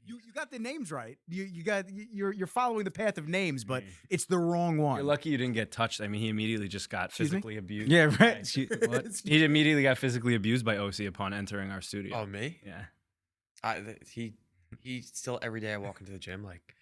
You got the names right. You're following the path of names, but it's the wrong one. You're lucky you didn't get touched. I mean, he immediately just got physically abused. Yeah, right. He immediately got physically abused by OC upon entering our studio. Oh, me? Yeah. He still every day I walk into the gym like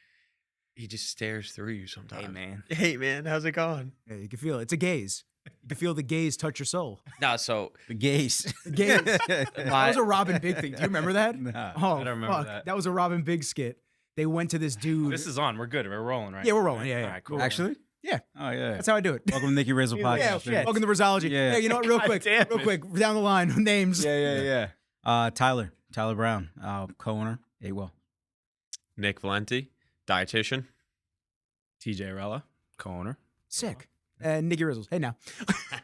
he just stares through you sometimes. Hey man, hey man, how's it going? Yeah, you can feel it. It's a gaze. You can feel the gaze touch your soul. No, so The gays. The gaze. That was a Robin Big thing. Do you remember that? No. Oh, I don't remember fuck. that. That was a Robin Big skit. They went to this dude. this is on. We're good. We're rolling, right? Yeah, we're rolling. Yeah, yeah. All right, cool. Actually? Yeah. Oh, yeah. That's how I do it. Welcome to Nick Rizzo Yeah, podcast. shit. Welcome to Rizzology. Yeah. Hey, you know what? Real God quick, damn real it. quick, down the line, names. Yeah. Tyler Brown, co-owner, Well. Nick Valenti, dietitian. TJ Arella, co-owner. Sick. Nick Rizzo. Hey now.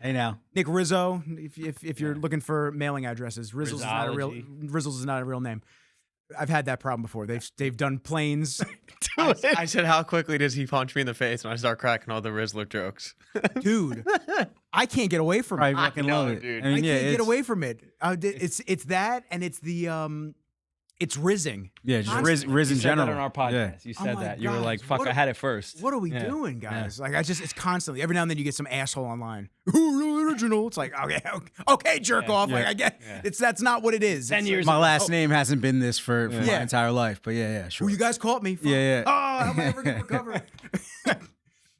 Hey now. Nick Rizzo. If you're looking for mailing addresses, Rizzo's is not a real name. I've had that problem before. They've done planes. I said, how quickly does he punch me in the face? And I start cracking all the Rizzler jokes. Dude, I can't get away from I it. fucking know, love it. dude. I mean, I yeah, can't get away from it. It's that, and it's the it's rizzing. Yeah, just Constantly. Riz in You said general. that on our podcast. Yeah. You Oh said my that. You were God. like, "Fuck, What I had it first." What are we Yeah. doing, guys? Like it's constantly. Every now and then you get some asshole online. Ooh, real original. It's like okay, jerk off. Like I get that's not what it is. 10 It's years like, My last name hasn't been this for my Yeah. entire life, but yeah, sure. Ooh, you guys caught me. Fuck. Yeah. Oh, how am I ever gonna recover?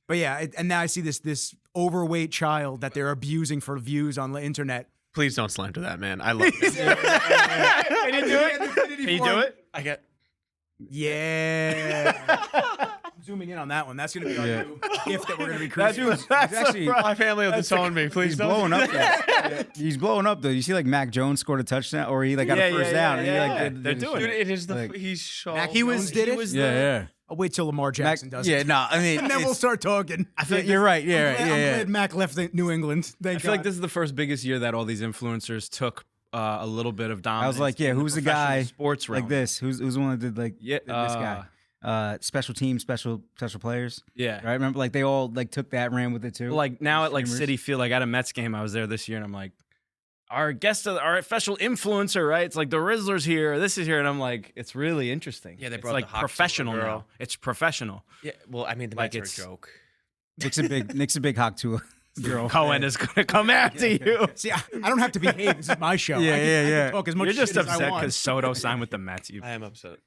But yeah, and now I see this overweight child that they're abusing for views on the internet. Please don't slander that, man. I love it. Can you do it? Can you do it? I get Yeah. I'm zooming in on that one. That's gonna be our new gift that we're gonna be creating. He's actually my family will disown me. Please he's don't. blowing up. He's blowing up though. You see, like Mac Jones scored a touchdown, or he like got a first down. And he, like, did They're his doing shit. Dude, it is the Like- he's so. Mac Jones did it? Yeah. I'll wait till Lamar Jackson does Yeah, it. no, I mean, And then we'll start talking. I feel like you're right. Yeah, I'm yeah. glad Mac left New England. Thank I feel like God. this is the first biggest year that all these influencers took a little bit of dominance. I was like, yeah, in who's the professional guy sports realm. like this? Who's the one that did like Yeah, this guy? Special teams, special players. Yeah. Right. Remember, like they all like took that, ran with it too. Like now at like Streamers. City Field, like at a Mets game, I was there this year, and I'm like, our guest, our official influencer, right? It's like the Rizzler's here, this is here, and I'm like, it's really interesting. Yeah, they it's brought like the Hawks professional over, now. girl. It's professional. Yeah, well, I mean, the Like Mets are it's- a joke. Nick's a big hawk to a girl. Cohen is gonna come after you. See, I don't have to behave. This is my show. Yeah, I can talk as much You're just shit as I upset want. because Soto signed with the Mets. You I am upset.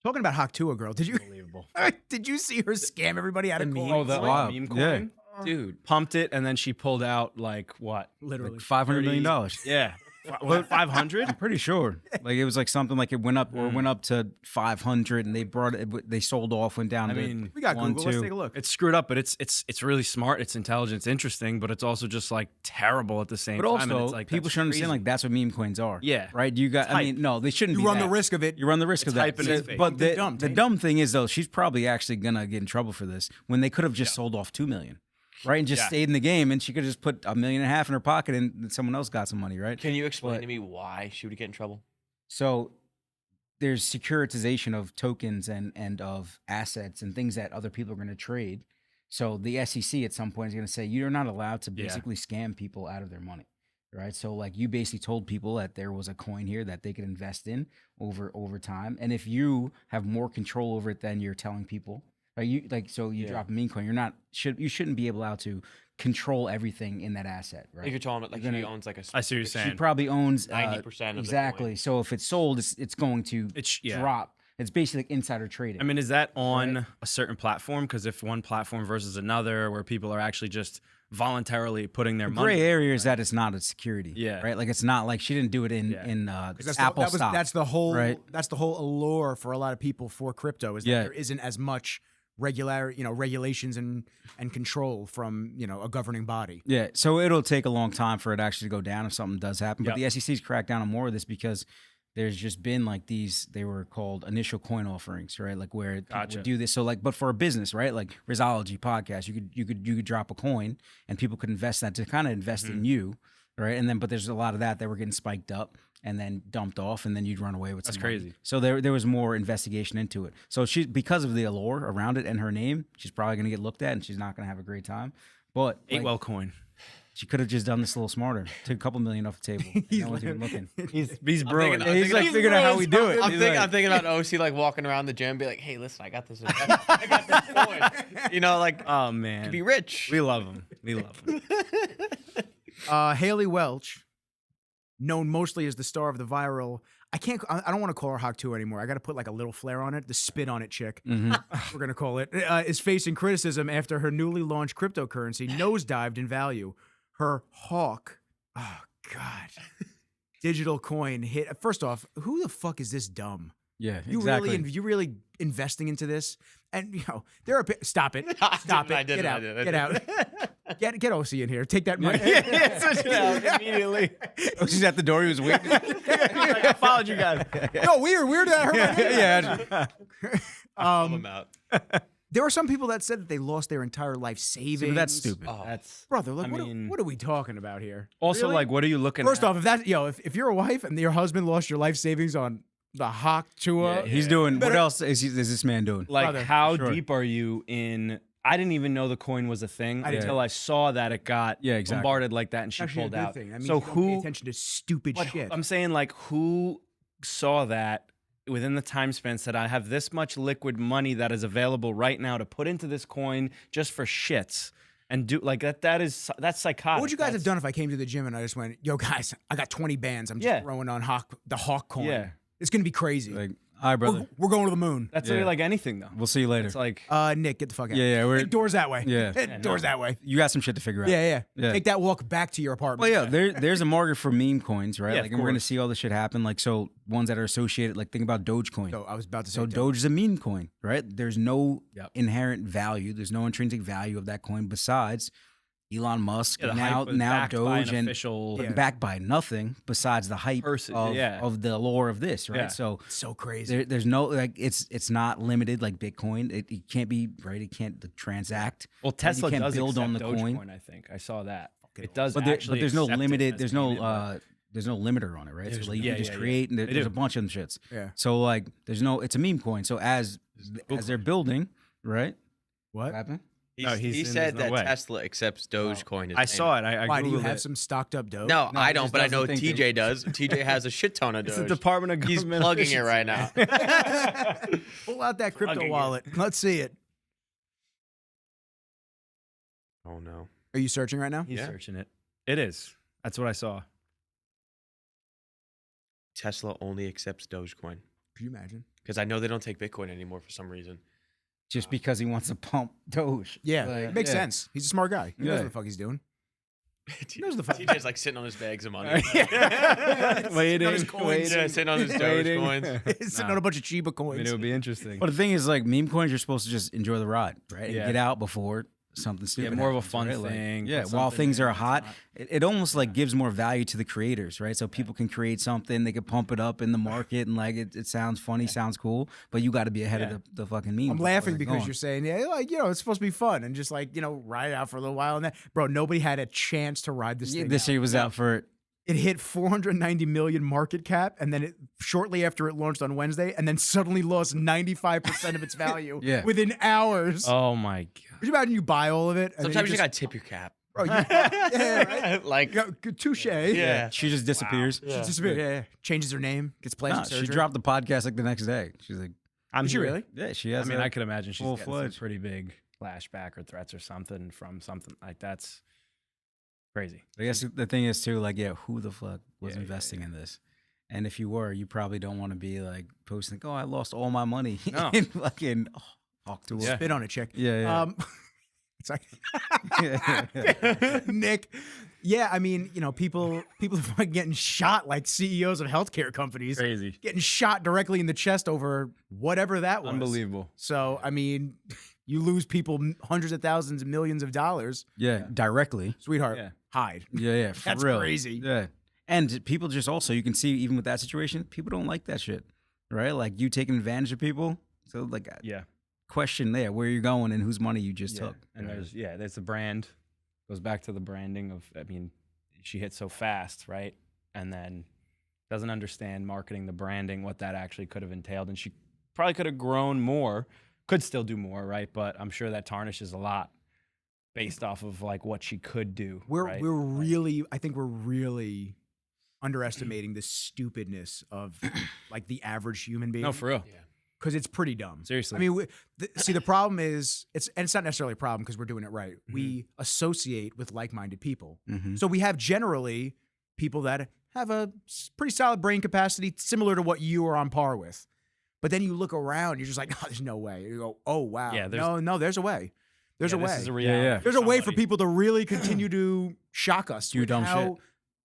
Talking about Hawk Tua, girl. Did you unbelievable. did you see her scam everybody out of The coin? meme? Oh, the Wow. meme Yeah. coin? Dude, Pumped it, and then she pulled out like what? Literally. $500 million. Yeah. What, 500? I'm pretty sure. Like it was like something like it went up or went up to 500, and they brought it. They sold off, went down. I to mean, We got 1, Google. Let's 2. take a look. It's screwed up, but it's really smart. It's intelligent. It's interesting, but it's also just like terrible at the same But time. and also, it's like, people that's should understand crazy. like that's what meme coins are. Yeah. Right. You got. I hype. mean, no, they shouldn't. You be run the that. risk of it. You run the risk It's of that. hype and it's fake. But They're the, dumb, the Tate. dumb thing is though, she's probably actually gonna get in trouble for this when they could have just sold off 2 million, right, and just Yeah. stayed in the game, and she could have just put $1.5 million in her pocket, and someone else got some money, right? can you explain But- to me why she would get in trouble? So there's securitization of tokens and of assets and things that other people are going to trade. So the SEC at some point is going to say you're not allowed to Yeah. basically scam people out of their money, right? So like you basically told people that there was a coin here that they could invest in over time, and if you have more control over it than you're telling people, right? You drop a meme coin, you shouldn't be allowed to control everything in that asset, right? Like you're telling it, like You're she gonna- owns like a. I see what you're specific- She saying. probably owns 90% of the exactly. coin. So if it's sold, it's going to Yeah. drop. It's basically like insider trading. I mean, is that on a certain platform? Because if one platform versus another, where people are actually just voluntarily putting their the money, gray area is that it's not a security. Yeah. Right. Like it's not like she didn't do it in Yeah. Apple stock. That's the whole right? that's the whole allure for a lot of people for crypto is that Yeah. there isn't as much regulations and control from a governing body. Yeah. So it'll take a long time for it actually to go down if something does happen. But Yep. the SEC's cracked down on more of this because there's just been like these, they were called initial coin offerings, right? Like where people Gotcha. would do this. So like, but for a business, right? Like Rizzology podcast, you could drop a coin and people could invest that to kind of invest Mm-hmm. in you, right? And then, but there's a lot of that were getting spiked up and then dumped off, and then you'd run away with. That's some money. crazy. So there was more investigation into it. So she, because of the allure around it and her name, she's probably going to get looked at, and she's not going to have a great time. But Eight like, well coin. She could have just done this a little smarter. Took a couple million off the table. No one's even looking. He's brewing. He's like figuring out how we do it. I'm He's thinking about OC like walking around the gym, be like, "Hey, listen, I got this. I got this coin." You know, like, Oh man, to be rich. we love him. We love him. Haley Welch, known mostly as the star of the viral. I don't want to call her Hawk 2 anymore. I got to put like a little flair on it. The spit on it chick. We're going to call it. Is facing criticism after her newly launched cryptocurrency nosedived in value. Her Hawk, oh God, digital coin hit. First off, who the fuck is this dumb? Yeah, You exactly. you really investing into this? And you know, there are stop it. Stop it. Get out. Get out. Get OC in here. Take that money. Immediately. Oh, she's at the door. He was waiting. I followed you guys. No, weird that hurt my Yeah. I'm out. There were some people that said that they lost their entire life savings. That's stupid. Oh. That's Brother, like, I mean- what are we talking about here? also Really? like, what are you looking First at? off, if you're a wife and your husband lost your life savings on the Hawk Tua, He's doing. What Better- else is this man doing? Like, Brother, how sure. deep are you in? I didn't even know the coin was a thing I didn't. until I saw that it got Yeah, exactly. bombarded like that, and she actually a pulled good out. thing. That means So you don't pay who? attention to stupid But shit. I'm saying, like, who saw that within the time span? Said, I have this much liquid money that is available right now to put into this coin just for shits, and do like that. That's psychotic. What would you guys have That's- done if I came to the gym and I just went, "Yo, guys, I got 20 bands. I'm just Yeah. throwing on the Hawk coin. Yeah. It's gonna be crazy. Like, all right, brother. we're going to the moon." That's Yeah. literally like anything, though. We'll see you later. It's like Nick, get the fuck out. Yeah, we're- Hey, doors that way. Yeah. Hey, doors that way. You got some shit to figure out. Yeah. Yeah. Take that walk back to your apartment. Well, yeah, there's a market for meme coins, right? Yeah, like, of and we're gonna course. see all this shit happen. Like, so ones that are associated, like, think about Dogecoin. So I was about to say. So Doge is a meme coin, right? There's no Yep. inherent value. There's no intrinsic value of that coin besides Elon Musk. yeah, the now hype was now backed by Doge an and official. Yeah. backed by nothing besides the hype Person, of, yeah. of the lore of this, right? Yeah. So so crazy. there's no like it's not limited like Bitcoin. It can't be right. It can't transact. Well, Tesla can't does build on accept the coin. Dogecoin, I think I saw that. It does, But actually. there's no accept it limited. as There's payment, no but- there's no limiter on it, right? There's- So like, you yeah, can just yeah, create and They there's do. a bunch of them shits. Yeah. So like there's no. It's a meme coin. So as they're building, right? What? What happened? No, He there's said no that way. Tesla accepts Dogecoin. as I saw payment. it. I Why do you Googled have it. some stocked up Doge? No, No, I he don't, just but I know doesn't think TJ does. TJ has a shit ton of It's Doge. the Department of He's Government plugging it Efficiency. right now. Pull out that crypto Plugging it. wallet. Let's see it. Oh no. Are you searching right now? He's Yeah. searching it. It is. That's what I saw. Tesla only accepts Dogecoin Could you imagine? because I know they don't take Bitcoin anymore for some reason. Just because he wants to pump Doge. Yeah, Like, makes yeah. sense. He's a smart guy. He knows Yeah. what the fuck he's doing. knows the TJ's like sitting on his bags of money. Waiting, on his coins. waiting, Yeah, sitting on his waiting. Dogecoins. He's sitting Nah. on a bunch of Chiba I coins. mean, it would be interesting. But the thing is, like meme coins, you're supposed to just enjoy the ride, right? And Yeah. get out before something stupid. more of a happens, fun right? Like, thing, yeah, put while something things in are that's hot, not- it almost like gives more value to the creators, right? So people can create something, they can pump it up in the market, and like it sounds funny, sounds cool, but you got to be ahead Yeah. of the fucking meme. I'm laughing because you're saying, yeah, like, it's supposed to be fun and just like, ride it out for a little while. And that, bro, nobody had a chance to ride this thing this out. year was out for It hit 490 million market cap, and then it shortly after it launched on Wednesday, and then suddenly lost 95% of its value Yeah. within hours. Oh my god. Could you imagine you buy all of it? And then Sometimes you just, gotta tip your cap. bro, yeah, right? Like, Touche. yeah. she just disappears. She disappeared. Yeah. Changes her name, gets plastic No, surgery. she dropped the podcast like the next day. She's like, I'm Did she here. really? yeah, she I has. mean, I could imagine she's getting some full-fledged. pretty big flashback or threats or something from something like that's crazy. I guess the thing is too, like, yeah, who the fuck was Yeah, investing in this? And if you were, you probably don't want to be like posting, "Oh, I lost all my money." No. in fucking Hawk to Yeah. Spit on it, chick. Yeah, It's like yeah. Nick. Yeah, I mean, people are fucking getting shot like CEOs of healthcare companies, Crazy. getting shot directly in the chest over whatever that was. Unbelievable. So, I mean, you lose people hundreds of thousands and millions of dollars. Yeah, directly. Sweetheart, Yeah. hide. Yeah, for That's real. crazy. Yeah, and people just also you can see even with that situation, people don't like that shit, right? Like you taking advantage of people. So like, Yeah. question there, where you're going and whose money you just Yeah. took. And there's the brand. Goes back to the branding of, I mean, she hit so fast, right? And then doesn't understand marketing, the branding, what that actually could have entailed. And she probably could have grown more, could still do more, right? But I'm sure that tarnishes a lot based off of like what she could do. We're right? I think we're really underestimating the stupidness of like the average human being. No, for real. Yeah. Because it's pretty dumb. Seriously. I mean, see, the problem is it's not necessarily a problem because we're doing it right. We associate with like-minded people. So we have generally people that have a pretty solid brain capacity similar to what you are on par with. But then you look around, you're just like, no, there's no way. You go, oh, wow. Yeah, no, there's a way. There's a way. This is a reality. Yeah. There's a way for somebody. people to really continue to shock us Do with dumb how shit.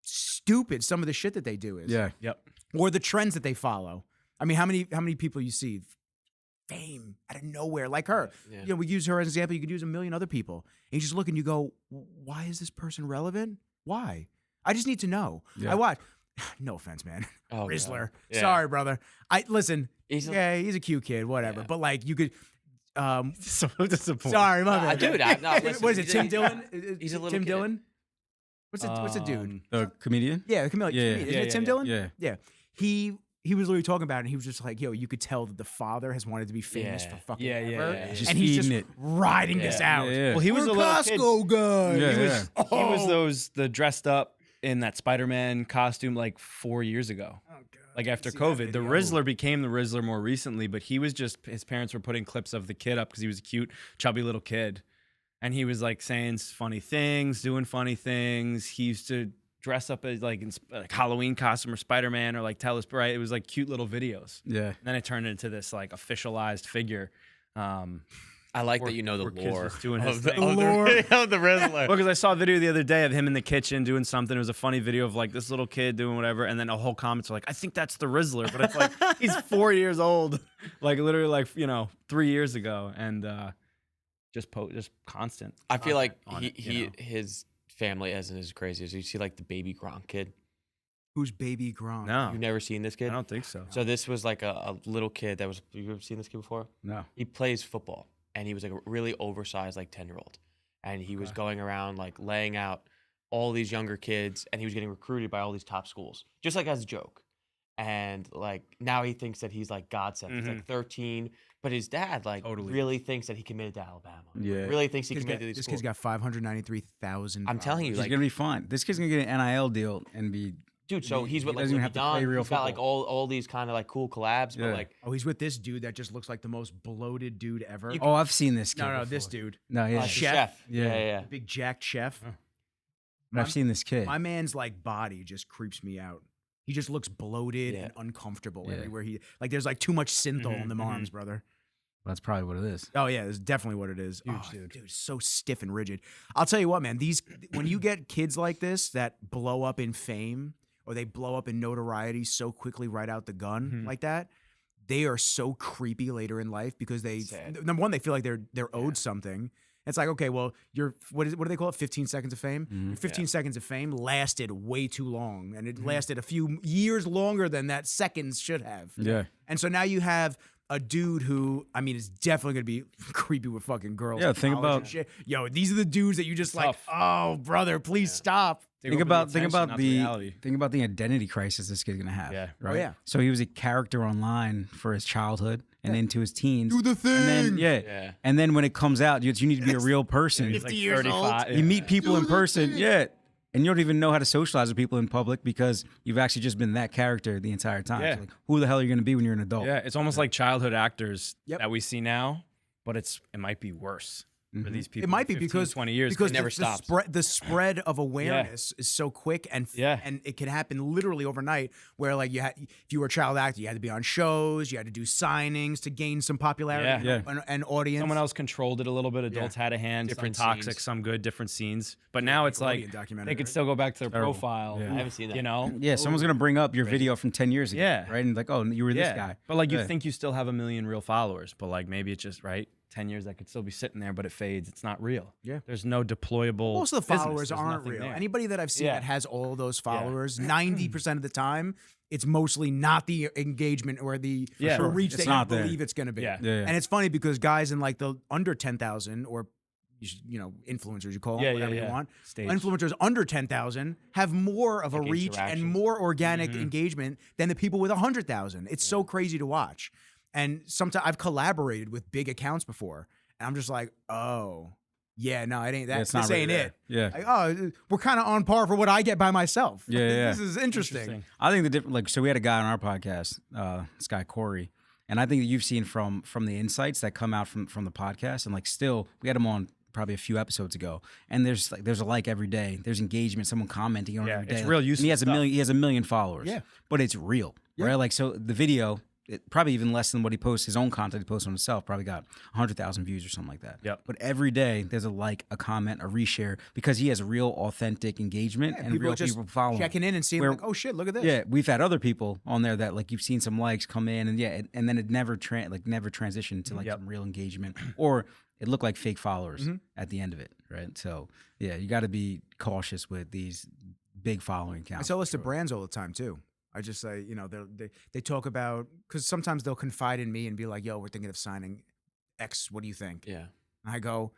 stupid some of the shit that they do is. Yeah. Yep. Or the trends that they follow. I mean, how many people you see fame out of nowhere like her? Yeah. You know, we use her as an example. You could use a million other people. And you just look and you go, why is this person relevant? Why? I just need to know. Yeah. I watch. No offense, man. Oh, God. Rizzler. Yeah. Sorry, brother. Listen. He's a- He's a cute kid, whatever. Yeah. But like you could. So disappointed. Sorry, my bad. Dude, listen, what is it? he's Tim a- Dillon? he's a little Tim kid. Dillon. What's the dude? The comedian? Yeah, the chameleon. Yeah, Isn't yeah, it Tim yeah. Dillon? Yeah. Yeah. He was literally talking about it, and he was just like, yo, you could tell that the father has wanted to be famous Yeah. for fucking Yeah, yeah, ever. yeah. Just And he's just feeding it. riding this Yeah. out. Yeah, yeah. Well, he was We're a little kid. Costco guy. Yeah, He yeah. was, He was the dressed up in that Spider-Man costume like 4 years ago. Oh, God. Like after See that COVID, the video. Rizzler became the Rizzler more recently, but he was just, his parents were putting clips of the kid up because he was a cute, chubby little kid. And he was like saying funny things, doing funny things. He used to dress up as like in like Halloween costume or Spider-Man or like tell us, right? It was like cute little videos. Yeah. And then it turned into this like officialized figure. I like that you know the where kids lore was doing his of the, thing. of the, of the Rizzler. Well, because I saw a video the other day of him in the kitchen doing something. It was a funny video of like this little kid doing whatever, and then a whole comments were like, "I think that's the Rizzler," but it's like he's 4 years old, like literally like 3 years ago, and just constant. I feel like on it, you know? his family isn't as crazy as you see, like the baby Gronk kid. Who's Baby Gronk? No, You've never seen this I kid? don't think so. So this was like a little kid that was. You ever seen this kid before? No. He plays football, and he was like a really oversized, like 10-year-old, and he was going around like laying out all these younger kids, and he was getting recruited by all these top schools, just like as a joke. And like now he thinks that he's like God sent. He's like 13, but his dad like Totally. really thinks that he committed to Alabama. Yeah. Really thinks he This committed to these kid's schools. got 593,000. I'm telling you, He's like, gonna be fine. This kid's gonna get an NIL deal and be. dude. So he he's with like doesn't even Louis have to play Vuitton. real He's got like football. all these kind of like cool collabs, but Yeah. like Oh, he's with this dude that just looks like the most bloated dude ever. Oh, I've seen this kid. no, this before. dude. No, yeah. the Chef. chef. Yeah. Yeah, yeah. Big jacked chef. But I've seen this kid. My man's like body just creeps me out. He just looks bloated Yeah. and uncomfortable Yeah. everywhere he like. There's like too much synthol in them arms, brother. That's probably what it is. Oh yeah, that's definitely what it is. Huge Oh, dude. so stiff and rigid. I'll tell you what, man. When you get kids like this that blow up in fame or they blow up in notoriety so quickly right out the gun like that, they are so creepy later in life because they Sad. number one they feel like they're owed something. It's like, okay, well, what do they call it? 15 seconds of fame. Your 15 seconds of fame lasted way too long, and it lasted a few years longer than that seconds should have. Yeah. And so now you have a dude who, I mean, is definitely gonna be creepy with fucking girls. Yeah, in think college and about- shit. Yo, these are the dudes that you just like. Tough. Oh, brother, please stop. Think about the identity crisis this kid's gonna have. Yeah. Right. Oh, yeah. So he was a character online for his childhood and into his teens. Do the thing. And then Yeah. And then when it comes out, you need to be a real person. He's like 50 years old. 35. You meet people in person, and you don't even know how to socialize with people in public because you've actually just been that character the entire time. Yeah. So like, who the hell are you gonna be when you're an adult? Yeah, it's almost like childhood actors Yep. that we see now, but it might be worse for these people. It might be 15, because 20 years. because It never the stops. spread of awareness is so quick and Yeah. and it can happen literally overnight. Where like if you were a child actor, you had to be on shows, you had to do signings to gain some popularity Yeah. and audience. Someone else controlled it a little bit. Adults had a hand. Different some toxic, scenes. some good, different scenes. But now it's like Nickelodeon documentary, they could right? still go back to their Terrible. profile. Yeah. I haven't seen that. You know? Yeah, someone's gonna bring up your video from 10 years ago. Yeah. Right? And like, oh, you were this Yeah. guy. But like you Yeah. think you still have 1 million real followers, but like maybe it's just 10 years that could still be sitting there, but it fades. It's not real. Yeah. There's no deployable. Most of the business. followers There's aren't nothing real. there. Anybody that I've seen Yeah. that has all those followers, 90% of the time, it's mostly not the engagement or the sure. reach It's that not you there. believe it's going to be. Yeah. Yeah. And it's funny because guys in like the under 10,000 or influencers, you call them, Yeah, whatever yeah, you yeah. want. Stage. Influencers under 10,000 have more of a Like reach and interaction. more organic engagement than the people with 100,000. It's so crazy to watch. And sometimes I've collaborated with big accounts before, and I'm just like, oh, Yeah, no, it ain't that. it's not This really ain't there. it. Yeah. Like, oh, we're kind of on par for what I get by myself. Yeah, yeah. This is interesting. Interesting. I think the different, like, so we had a guy on our podcast, this guy Corey, and I think that you've seen from the insights that come out from the podcast, and like still, we had him on probably a few episodes ago, and there's a like every day, there's engagement, someone commenting on it Yeah, every day, it's like, real and useful he has stuff. he has a million followers, Yeah. but it's real, Yeah. right? Like, so the video. Probably even less than what he posts, his own content he posts on himself, probably got 100,000 views or something like that. Yep. But every day there's a like, a comment, a reshare, because he has real authentic engagement Yeah, and people real just people following. checking in and seeing Where- like, oh shit, look at this. Yeah, we've had other people on there that like you've seen some likes come in, and and then it never never transitioned to like Yep. some real engagement, or it looked like fake followers Mm-hmm. at the end of it, right? So yeah, you got to be cautious with these big following I accounts. tell this to brands all the time too. I just say, they talk about, because sometimes they'll confide in me and be like, yo, we're thinking of signing X. What do you think? Yeah. And I go,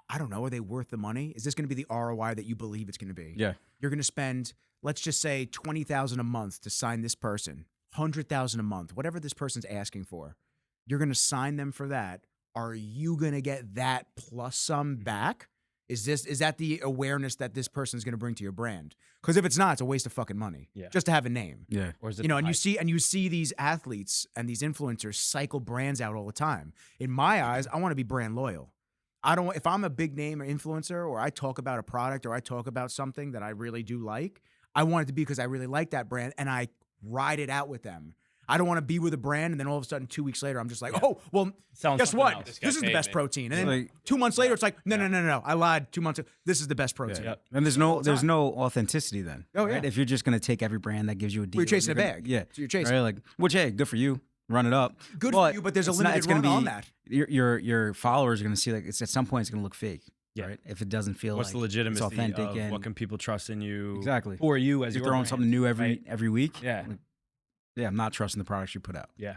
I don't know. Are they worth the money? Is this going to be the ROI that you believe it's going to be? Yeah, You're going to spend, let's just say, $20,000 a month to sign this person, $100,000 a month, whatever this person's asking for. You're going to sign them for that. Are you going to get that plus some back? Is that the awareness that this person's going to bring to your brand? Because if it's not, it's a waste of fucking money. Yeah. Just to have a name. yeah, Or is it You know, and hype? you see these athletes and these influencers cycle brands out all the time. In my eyes, I want to be brand loyal. I don't. If I'm a big name or influencer, or I talk about a product, or I talk about something that I really do like, I want it to be because I really like that brand and I ride it out with them. I don't want to be with a brand and then all of a sudden 2 weeks later I'm just like, oh, well, Selling guess something what? else. This guy This is the paid best me. protein. And then Like- 2 months later, it's like, no. I lied 2 months ago. This is the best protein. Yep. and there's all the time. no authenticity then. Oh, right? yeah. If you're just gonna take every brand that gives you a deal, You're chasing a gonna- bag. Yeah, So you're chasing. right? Like, which, hey, good for you. Run it up. Good for you, but there's a it's limited it's gonna run on be- that. Your followers are gonna see, like, it's at some point it's gonna look fake. Yeah. Right? If it doesn't feel What's like the legitimacy it's authentic of and what can people trust in you? Exactly. Who are you as you're your throwing brand, something new right? every week. Yeah. Like, yeah, I'm not trusting the products you put out. Yeah.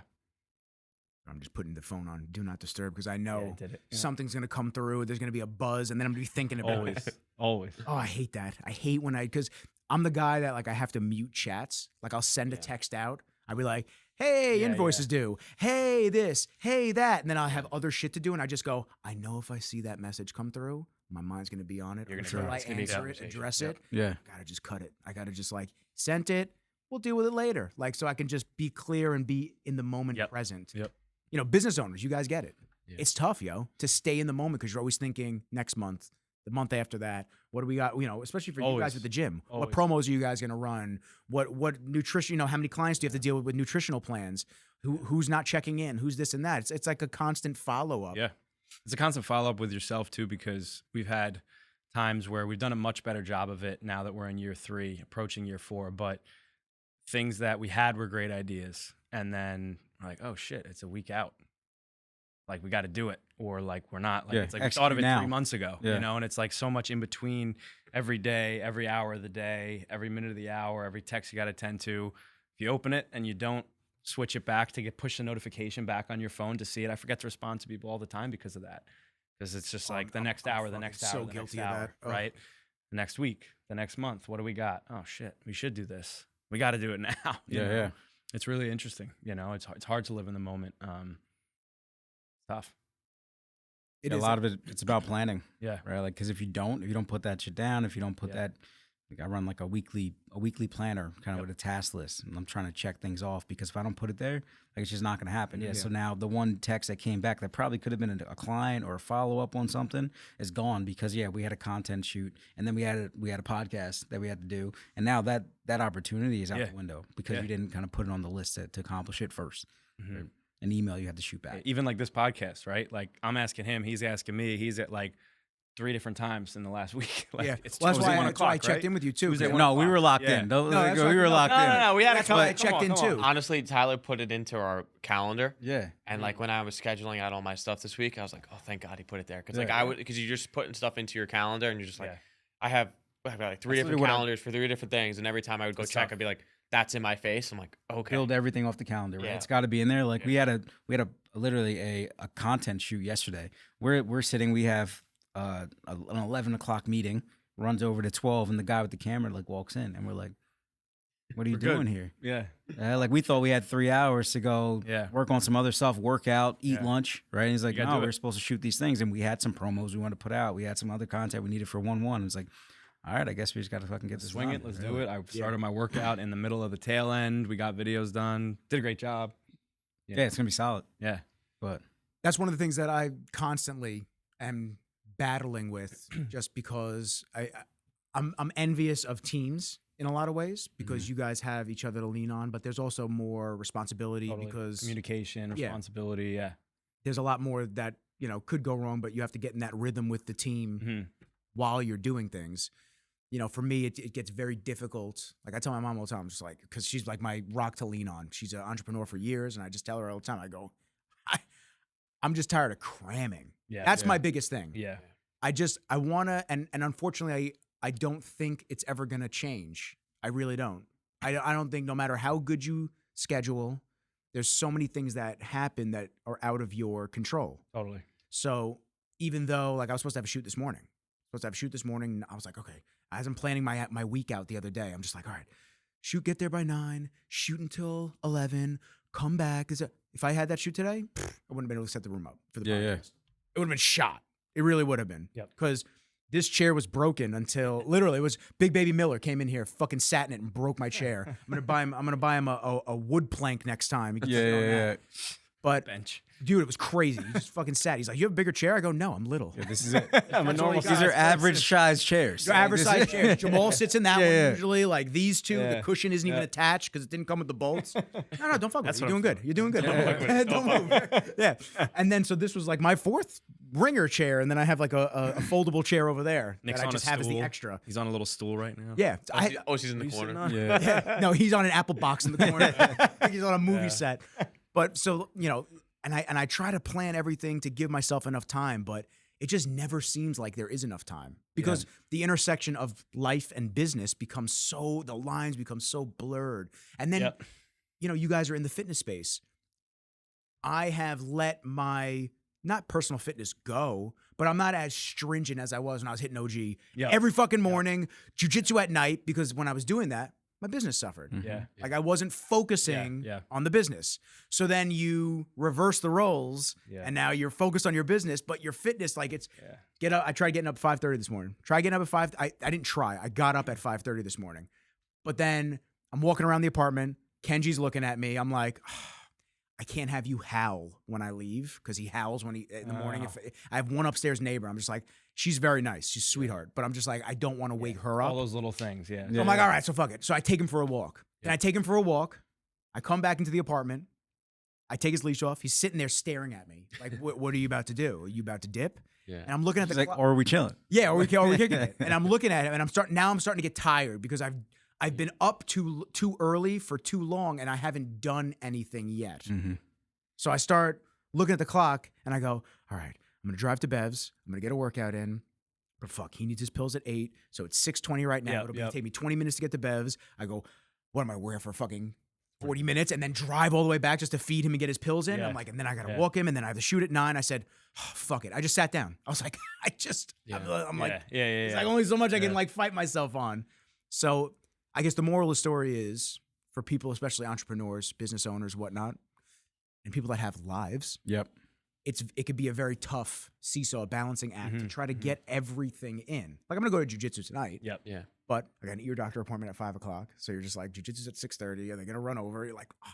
I'm just putting the phone on do not disturb because I know Yeah, I did it. Yeah. something's gonna come through. There's gonna be a buzz, and then I'm gonna be thinking about Always. it. Always. Oh, I hate that. I hate when because I'm the guy that like I have to mute chats. Like I'll send a text out. I'll be like, "Hey, Yeah, invoices due. Hey, this. Hey, that." And then I'll have other shit to do, and I just go, I know if I see that message come through, my mind's gonna be on it. You're gonna Until know. I It's gonna be a answer it, conversation. address Yep. it. Yeah. I gotta just cut it. I gotta just like sent it. We'll deal with it later. Like so I can just be clear and be in the moment Yep. present. Yep. You know, business owners, you guys get it. Yeah. It's tough, yo, to stay in the moment because you're always thinking next month, the month after that. What do we got? You know, especially for you Always. guys with the gym. What Always. promos are you guys gonna run? What nutrition? You know, how many clients do you have to deal with nutritional plans? Who's not checking in? Who's this and that? It's like a constant follow up. Yeah. It's a constant follow up with yourself too, because we've had times where we've done a much better job of it now that we're in year 3, approaching year 4. But things that we had were great ideas. And then we're like, oh shit, it's a week out. Like we got to do it. Or like we're not. Like Yeah, it's like we thought of it execute now. 3 months ago. Yeah. You know, and it's like so much in between every day, every hour of the day, every minute of the hour, every text you got to attend to. If you open it and you don't switch it back to push the notification back on your phone to see it. I forget to respond to people all the time because of that. Because it's just like the next hour, the fucking next so hour, the next guilty of hour, that. Ugh. right? The next week, the next month. What do we got? Oh shit, we should do this. We got to do it now. you know? Yeah. It's really interesting. You know, it's hard to live in the moment. Tough. It A is lot of it, it's about planning, Yeah. right? Like, because if you don't put that shit down, if you don't put Yeah. that, like I run like a weekly planner kind of Yep. with a task list, and I'm trying to check things off because if I don't put it there, like it's just not going to happen. Yeah. Yeah. So now the one text that came back that probably could have been a client or a follow up on something is gone because we had a content shoot and then we had a podcast that we had to do, and now that opportunity is out Yeah. the window because Yeah. you didn't kind of put it on the list to accomplish it first. Mhm. An email you had to shoot back. Even like this podcast, right? Like I'm asking him, he's asking me. He's at like 3 different times in the last week. Like yeah. it's Well, that's Tuesday, why 1 that's why I o'clock, checked right? in with you too. Tuesday, 'cause- 1 No, we were locked Yeah. in. No, that's we right. were No, locked No, in. no, no. We had That's to why I come checked on, in come on. too. Honestly, Tyler put it into our calendar. Yeah. And like when I was scheduling out all my stuff this week, I was like, oh, thank God he put it there. Because like Yeah. because you're just putting stuff into your calendar and you're just like, Yeah. I have like 3 That's different literally what I- calendars for 3 different things. And every time I would go It's check, tough. I'd be like, that's in my face. I'm like, okay. Build everything off the calendar. Right? Yeah. It's got to be in there. Like we had a literally a content shoot yesterday. We're sitting. We have an 11 o'clock meeting. Runs over to 12, and the guy with the camera like walks in, and we're like, what are you We're good. doing here? Yeah. Like we thought we had 3 hours to go Yeah. work on some other stuff, work out, eat Yeah. lunch, right? And he's like, You gotta no, do we're it. supposed to shoot these things. And we had some promos we wanted to put out. We had some other content we needed for 1-1. It's like, all right, I guess we just got to fucking get this Swing done. it. Let's do it. I started my workout in the middle of the tail end. We got videos done. Did a great job. Yeah, it's going to be solid. Yeah. But That's one of the things that I constantly am battling with, just because I'm envious of teams in a lot of ways, because you guys have each other to lean on, but there's also more responsibility because Communication, Yeah. responsibility. Yeah. there's a lot more that, could go wrong, but you have to get in that rhythm with the team Mhm. while you're doing things. For me, it gets very difficult. Like I tell my mom all the time, I'm just like, because she's like my rock to lean on. She's an entrepreneur for years, and I just tell her all the time, I go, I'm just tired of cramming. Yeah. That's my biggest thing. Yeah. I want to, and unfortunately, I don't think it's ever going to change. I really don't. I don't think, no matter how good you schedule, there's so many things that happen that are out of your control. Totally. So even though, like, I was supposed to have a shoot this morning, I was like, okay, as I'm planning my week out the other day, I'm just like, all right, get there by 9, shoot until 11, come back. If I had that shoot today, I wouldn't have been able to set the room up for the podcast. Yeah. It would have been shot. It really would have been. Yep. Because this chair was broken until literally it was Big Baby Miller came in here, fucking sat in it and broke my chair. I'm gonna buy him a wood plank next time. He can sit on that. But Bench. dude, it was crazy. He just fucking sat. He's like, "You have a bigger chair?" I go, "No, I'm little." Yeah, this is it. I'm a That's all normal. he These got. are average size chairs. Your average size chair. Jamal sits in that Yeah, one yeah. usually. Like these two, the Yeah. cushion isn't even Yeah. attached because it didn't come with the bolts. No, don't fuck with That's it. what You're I'm doing good. You're doing good. Don't fuck with it. Don't move. Yeah. And then so this was like my 4th ringer chair, and then I have like a foldable chair over there Nick's that I on a just have as the stool. extra. He's on a little stool right now. Yeah. She's in the Are you sitting corner. on? Yeah. No, he's on an Apple box in the corner. Like he's on a movie set. But so, and I try to plan everything to give myself enough time, but it just never seems like there is enough time because the intersection of life and business the lines become so blurred. And then, Yep. You guys are in the fitness space. I have let my, not personal fitness go, but I'm not as stringent as I was when I was hitting OG Yeah. every fucking morning, jujitsu at night, because when I was doing that, my business suffered. Yeah. Like I wasn't focusing Yeah. on the business. So then you reverse the roles, Yeah. and now you're focused on your business, but your fitness, like it's get up. I tried getting up at 5:30 this morning. Try getting up at 5. I didn't try. I got up at 5:30 this morning, but then I'm walking around the apartment. Kenji's looking at me. I'm like, I can't have you howl when I leave because he howls when in the morning. If I have one upstairs neighbor, I'm just like, she's very nice, she's a sweetheart, but I'm just like, I don't want to wake her up. All those little things. Yeah. So I'm like, all right, so fuck it. So I take him for a walk. Then I take him for a walk. I come back into the apartment. I take his leash off. He's sitting there staring at me. Like, what are you about to do? Are you about to dip? Yeah. And I'm looking at He's the like, clock. or are we chilling? Yeah, or we kicking it. And I'm looking at him, and I'm starting to get tired because I've been up too early for too long, and I haven't done anything yet. Mm-hmm. So I start looking at the clock, and I go, all right, I'm gonna drive to Bev's. I'm gonna get a workout in. But fuck, he needs his pills at 8, so it's 6:20 right now. It'll take me 20 minutes to get to Bev's. I go, what am I wearing for fucking 40 minutes, and then drive all the way back just to feed him and get his pills in? Yeah. I'm like, and then I gotta walk him, and then I have to shoot at 9. I said, oh, fuck it. I just sat down. I was like, I'm like, it's like only so much I can like fight myself on. So I guess the moral of the story is for people, especially entrepreneurs, business owners, whatnot, and people that have lives, Yep. it could be a very tough seesaw balancing act to try to get everything in. Like I'm gonna go to jujitsu tonight. Yep. Yeah. But I got an ear doctor appointment at 5 o'clock. So you're just like, jujitsu's at 6:30. Are they gonna run over? You're like, oh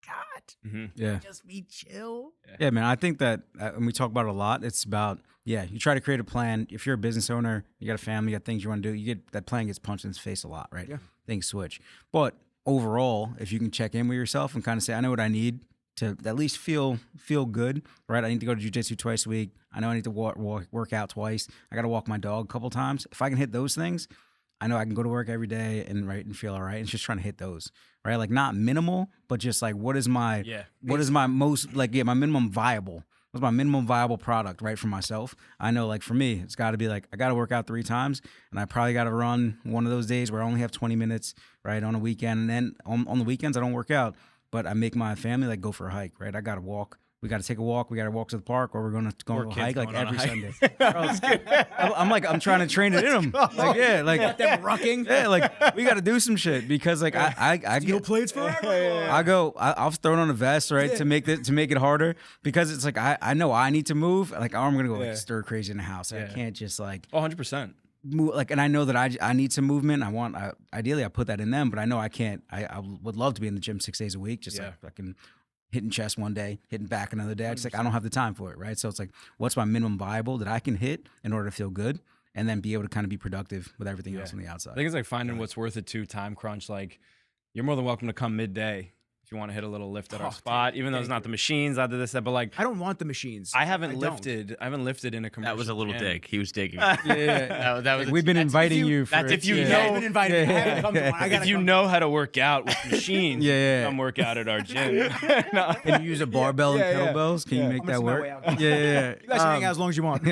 God, Yeah. just be chill. Yeah, man. I think that, and we talk about it a lot, it's about, you try to create a plan. If you're a business owner, you got a family, you got things you want to do, that plan gets punched in the face a lot, right? Yeah. Things switch. But overall, if you can check in with yourself and kind of say, I know what I need to at least feel good, right? I need to go to jiu-jitsu twice a week. I know I need to work out twice. I got to walk my dog a couple times. If I can hit those things, I know I can go to work every day and feel all right. It's just trying to hit those, right? Like not minimal, but just like what is my most my minimum viable? What's my minimum viable product, right, for myself? I know, like for me, it's got to be like I got to work out 3 times, and I probably got to run one of those days where I only have 20 minutes, right, on a weekend. And then on the weekends I don't work out, but I make my family like go for a hike, right? I got to walk. we got to take a walk. We got to walk to the park, or we're going to go on a kids hike like going on a every hike. Sunday. I'm like, I'm trying to train it in them. Like, yeah, like them rucking. yeah, like we got to do some shit because like I Steel get. plates forever. I'll throw it on a vest, right, to make it harder because it's like I know I need to move. Like, I'm gonna go like stir crazy in the house. I can't just like 100%. move, like, and I know that I need some movement. Ideally I put that in them, but I know I can't. I would love to be in the gym 6 days a week, just like fucking hitting chest one day, hitting back another day. It's like I don't have the time for it, right? So it's like, what's my minimum viable that I can hit in order to feel good, and then be able to kind of be productive with everything else on the outside. I think it's like finding what's worth it too. Time crunch. Like, you're more than welcome to come midday if you want to hit a little lift at our spot, even though it's not the machines, I did this, that, but like, I don't want the machines. I haven't lifted in a commercial. That was a little gym. dig. He was digging. Yeah, that was we've been inviting you. That's if you You know. guys have been invited. I haven't come to one. I gotta If you come. know how to work out with machines, come work out at our gym. No. Can you use a barbell and Yeah. kettlebells? Can you make I'm that gonna see my work? way out. Yeah. You guys can hang out as long as you want.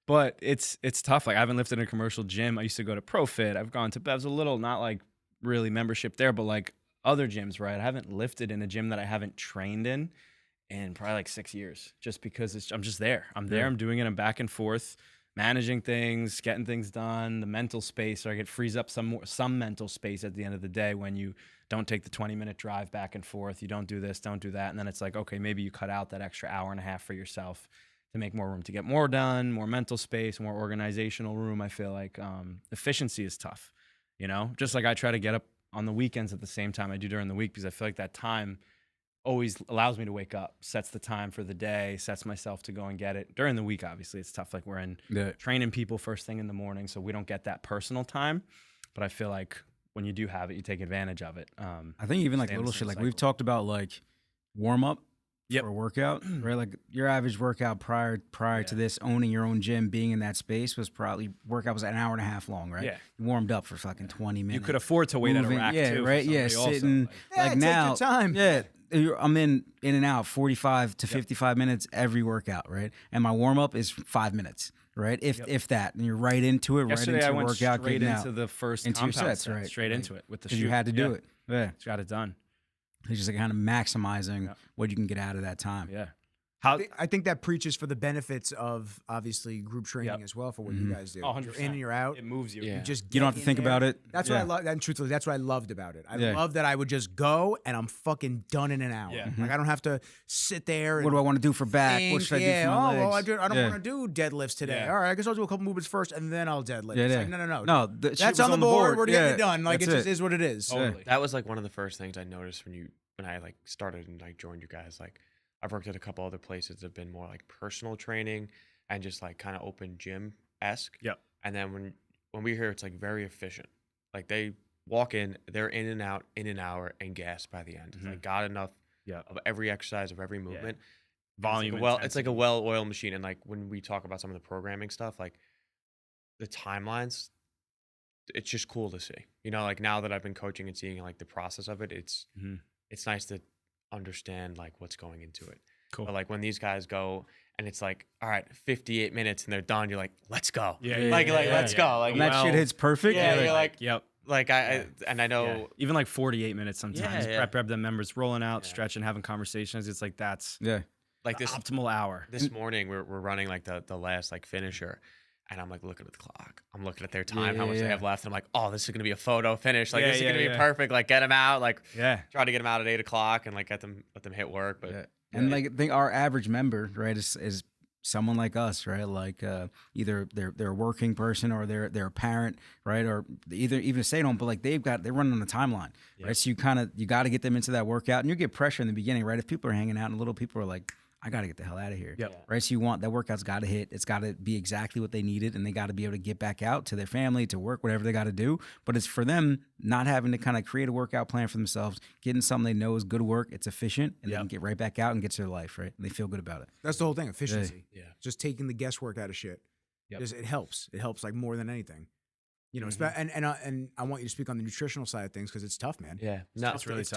But it's tough. Like, I haven't lifted in a commercial gym. I used to go to ProFit. I've gone to Bev's a little, not like really membership there, but like other gyms, right? I haven't lifted in a gym that I haven't trained in probably like 6 years, just because I'm just there. I'm there. I'm doing it. I'm back and forth, managing things, getting things done. The mental space, so I get frees up some mental space at the end of the day when you don't take the 20-minute drive back and forth. You don't do this, don't do that, and then it's like, okay, maybe you cut out that extra hour and a half for yourself to make more room to get more done, more mental space, more organizational room. I feel like efficiency is tough, just like I try to get up on the weekends at the same time I do during the week, because I feel like that time always allows me to wake up, sets the time for the day, sets myself to go and get it. During the week, obviously, it's tough. Like, we're in training people first thing in the morning, so we don't get that personal time. But I feel like when you do have it, you take advantage of it. I think even like little shit, like we've talked about like warm up for a workout, right? Like your average workout prior to this, owning your own gym, being in that space was workout was an hour and a half long, right? Yeah. You warmed up for fucking 20 minutes. You could afford to wait moving, at a rack yeah, too. right? Yeah, sitting like take now. your time. Yeah. I'm in and out 45 to 55 minutes every workout, right? And my warm up is 5 minutes, right? If that, and you're right into it, Yesterday, right I into went workout, straight getting into out, the first into your compound sets, set, right? straight into it with the because shoot. you had to do it. Yeah, got it done. it's just like kind of maximizing what you can get out of that time. Yeah. I think that preaches for the benefits of obviously group training as well for what you guys do. Oh, You're in and you're out. It moves you. Yeah. You just You don't have get to in think there. about it. That's what I love. And truthfully, that's what I loved about it. I love that I would just go and I'm fucking done in an hour. Yeah. Like, I don't have to sit there. And What do I want to do for back? What should I do for my legs? Well, I don't want to do deadlifts today. Yeah. All right, I guess I'll do a couple movements first and then I'll deadlift. Yeah, It's yeah. like, no. No, the shit That's was on the board. We're getting Yeah, it done. Like, it that's just is what it is. Totally. That was like one of the first things I noticed when I like started and like joined you guys. Like, I've worked at a couple other places that have been more like personal training and just like kind of open gym-esque. Yep. And then when we're here, it's like very efficient. Like, they walk in, they're in and out in an hour and gas by the end. It's like got enough of every exercise, of every movement. Volume. It's like a well-oiled machine. And like when we talk about some of the programming stuff, like the timelines, it's just cool to see. Like now that I've been coaching and seeing like the process of it, it's nice to understand like what's going into it. Cool. But like when these guys go and it's like, all right, 58 minutes and they're done, you're like, let's go. Yeah, Let's go. Like, When that shit hits perfect, yeah, you're you're like, yep. like I know. Yeah. Even like 48 minutes sometimes. Yeah. Prep the members rolling out, stretching, having conversations. It's like that's like the this optimal hour. This morning we're running like the last like finisher. And I'm like looking at the clock. I'm looking at their time, how much they have left. And I'm like, oh, this is gonna be a photo finish. Like this is gonna be perfect. Like get them out. Like try to get them out at 8 o'clock and like let them hit work. But and like I think our average member, right, is someone like us, right? Like either they're a working person or they're a parent, right? Or even a stay-at-home, but like they're running on the timeline, right? So you got to get them into that workout, and you get pressure in the beginning, right? If people are hanging out and little people are like, I got to get the hell out of here. Right. So you want that workout's got to hit. It's got to be exactly what they needed, and they got to be able to get back out to their family, to work, whatever they got to do. But it's for them not having to kind of create a workout plan for themselves, getting something they know is good work, it's efficient, and they can get right back out and get to their life, right? And they feel good about it. That's the whole thing. Efficiency. Just taking the guesswork out of shit. It helps. It helps like more than anything. You know, and I want you to speak on the nutritional side of things because it's tough, man. Yeah, no, It's really It's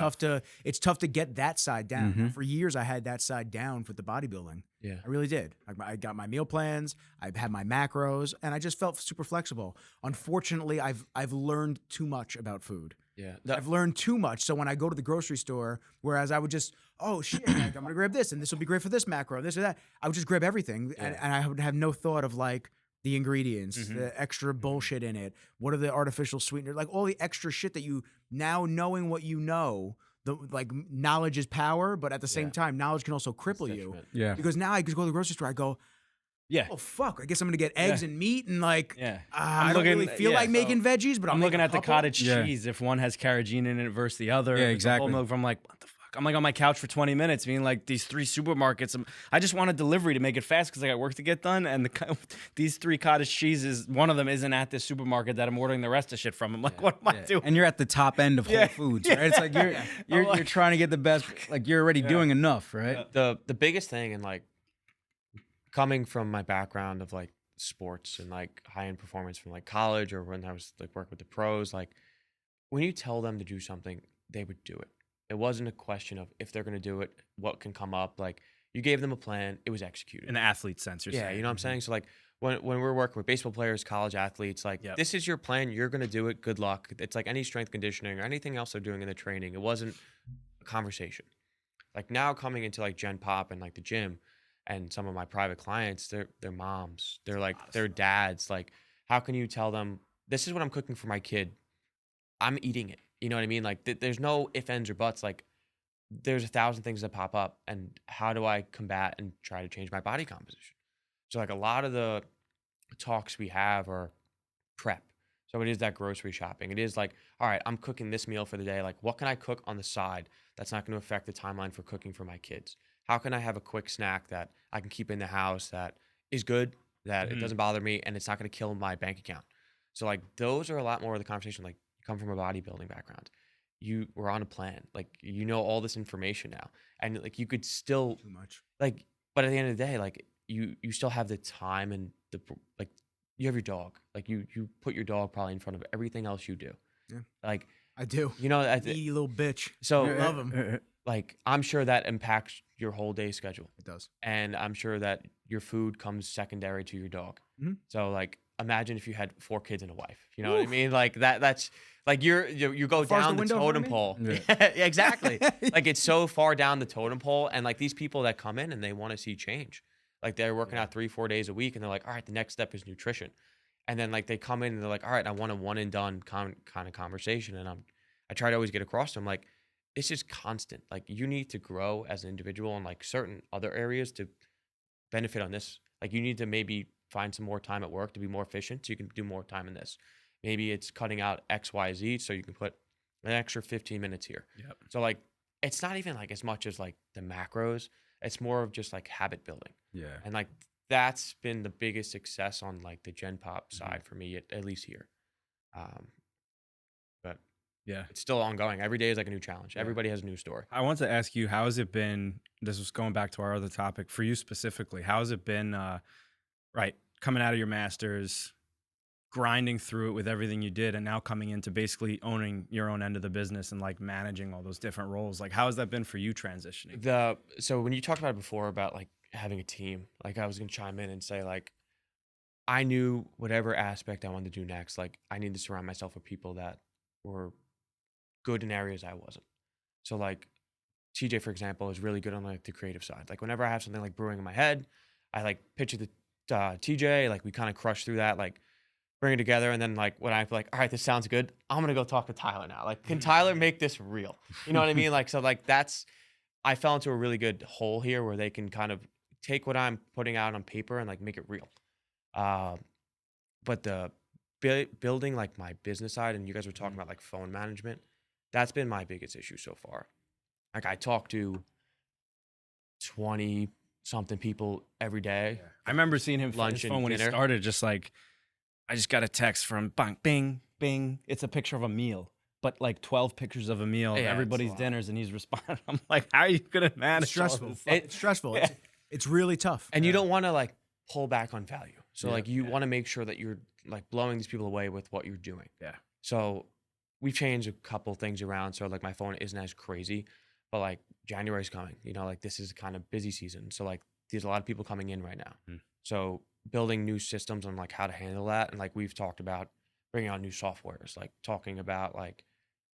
tough to get that side down. Mhm. For years, I had that side down with the bodybuilding. yeah. I really did. Like I got my meal plans, I had my macros, and I just felt super flexible. Unfortunately, I've learned too much about food. Yeah. I've learned too much. So when I go to the grocery store, whereas I would just, oh shit, like, I'm gonna grab this, and this will be great for this macro, this or that. I would just grab everything, and I would have no thought of like the ingredients, the extra bullshit in it. What are the artificial sweeteners? Like all the extra shit that you now knowing what you know. Like knowledge is power, but at the same time, knowledge can also cripple you. Yeah. Because now I just go to the grocery store, I go, Yeah. oh fuck, I guess I'm gonna get eggs and meat and like Yeah. I don't really feel like making veggies, but I'm looking at the cottage Yeah. cheese. If one has carrageenan in it versus the other, Yeah, if it's a whole exactly. milk, I'm like, what the fuck? I'm like on my couch for 20 minutes, being like these 3 supermarkets. I just want a delivery to make it fast because I got work to get done. And these 3 cottage cheeses, one of them isn't at this supermarket that I'm ordering the rest of shit from. I'm like, what am I doing? And you're at the top end of Whole Foods, right? It's like you're trying to get the best. Like you're already doing enough, right? The biggest thing, and like coming from my background of like sports and like high end performance from like college or when I was like working with the pros, like when you tell them to do something, they would do it. It wasn't a question of if they're going to do it, what can come up. Like you gave them a plan, it was executed. In the athlete sense, you're Yeah, saying. you know what I'm saying? So like when we're working with baseball players, college athletes, like this is your plan, you're gonna do it. Good luck. It's like any strength conditioning or anything else they're doing in the training. It wasn't a conversation. Like now coming into like Gen Pop and like the gym and some of my private clients, they're moms, they're like their dads. Like, how can you tell them this is what I'm cooking for my kid? I'm eating it. You know what I mean? Like there's no ifs, ands, or buts. Like there's 1,000 things that pop up, and how do I combat and try to change my body composition? So like a lot of the talks we have are prep. So it is that grocery shopping. It is like, all right, I'm cooking this meal for the day. Like what can I cook on the side that's not going to affect the timeline for cooking for my kids? How can I have a quick snack that I can keep in the house that is good, that it doesn't bother me, and it's not going to kill my bank account? So like those are a lot more of the conversation. Like you come from a bodybuilding background. You were on a plan. Like you know all this information now. And like you could still too much. like, but at the end of the day, like you still have the time and the like you have your dog. Like you put your dog probably in front of everything else you do. Yeah. Like I do. you know, Needy little bitch. so Love him. like I'm sure that impacts your whole day schedule. It does. And I'm sure that your food comes secondary to your dog. Mhm. So like imagine if you had 4 kids and a wife. You know what I mean? Like that's like you go Far as the down the window in front totem of me? pole. Yeah. Yeah, exactly. Like it's so far down the totem pole, and like these people that come in and they want to see change. Like they're working out 3-4 days a week, and they're like, all right, the next step is nutrition. And then like they come in and they're like, all right, I want a one and done kind of conversation. And I try to always get across to them like, it's just constant. Like you need to grow as an individual in like certain other areas to benefit on this. Like you need to maybe find some more time at work to be more efficient so you can do more time in this. Maybe it's cutting out X, Y, Z so you can put an extra 15 minutes here. Yep. So like it's not even like as much as like the macros. It's more of just like habit building. Yeah. And like that's been the biggest success on like the Gen Pop side for me, at least here. But Yeah. it's still ongoing. Every day is like a new challenge. Everybody has a new story. I want to ask you, how has it been? This was going back to our other topic for you specifically. How has it been, right, coming out of your master's, grinding through it with everything you did, and now coming into basically owning your own end of the business and like managing all those different roles? Like, how has that been for you transitioning? So when you talked about it before about like having a team, like I was gonna chime in and say like I knew whatever aspect I wanted to do next, like I need to surround myself with people that were good in areas I wasn't. So like TJ, for example, is really good on like the creative side. Like whenever I have something like brewing in my head, I like pitch it to TJ, like we kind of crush through that, like bring it together. And then like when I feel like, all right, this sounds good, I'm gonna go talk to Tyler now. Like, can Tyler make this real? You know what I mean? Like, so like I fell into a really good hole here where they can kind of take what I'm putting out on paper and like make it real. But the building like my business side, and you guys were talking about like phone management, that's been my biggest issue so far. Like I talk to 20 something people every day. I remember seeing him Lunch his and phone when he dinner. started, just like, I just got a text from bang, bing, bing. It's a picture of a meal, but like 12 pictures of a meal, Yeah, it's a everybody's lot. dinners, and he's responding. I'm like, how are you gonna manage? It's stressful. all this stuff? It's stressful. It's really tough. And you don't want to like pull back on value. So Yeah, like you want to make sure that you're like blowing these people away with what you're doing. Yeah. So we've changed a couple things around. So like my phone isn't as crazy, but like January's coming, you know, like this is kind of busy season. So like there's a lot of people coming in right now. So building new systems on like how to handle that. And like we've talked about bringing on new softwares, like talking about like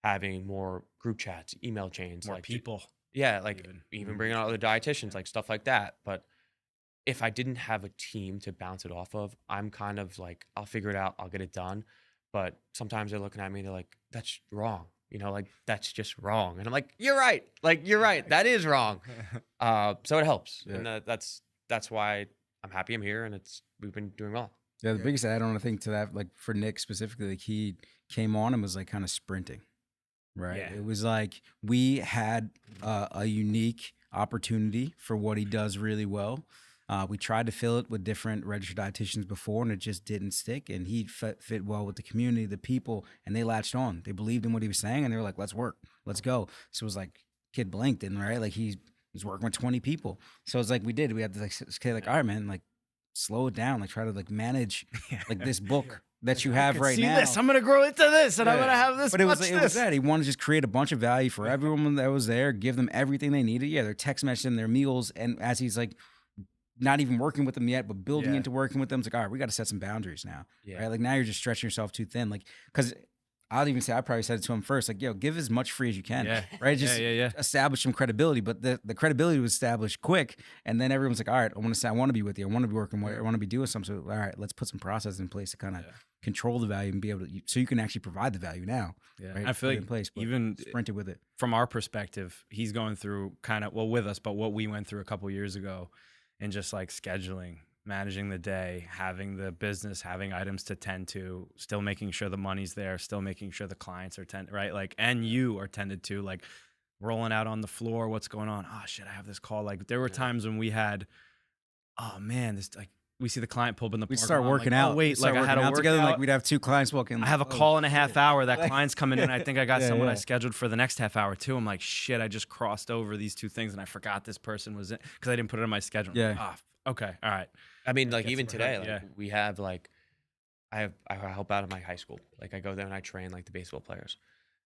having more group chats, email chains, More like people. yeah, like even bringing on other dietitians, like stuff like that. But if I didn't have a team to bounce it off of, I'm kind of like, I'll figure it out, I'll get it done. But sometimes they're looking at me, they're like, that's wrong. You know, like that's just wrong. And I'm like, you're right. Like, you're right. That is wrong. So it helps. Yeah. And that's why I'm happy I'm here and we've been doing well. Yeah, the biggest add-on I think to that, like for Nick specifically, like he came on and was like kind of sprinting, right? Yeah. It was like we had a unique opportunity for what he does really well. We tried to fill it with different registered dietitians before, and it just didn't stick. And he fit well with the community, the people, and they latched on. They believed in what he was saying, and they were like, "Let's work, let's go." So it was like kid blinked, and right, like he was working with 20 people. So it's like we did. We had this kid like, "All right, man, like slow it down, like try to like manage like this book that you have right now." This. I'm gonna grow into this, and I'm gonna have this. But it was this. that he wanted to just create a bunch of value for everyone that was there, give them everything they needed. Yeah, their text messaging, their meals, and as he's like not even working with them yet, but building into working with them, it's like, all right, we got to set some boundaries now, right? Like now you're just stretching yourself too thin, like because I'll even say I probably said it to him first, like, yo, give as much free as you can, right? Just establish some credibility, but the credibility was established quick, and then everyone's like, all right, I want to say I want to be with you, I want to be working with you, I want to be doing something. So all right, let's put some process in place to kind of control the value and be able to, so you can actually provide the value now. Right? I feel like in place, even sprinted with it. From our perspective, he's going through kind of with us, but what we went through a couple years ago, and just like scheduling, managing the day, having the business, having items to tend to, still making sure the money's there, still making sure the clients are right, like, and you are tended to, like rolling out on the floor, what's going on? Oh shit, I have this call. Like there were times when we had, oh man, this like we see the client pull up in the We parking start lot, working like, out. Oh, wait, like I had to work together. out. Like we'd have two clients walking. I have a call in a half hour. That client's coming in. I think I got someone I yeah. scheduled for the next half hour too. I'm like, shit, I just crossed over these two things and I forgot this person was in because I didn't put it on my schedule. Yeah. Oh, okay. All right. I mean, like Gets even over today, her, like we have like I help out at my high school. Like I go there and I train like the baseball players.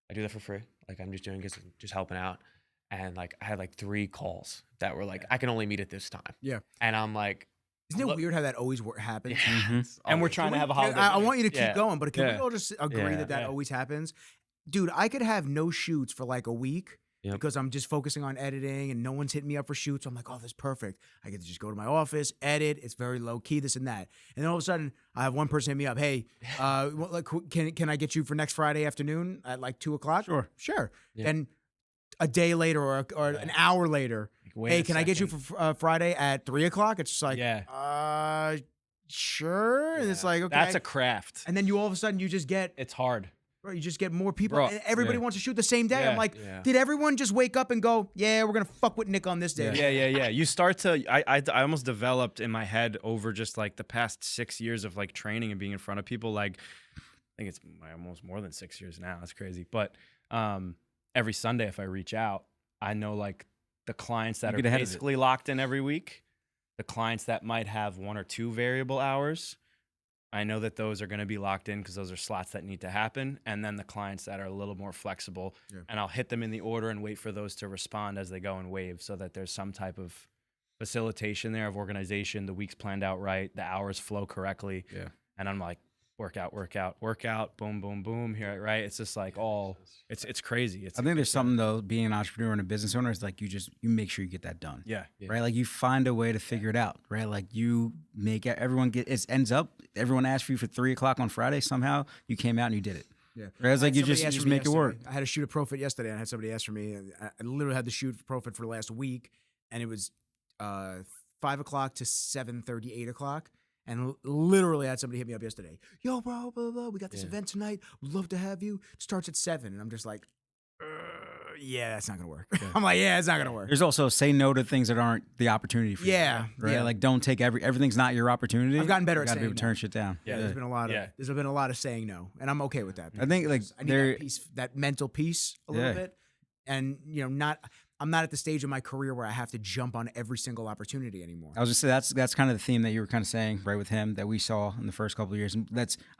I do that for free. Like I'm just doing it, just helping out. And like I had like 3 calls that were like I can only meet at this time. Yeah. And I'm like, Isn't it weird how that always happens? And we're trying to have a holiday. I want you to keep going, but can we Yeah. all just agree that always happens? Dude, I could have no shoots for like a week because I'm just focusing on editing and no one's hitting me up for shoots. I'm like, oh, this is perfect. I get to just go to my office, edit. It's very low key, this and that. And then all of a sudden, I have one person hit me up. Hey, can I get you for next Friday afternoon at like 2:00? Sure. Yeah. And a day later or an hour later, hey, can I get you for Friday at 3:00? It's just like, sure. And it's like, okay. That's a craft. And then you all of a sudden you just get, It's hard. bro, you just get more people. Bro, and everybody wants to shoot the same day. Yeah. I'm like, did everyone just wake up and go, yeah, we're gonna fuck with Nick on this day? Yeah. You start to, I almost developed in my head over just like the past 6 years of like training and being in front of people. Like, I think it's almost more than 6 years now. That's crazy. But every Sunday, if I reach out, I know like the clients that are basically locked in every week, the clients that might have 1 or 2 variable hours, I know that those are going to be locked in because those are slots that need to happen. And then the clients that are a little more flexible, and I'll hit them in the order and wait for those to respond as they go in waves so that there's some type of facilitation there of organization. The week's planned out right. The hours flow correctly. Yeah. And I'm like, work out, boom, boom, boom, here, right? It's just like it's crazy. I think there's something though, being an entrepreneur and a business owner is like you make sure you get that done. Yeah. Right? Like you find a way to figure it out, right? Like you make everyone ends up, everyone asked for you for 3:00 on Friday. Somehow you came out and you did it. Yeah. Right? It's like you just make it work. I had to shoot a Profit yesterday and I had somebody ask for me. And I literally had to shoot Profit for the last week. And it was 5:00 to 7:30, 8:00. And literally I had somebody hit me up yesterday. Yo, bro, blah, blah, we got this event tonight. We'd love to have you. It starts at 7. And I'm just like, yeah, that's not going to work. I'm like, yeah, it's not going to work. There's also say no to things that aren't the opportunity for you. Yeah. Right? Yeah. Like don't take everything's not your opportunity. I've gotten better at saying no. Turn shit down. Yeah, there's been a lot of saying no. And I'm okay with that. I think like I need that mental peace a little bit. And, I'm not at the stage of my career where I have to jump on every single opportunity anymore. I was just say that's kind of the theme that you were kind of saying, right, with him that we saw in the first couple of years. And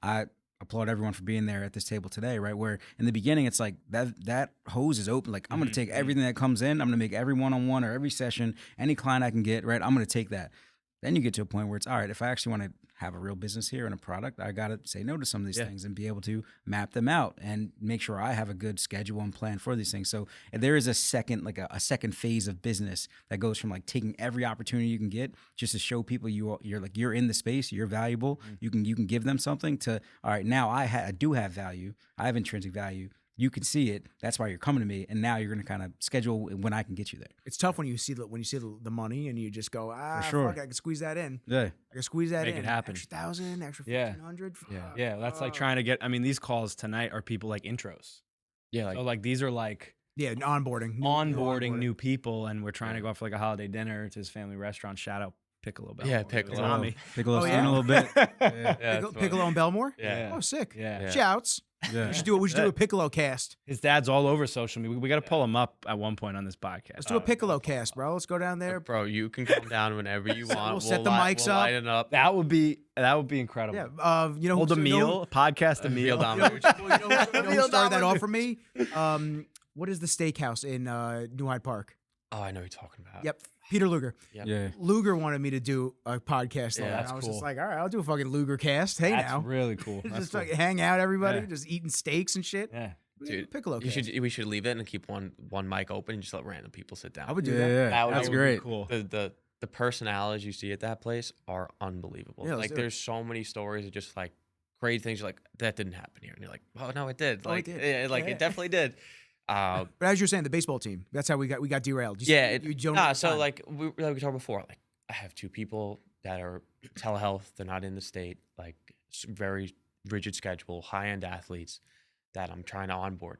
I applaud everyone for being there at this table today, right? Where in the beginning it's like that hose is open. Like I'm gonna take everything that comes in, I'm gonna make every one-on-one or every session, any client I can get, right? I'm gonna take that. Then you get to a point where it's all right, if I actually want to have a real business here and a product, I got to say no to some of these things and be able to map them out and make sure I have a good schedule and plan for these things. So there is a second, like a second phase of business that goes from like taking every opportunity you can get just to show people you're in the space, you're valuable, you can give them something to, all right, now I do have value. I have intrinsic value. You can see it. That's why you're coming to me. And now you're going to kind of schedule when I can get you there. It's tough when you see the money and you just go, For sure. fuck, I can squeeze that in. Yeah. I can squeeze that Make in. it happen. Extra 1,000, extra Yeah. 1,500. Yeah, that's like trying to get. I mean, these calls tonight are people like intros. Yeah, So like these are like Yeah, onboarding. onboarding new people, and we're trying to go out for like a holiday dinner to his family restaurant. Shout out Piccolo Bell. Yeah, Piccolo. Tommy. Piccolo's Oh, yeah? in a little bit. Yeah. Yeah, Piccolo and Belmore? Yeah. Oh, sick. Yeah. Shouts. Yeah. We should do a Piccolo cast. His dad's all over social media. We got to pull him up at one point on this podcast. Let's do a Piccolo cast, bro. Let's go down there. Bro, you can come down whenever you want. We'll set the mics we'll up. light it up. That would be incredible. Yeah. You know, Hold a who- meal, podcast a meal. Meal dominant. You know who started that off for me? What is the steakhouse in New Hyde Park? Oh, I know what you're talking about. Yep. Peter Luger. Yep. Yeah. Luger wanted me to do a podcast. Yeah, on it. that's I was cool. just like, all right, I'll do a fucking Luger cast. Hey, That's now. really cool. That's Just cool. like hang out, everybody, Yeah. just eating steaks and shit. Yeah. We do a Dude, Piccolo we cast. should leave it and keep one mic open and just let random people sit down. I would do Yeah, that. yeah. That would That's be great. Cool. The personalities you see at that place are unbelievable. Yeah, let's Like do it. there's so many stories of just like crazy things. You're like, that didn't happen here, and you're like, oh no, it did. Oh, it Like, did. it Yeah. definitely did. But as you're saying, the baseball team. That's how we got derailed. You Yeah, you don't nah. have So time. like we talked before, like I have two people that are telehealth. They're not in the state. Like very rigid schedule, high end athletes that I'm trying to onboard,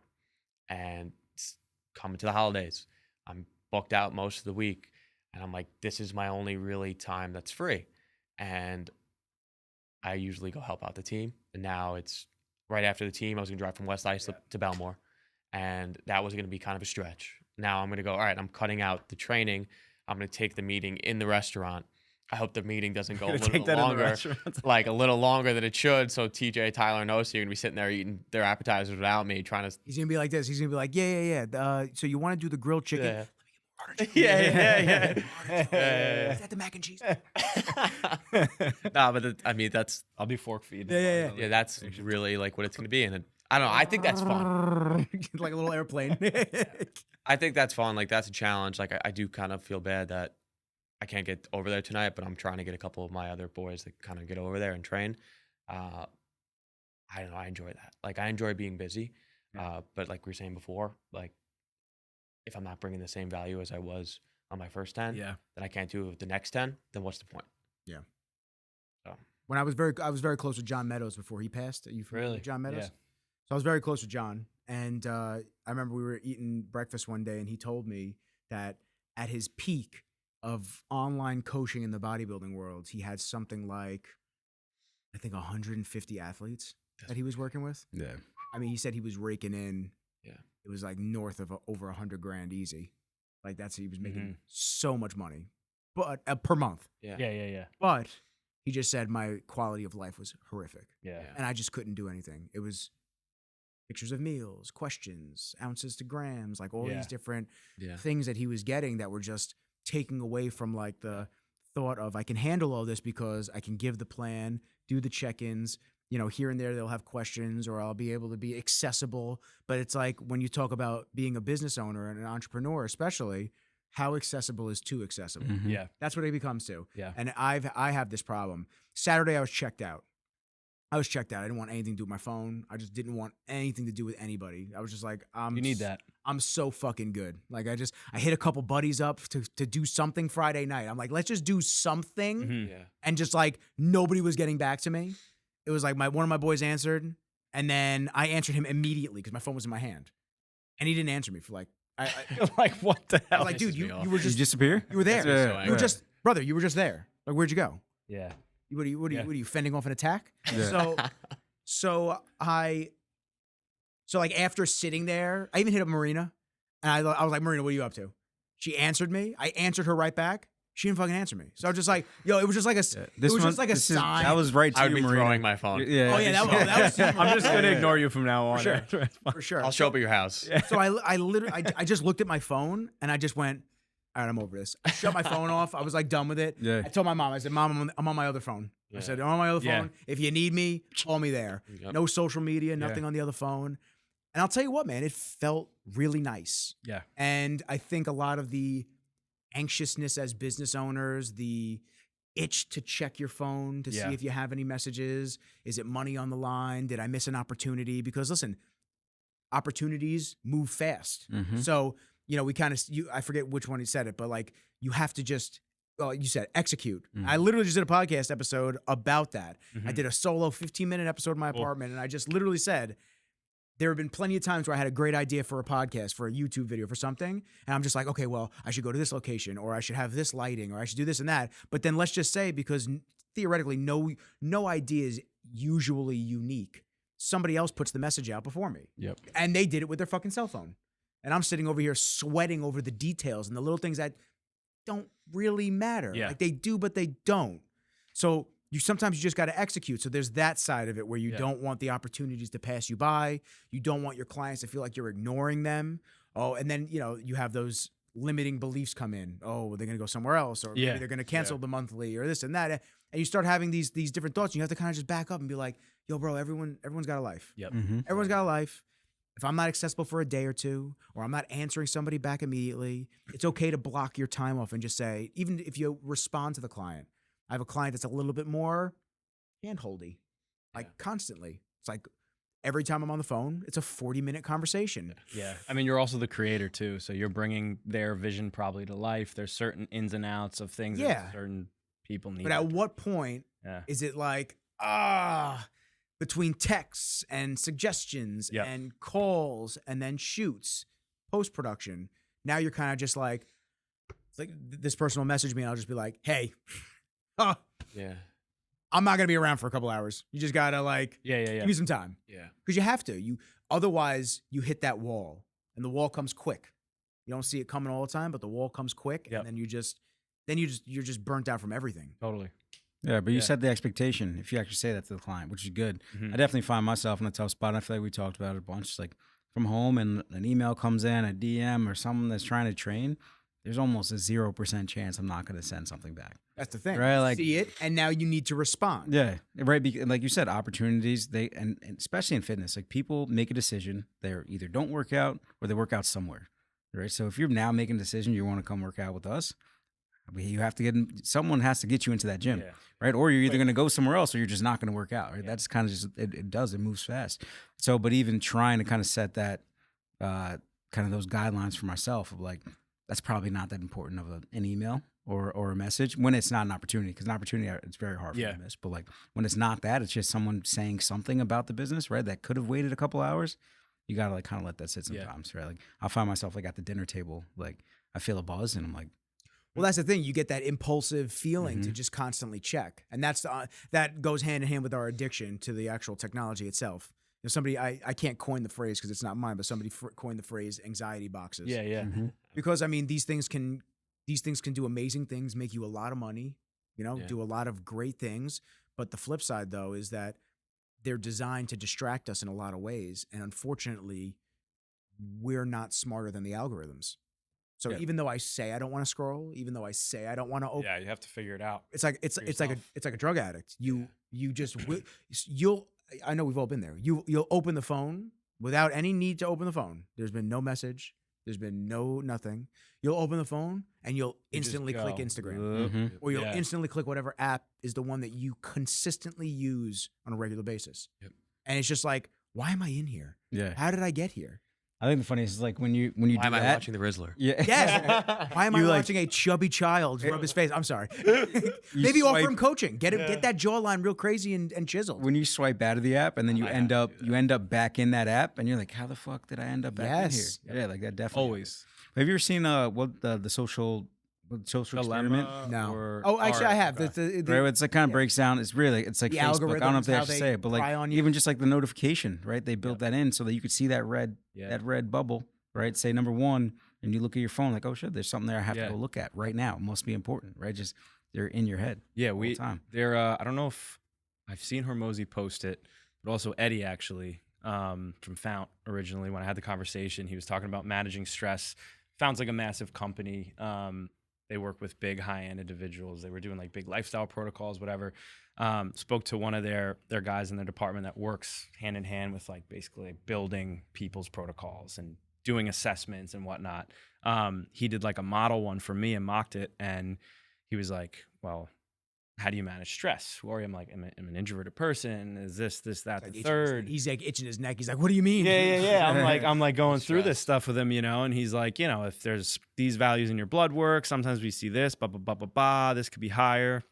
and it's coming to the holidays. I'm booked out most of the week, and I'm like, this is my only really time that's free, and I usually go help out the team. And now it's right after the team. I was gonna drive from West Islip to Belmore, and that was gonna be kind of a stretch. Now I'm gonna go. All right, I'm cutting out the training. I'm gonna take the meeting in the restaurant. I hope the meeting doesn't go a little bit longer, like a little longer than it should. So TJ, Tyler, and Osi are gonna be sitting there eating their appetizers without me, trying to. He's gonna be like this. He's gonna be like, yeah. So you want to do the grilled chicken? Yeah. Yeah. Yeah. Is that the mac and cheese? Nah, but I mean that's I'll be fork feed. yeah, that's really like what it's gonna be, and I don't know. I think that's fun. Like a little airplane. I think that's fun. Like that's a challenge. Like I do kind of feel bad that I can't get over there tonight, but I'm trying to get a couple of my other boys to kind of get over there and train. I don't know. I enjoy that. Like I enjoy being busy, but like we were saying before, like if I'm not bringing the same value as I was on my first 10, Yeah. then I can't do it with the next 10. Then what's the point? When I was very close with John Meadows before he passed. Are you familiar with John Meadows? Yeah. So I was very close with John, and I remember we were eating breakfast one day, and he told me that at his peak of online coaching in the bodybuilding world, he had something like, I think, 150 athletes that he was working with. Yeah. I mean, he said he was raking in. Yeah. It was like north of over $100,000 easy. Like he was making so much money, but per month. Yeah. But he just said my quality of life was horrific, Yeah. and I just couldn't do anything. It was pictures of meals, questions, ounces to grams, like all Yeah. these different Yeah. things that he was getting that were just taking away from like the thought of I can handle all this because I can give the plan, do the check-ins, here and there they'll have questions or I'll be able to be accessible. But it's like when you talk about being a business owner and an entrepreneur, especially, how accessible is too accessible? Mhm. Yeah. That's what it becomes to. Yeah. And I have this problem. Saturday I was checked out. I didn't want anything to do with my phone. I just didn't want anything to do with anybody. I was just like, You need that. I'm so fucking good. Like I hit a couple buddies up to do something Friday night. I'm like, let's just do something. Mhm. Yeah. And just like nobody was getting back to me. It was like one of my boys answered, and then I answered him immediately because my phone was in my hand, and he didn't answer me for like I Like what the I hell? was like, dude, pisses me you off. were Did you just disappear? you were there. That's so You angry. were just brother. You were just there. Like where'd you go? Yeah. What are you? Yeah. What are you fending off an attack? Yeah. So like after sitting there, I even hit up Marina, and I was like, Marina, what are you up to? She answered me. I answered her right back. She didn't fucking answer me. So I was just like, yo, it was just like a, sign. That was right to I would you, be Marina. throwing my phone. Yeah. Oh yeah, that was I'm just gonna ignore you from now on. sure. for sure. I'll show up at your house. So I literally, I just looked at my phone and I just went, all right, I'm over this. I shut my phone off. I was like done with it. Yeah. I told my mom, I said, Mom, I'm on my other phone. I said, I'm on my other Yeah. phone. If you need me, call me there. Yep. No social media, nothing on the other phone. And I'll tell you what, man, it felt really nice. Yeah. And I think a lot of the anxiousness as business owners, the itch to check your phone to see if you have any messages. Is it money on the line? Did I miss an opportunity? Because listen, opportunities move fast. Mhm. So, we kind of, I forget which one he said it, but like you have to just, well, you said execute. I literally just did a podcast episode about that. I did a solo 15-minute episode in my apartment, and I just literally said, there have been plenty of times where I had a great idea for a podcast, for a YouTube video, for something, and I'm just like, okay, well, I should go to this location, or I should have this lighting, or I should do this and that. But then let's just say, because theoretically, no idea is usually unique, somebody else puts the message out before me. Yep. And they did it with their fucking cell phone. And I'm sitting over here sweating over the details and the little things that don't really matter. Yeah. Like they do, but they don't. So sometimes you just got to execute. So there's that side of it where you don't want the opportunities to pass you by. You don't want your clients to feel like you're ignoring them. Oh, and then, you have those limiting beliefs come in. Oh, they're going to go somewhere else, or maybe they're going to cancel the monthly, or this and that. And you start having these different thoughts. You have to kind of just back up and be like, yo, bro, everyone's got a life. Yep. Everyone's got a life. If I'm not accessible for a day or two, or I'm not answering somebody back immediately, it's okay to block your time off and just say, even if you respond to the client, I have a client that's a little bit more handholdy, like constantly. It's like every time I'm on the phone, it's a 40-minute conversation. Yeah. I mean, you're also the creator too, so you're bringing their vision probably to life. There's certain ins and outs of things that certain people need. But at what point is it like, between texts and suggestions and calls and then shoots, post-production, now you're kind of just like, it's like this person will message me and I'll just be like, hey, I'm not gonna be around for a couple hours. You just gotta give me some time. Yeah. Because you have to. Otherwise you hit that wall, and the wall comes quick. You don't see it coming all the time, but the wall comes quick, and then you're just burnt out from everything. Totally. Yeah, but you set the expectation if you actually say that to the client, which is good. I definitely find myself in a tough spot. I feel like we talked about it a bunch. It's like from home and an email comes in, a DM or someone that's trying to train, there's almost a 0% chance I'm not going to send something back. That's the thing. Right? Like, see it, and now you need to respond. Yeah, right. Like you said, opportunities, and especially in fitness, like people make a decision. They either don't work out or they work out somewhere. Right? So if you're now making a decision, you want to come work out with us, you have to someone has to get you into that gym, right? Or you're either going to go somewhere else or you're just not going to work out, right? That's kind of just, it moves fast. So, but even trying to kind of set that, kind of those guidelines for myself of like, that's probably not that important of an email or a message when it's not an opportunity, because an opportunity, it's very hard for me to miss. But like when it's not that, it's just someone saying something about the business, right? That could have waited a couple hours. You got to like kind of let that sit sometimes, right? Like I'll find myself like at the dinner table, like I feel a buzz and I'm like, well, that's the thing. You get that impulsive feeling to just constantly check, and that goes hand in hand with our addiction to the actual technology itself. Somebody, I can't coin the phrase because it's not mine, but somebody coined the phrase anxiety boxes. Yeah. Because I mean, these things can do amazing things, make you a lot of money, do a lot of great things. But the flip side, though, is that they're designed to distract us in a lot of ways, and unfortunately, we're not smarter than the algorithms. So even though I say I don't want to scroll, even though I say I don't want to open, you have to figure it out. It's like a drug addict. You I know we've all been there. You'll open the phone without any need to open the phone. There's been no message. There's been nothing. You'll open the phone and you'll instantly click Instagram, or you'll instantly click whatever app is the one that you consistently use on a regular basis. Yep. And it's just like, why am I in here? Yeah. How did I get here? I think the funniest is like when you Why do am I that. watching The Rizzler? Yeah. Yes. Why am I watching a chubby child rub his face? I'm sorry. Maybe offer him coaching. Get that jawline real crazy and chiseled. When you swipe out of the app and then you end up back in that app and you're like, how the fuck did I end up back in here? Yeah, like that definitely. Always. Have you ever seen the social experiment? No. Actually, I have. Right, it's like kind of breaks down. It's really it's like the Facebook. I don't know if they algorithms, actually say it, but like on you. even just like the notification, right? They built that in so that you could see that red bubble, right? Say number one, and you look at your phone like, oh shit, there's something there I have Yeah. to go look at right now. It must be important, right? Just they're in your head. Yeah, all the time. they're I don't know if I've seen Hormozy post it, but also Eddie actually from Fount originally when I had the conversation, he was talking about managing stress. Fount's like a massive company. They work with big high-end individuals. They were doing like big lifestyle protocols, whatever. Spoke to one of their guys in their department that works hand in hand with like basically like building people's protocols and doing assessments and whatnot. He did like a model one for me and mocked it, and he was like, well, how do you manage stress? Or I'm like, I'm an introverted person. Is this, that, the third? He's like itching his neck. He's like, what do you mean? Yeah. I'm like going through this Stress. stuff with him, you know, and he's like, you know, if there's these values in your blood work, sometimes we see this, this could be higher.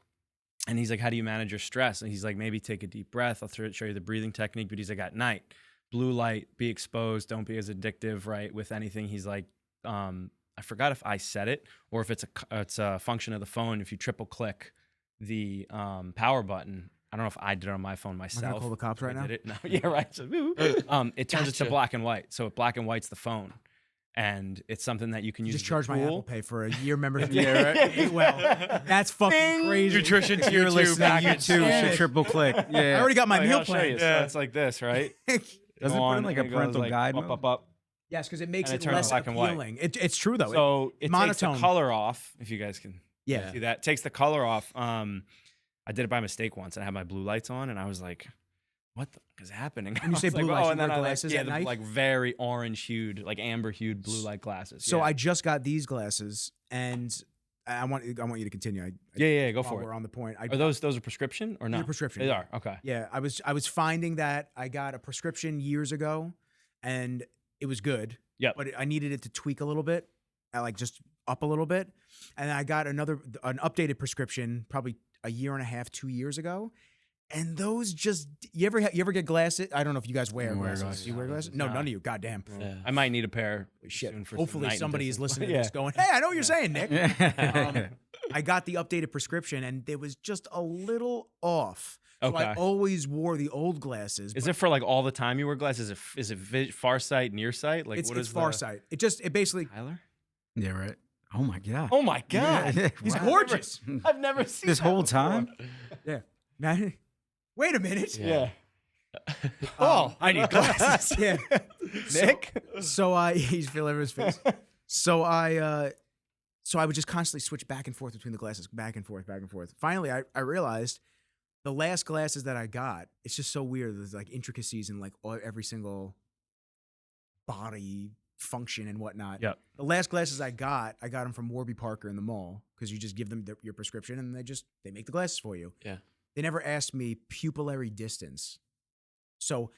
And he's like, how do you manage your stress? And he's like, maybe take a deep breath. I'll show you the breathing technique. But he's like, at night, blue light, be exposed. Don't be as addictive, right? With anything. He's like, I forgot if I said it or if it's a function of the phone. If you triple click the power button, I don't know if I did it on my phone myself. I'm gonna call the cops right I now. did it. No, yeah, right. So, it turns it to Gotcha. black and white. So black and white's the phone, and it's something that you can You use. just as a charge my tool. Apple Pay for a year membership. Yeah, right. Well, that's fucking Bing. crazy. Nutrition tier You're 2 listening, you package. too Yeah. should triple click. I Yeah. already got my Like, meal I'll show you. plan. So it's like this, right? Doesn't Go it put in on, like a and it goes parental like guide up, mode? up. Yes, because it makes And it it turns less black and white. appealing. It's true though. So it takes monotone. the color off. If you guys can Yeah. see that, takes the color off. I did it by mistake once, and I had my blue lights on, and I was like, "What the fuck is happening?" When you I say was blue like, lights, you and then wear I glasses like, at night? like very orange hued, like amber hued blue light glasses. So yeah. I just got these glasses, and I want you to continue. yeah, go While for we're it. on the point. Are those a prescription or no? They're prescription, They yeah. are okay. Yeah, I was finding that I got a prescription years ago, and it was good. Yep. But I needed it to tweak a little bit, like just up a little bit, and I got an updated prescription probably a year and a half, 2 years ago. And those just you ever get glasses? I don't know if you guys wear don't wear glasses. glasses. You wear glasses? No, Nah. none of you. Goddamn. Yeah. I might need a pair. Shit. soon for some Hopefully night somebody is vision. listening to Yeah. this going, hey, I know what you're saying, Nick. Yeah. I got the updated prescription and it was just a little off. So I Okay. always wore the old glasses. Is but it for like all the time you wear glasses? Is it far sight, near sight? Like it's what is far the... sight. It basically Tyler? Yeah, right. Oh my god. Oh my god! Yeah. he's Wow. gorgeous. I've never seen This that whole before. time? Yeah. Now, wait a minute. Yeah. Oh, I need glasses. Yeah. Nick. So he's feeling his face. So I would just constantly switch back and forth between the glasses, back and forth, back and forth. Finally, I realized the last glasses that I got, it's just so weird. There's like intricacies in like every single body function and whatnot. Yep. The last glasses I got them from Warby Parker in the mall because you just give them your prescription and they make the glasses for you. Yeah. They never asked me pupillary distance. So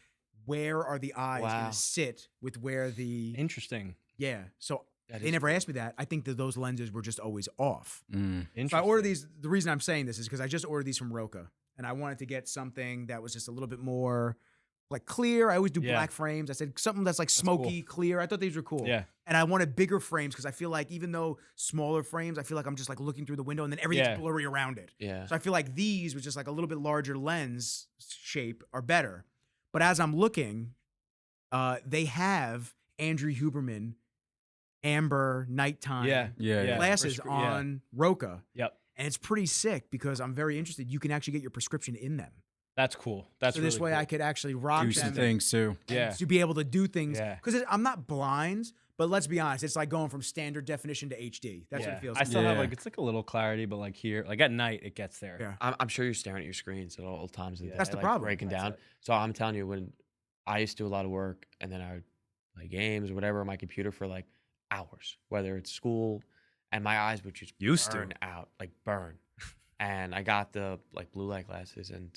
where are the eyes Wow. going to sit with where the Interesting. yeah. So That they is never cool. asked me that. I think that those lenses were just always off. Mm. Interesting. So I ordered these. The reason I'm saying this is because I just ordered these from Roca, and I wanted to get something that was just a little bit more like clear. I always do Yeah. black frames. I said something that's like cool. smoky, clear. I thought these were cool. Yeah. And I wanted bigger frames because I feel like even though smaller frames, I feel like I'm just like looking through the window and then everything's Yeah. blurry around it. Yeah. So I feel like these with just like a little bit larger lens shape are better. But as I'm looking, they have Andrew Huberman amber nighttime Yeah. Yeah. glasses Yeah. on Roca. Yep. And it's pretty sick because I'm very interested. You can actually get your prescription in them. That's cool. That's so this really way cool. I could actually rock Do some them things too. Yeah. to be able to do things. Yeah. Because I'm not blind, but let's be honest, it's like going from standard definition to HD. That's what Yeah. it feels I like. still have Yeah. like it's like a little clarity, but like here, like at night, it gets there. Yeah. I'm sure you're staring at your screens at all times of the day. That's the like, problem. Breaking That's down. it. So I'm telling you, when I used to do a lot of work and then I would play games or whatever on my computer for like hours, whether it's school, and my eyes would just Used to. burn out, like burn. And I got the like blue light glasses and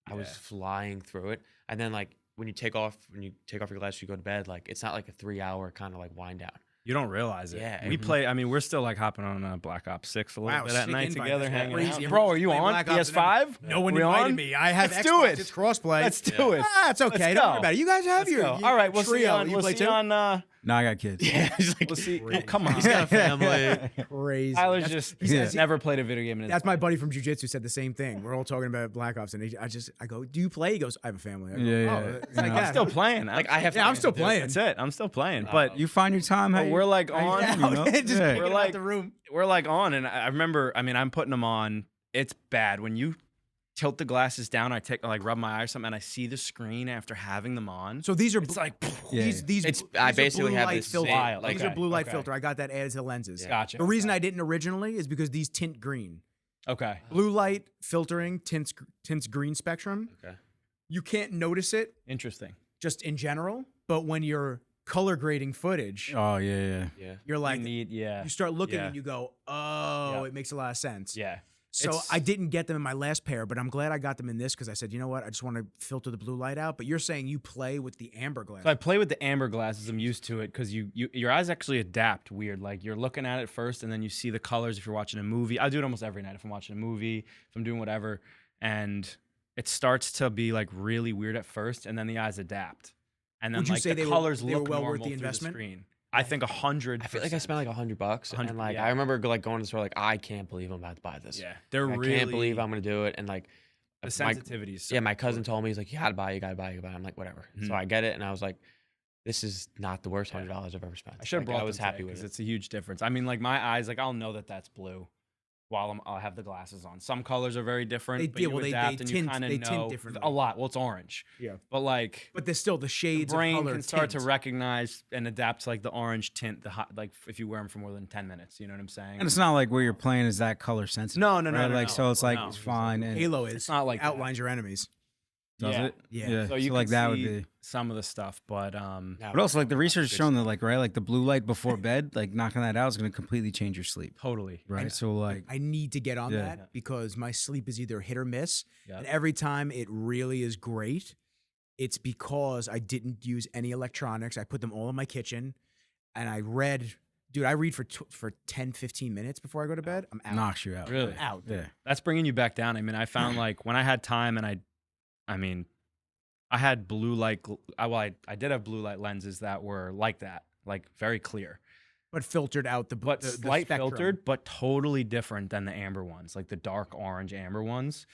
I was Yeah. flying through it. And then like when you take off your glasses, you go to bed, like it's not like a 3-hour kind of like wind down. You don't realize it. Yeah. We Mhm. play. I mean, we're still like hopping on Black Ops 6 a little Wow, bit at sick night invite. together, That's hanging crazy. out. Bro, are you Playing on Black Ops and PS5? No one We invited on? me. I have Let's Xbox. do it. It's crossplay. Let's do it. Ah, it's okay. Let's Don't go. worry about it. You guys have Let's your go. All right, we'll see you trio. on. You We'll play see you too? on No, I got kids. Yeah, he's like, Well, see, Crazy. come on. he's got a family. Crazy. Tyler's That's- just Yeah. never played a video game in his That's my buddy from jiu-jitsu said the same thing. We're all talking about Black Ops, and I go, do you play? He goes, I have a family. I go, Yeah, oh, yeah. it's like No. that. I'm still playing. Like, I have Yeah, I'm things still to do. playing. That's it. I'm still playing. But You find your time. How but you- we're like how you- on. you know? just Yeah. kicking We're it like- out the room. We're like on, and I remember. I mean, I'm putting them on. It's bad when you tilt the glasses down. I rub my eyes or something, and I see the screen after having them on. So these are It's like, Yeah. these. It's these I are basically blue have light this filter. wild, These okay, are blue light okay. filter. I got that added to the lenses. Gotcha. The reason okay. I didn't originally is because these tint green. Okay. Blue light filtering tints green spectrum. Okay. You can't notice it Interesting. just in general, but when you're color grading footage, Oh yeah. Yeah. you're like, Yeah. you start looking Yeah. and you go, oh, Yeah. it makes a lot of sense. Yeah. So It's- I didn't get them in my last pair, but I'm glad I got them in this because I said, you know what, I just want to filter the blue light out. But you're saying you play with the amber glass. So I play with the amber glasses. I'm used to it because your eyes actually adapt weird. Like you're looking at it first, and then you see the colors if you're watching a movie. I do it almost every night if I'm watching a movie, if I'm doing whatever, and it starts to be like really weird at first, and then the eyes adapt, and then Would you like say the they were- colors they were look well worth normal the through investment? screen. I think 100. I feel like I spent like $100, 100, and like yeah. I remember like going to the store like I can't believe I'm about to buy this. Yeah, they're I really. can't believe I'm gonna do it, and like the my, sensitivity. Is so yeah, my cousin important. told me he's like, you gotta buy, it, you gotta buy, it, you gotta buy. it. I'm like, whatever. Mhm. So I get it, and I was like, this is not the worst Yeah. $100 I've ever spent. I should have Like, brought. I was happy with because it. it's a huge difference. I mean, like my eyes, like I'll know that that's blue, while I'll have the glasses on. Some colors are very different. They- but yeah, you well, they adapt and you tint- kind they of tint know differently. a lot. Well, it's orange. Yeah. But like But there's still the the shades brain of color can start to tint. recognize and adapt to like the orange tint. The hot, like if you wear them for more than 10 minutes, you know what I'm saying? And it's not like where you're playing is that color sensitive. No, right? Like so, it's like no. it's fine and Halo is. It's not like that. outlines your enemies. does Yeah. it? Yeah. So you like can that would see be. some of the stuff, but Now, But also, like the research has good shown that, like right, like the blue light before bed, like knocking that out is going to completely change your sleep. totally. Right. And So like, I need to get on Yeah. that because my sleep is either hit or miss. Yeah. And every time it really is great, it's because I didn't use any electronics. I put them all in my kitchen and I read. Dude, I read for 10, 15 minutes before I go to bed. I'm out. knocks you out. Really? I'm out. Yeah. That's bringing you back down. I mean, I found like when I had time and I mean, I had blue light. I did have blue light lenses that were like that, like very clear, But filtered out the but the light spectrum. filtered, but totally different than the amber ones, like the dark orange amber ones.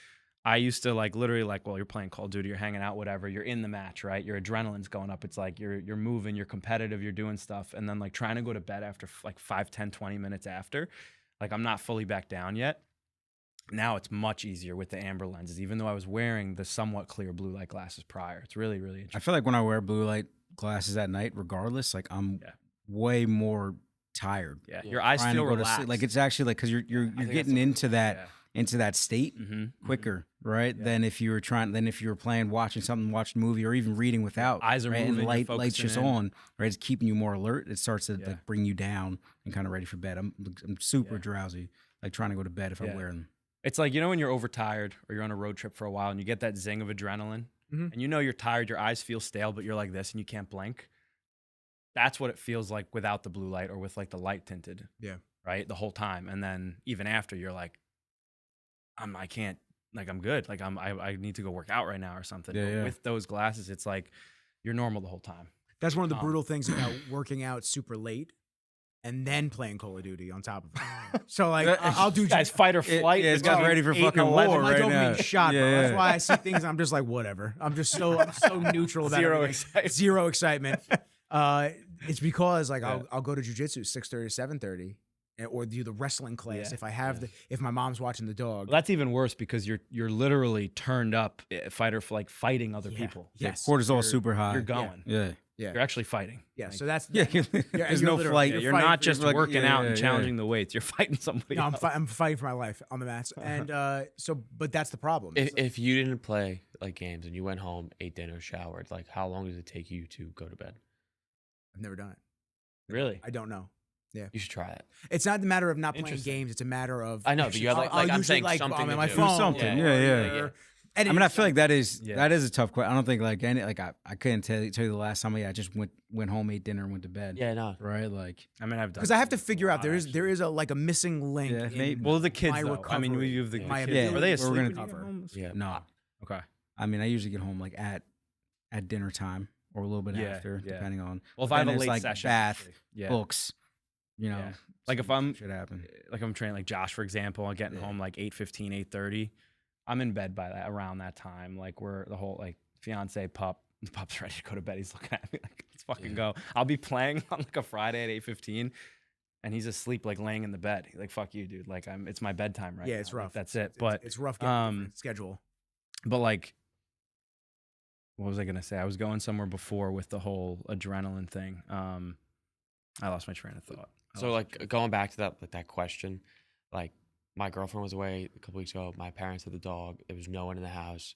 I used to like literally like, well, you're playing Call of Duty, you're hanging out, whatever. You're in the match, right? Your adrenaline's going up. It's like you're moving, you're competitive, you're doing stuff, and then like trying to go to bed after like 5, 10, 20 minutes after, like I'm not fully back down yet. Now it's much easier with the amber lenses, even though I was wearing the somewhat clear blue light glasses prior. It's really, really I interesting. feel like when I wear blue light glasses at night, regardless, like I'm Yeah. way more tired. Yeah, Yeah. your eyes Trying to feel go to relaxed. sleep. Like it's actually like because you're think that's getting the- into that state Mm-hmm. quicker, right? Yeah. Than if you were playing, watching something, watching a movie, or even reading without. Eyes are right? moving, And you're light's focusing just in. on, right? It's keeping you more alert. It starts to Yeah. like bring you down and kind of ready for bed. I'm super Yeah. drowsy, like trying to go to bed if I Yeah. wear them. It's like, you know, when you're overtired or you're on a road trip for a while and you get that zing of adrenaline Mhm. and you know you're tired, your eyes feel stale, but you're like this and you can't blink. That's what it feels like without the blue light or with like the light tinted. Yeah. Right. The whole time. And then even after you're like, I can't, like, I'm good. Like I need to go work out right now or something. Yeah, But yeah. with those glasses, it's like you're normal the whole time. That's one of the Um, brutal things about working out super late and then playing Call of Duty on top of it. So like I'll do Guys, fight or It- flight. yeah, it's between got ready for 8 and fucking 11. war my right dopamine now. shot, bro. Yeah, That's yeah. why I see things. I'm just like, whatever. I'm so neutral about Zero everything. excitement. Zero excitement. It's because like I'll go to jujitsu 6:30 to 7:30, or do the wrestling class Yeah, if I have if my mom's watching the dog. Well, that's even worse because you're literally turned up fighter for like fighting other Yeah. people. Yes. Cortisol's You're- super high. You're going. Yeah. Yeah. You're actually fighting. Yeah. Like, So that's Yeah. you're There's no literally- flight. yeah, you're fighting not for just your- like- working yeah, out and yeah, challenging the weights. You're fighting somebody. No, else. I'm fighting for my life on the mats, and but that's the problem. If you didn't play like games and you went home, ate dinner, showered, like how long does it take you to go to bed? I've never done it. Really? I don't know. You should try it. It's not the matter of not playing Interesting. games. It's a matter of I know, but you have like, I'm usually saying like something I'm to on my do. phone. Something, or- yeah. or I mean, I feel like that is Yeah. a tough question. I don't think like I couldn't tell you the last time I just went home, ate dinner, and went to bed. Yeah, no. Right. Like I mean, I've done because I have to a figure out lot, there is actually. like a missing link. Yeah, in maybe- Well, the kids my though. I mean, recovery, you have the my kids. ability Are they we're asleep gonna when you get cover. home? Yeah. no. Okay. I mean, I usually get home like at dinner time or a little bit Yeah, after, yeah. depending on. Well, if But I then have a there's, late like session, bath, yeah. books, you know. Yeah. Like if some I'm should happen. like I'm training like Josh, for example, I'm getting home like 8:15, 8:30. I'm in bed by that around that time. Like we're the whole like fiance the pup's ready to go to bed. He's looking at me like, let's fucking go. I'll be playing on like a Friday at 8:15 and he's asleep, like laying in the bed. He's like, fuck you, dude. Like it's my bedtime right now. Yeah, it's Like, rough. that's it. It's, But it's rough getting a different schedule. But like, what was I gonna say? I was going somewhere before with the whole adrenaline thing. I lost my train of thought. So like going back to that question, like my girlfriend was away a couple weeks ago. My parents had the dog. There was no one in the house.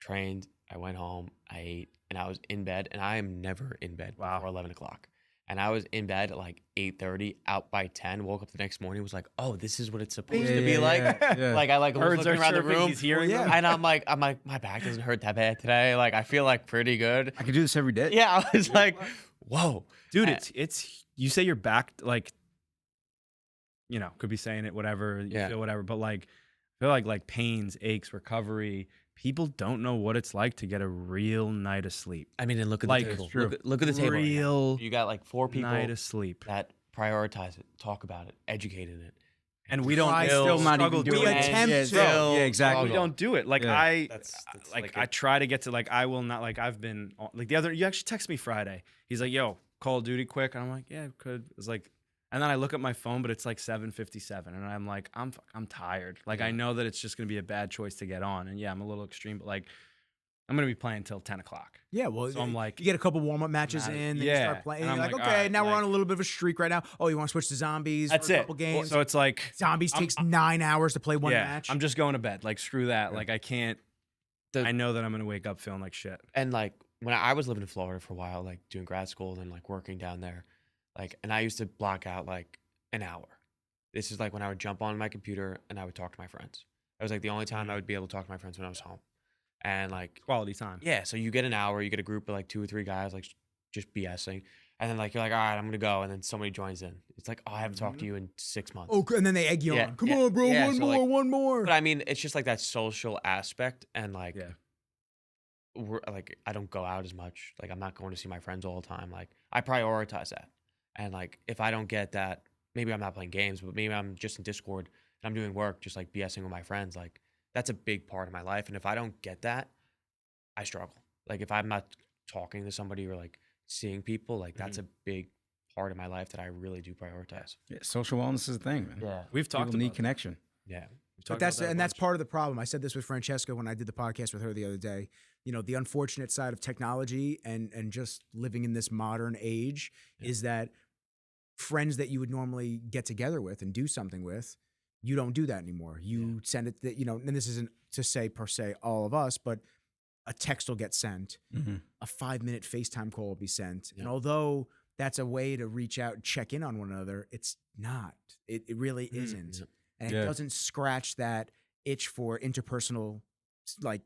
Trained. I went home. I ate, and I was in bed. And I am never in bed before 11 o'clock. And I was in bed at like 8:30, out by 10. Woke up the next morning. Was like, oh, this is what it's supposed to be like. Like I like was Birds looking are around the chirping, room. he's hearing them. And I'm like, my back doesn't hurt that bad today. Like I feel like pretty good. I could do this every day. Yeah, I was like, whoa, Dude, it's you say you're back, like, you know, could be saying it whatever, you feel whatever, but like I feel like pains, aches, recovery, people don't know what it's like to get a real night of sleep. I mean, and look at Like, the table. it's true. Look at the table. right now. Real You got like 4 people night of sleep. that prioritize it, talk about it, educate in it. And we don't Try still not struggle even doing doing We it. attempt Yeah, to. yeah, exactly. We don't do it. Like Yeah. That's like like I try to get to like I will not like I've been like the other you actually text me Friday. He's like, "Yo, Call of Duty quick." And I'm like, "Yeah, could." It's like and then I look at my phone, but it's like 7:57 and I'm like, I'm tired. Like I know that it's just going to be a bad choice to get on. And yeah, I'm a little extreme, but like I'm going to be playing till 10 o'clock. Yeah, well, So I'm like, you get a couple warm-up matches Nah, in, then you yeah. start playing. And And you're I'm like, like, okay, alright, now we're like- on a little bit of a streak right now. Oh, you want to switch to zombies That's for a it. couple games? So it's like Zombies takes 9 hours to play one match. I'm just going to bed. Like screw that. Like I can't The- I know that I'm going to wake up feeling like shit. And like when I was living in Florida for a while, like doing grad school and like working down there, like, and I used to block out like an hour. This is like when I would jump on my computer and I would talk to my friends. It was like the only time I would be able to talk to my friends when I was home. And like, Quality time. yeah, so you get an hour, you get a group of like 2 or 3 guys, like just BSing. And then like, you're like, all right, I'm going to go. And then somebody joins in. It's like, oh, I haven't talked to you in 6 months. Oh, and then they egg you Yeah, on. Come yeah, on, bro. yeah, one so, more, like- one more. But I mean, it's just like that social aspect. And like, Yeah. like I don't go out as much. Like I'm not going to see my friends all the time. Like I prioritize that. And like if I don't get that, maybe I'm not playing games, but maybe I'm just in Discord and I'm doing work, just like BSing with my friends. Like that's a big part of my life. And if I don't get that, I struggle. Like if I'm not talking to somebody or like seeing people, like that's a big part of my life that I really do prioritize. Yeah, social wellness is a thing, man. Yeah. We've talked People need about connection. Yeah. But that's part of the problem. I said this with Francesca when I did the podcast with her the other day. You know, the unfortunate side of technology and just living in this modern age is that friends that you would normally get together with and do something with, you don't do that anymore. You send it, you know, and this isn't to say per se all of us, but a text will get sent, a 5-minute FaceTime call will be sent. And although that's a way to reach out and check in on one another, it's not. It really isn't. And it doesn't scratch that itch for interpersonal like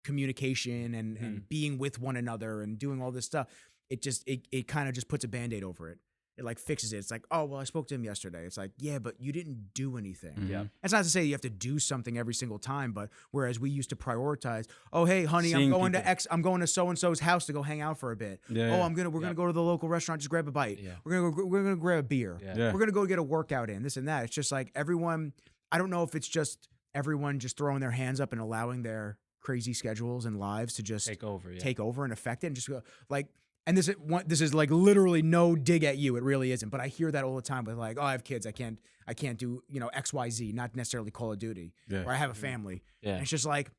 communication and being with one another and doing all this stuff. It just it kind of just puts a Band-Aid over it. It like fixes it. It's like, oh well, I spoke to him yesterday. It's like, yeah, but you didn't do anything. Yeah. That's not to say you have to do something every single time, but whereas we used to prioritize, oh hey honey, Seeing I'm going to so and so's house to go hang out for a bit. Yeah. Oh, we're gonna go to the local restaurant, just grab a bite. Yeah. We're gonna grab a beer. Yeah. We're gonna go get a workout in, this and that. It's just like everyone. I don't know if it's just everyone just throwing their hands up and allowing their crazy schedules and lives to just take over. Yeah. take over and affect it and just go like. And this is like literally no dig at you. It really isn't. But I hear that all the time with like, oh, I have kids. I can't do, you know, XYZ, not necessarily Call of Duty. Yeah. Or I have a family. Yeah. And it's just like,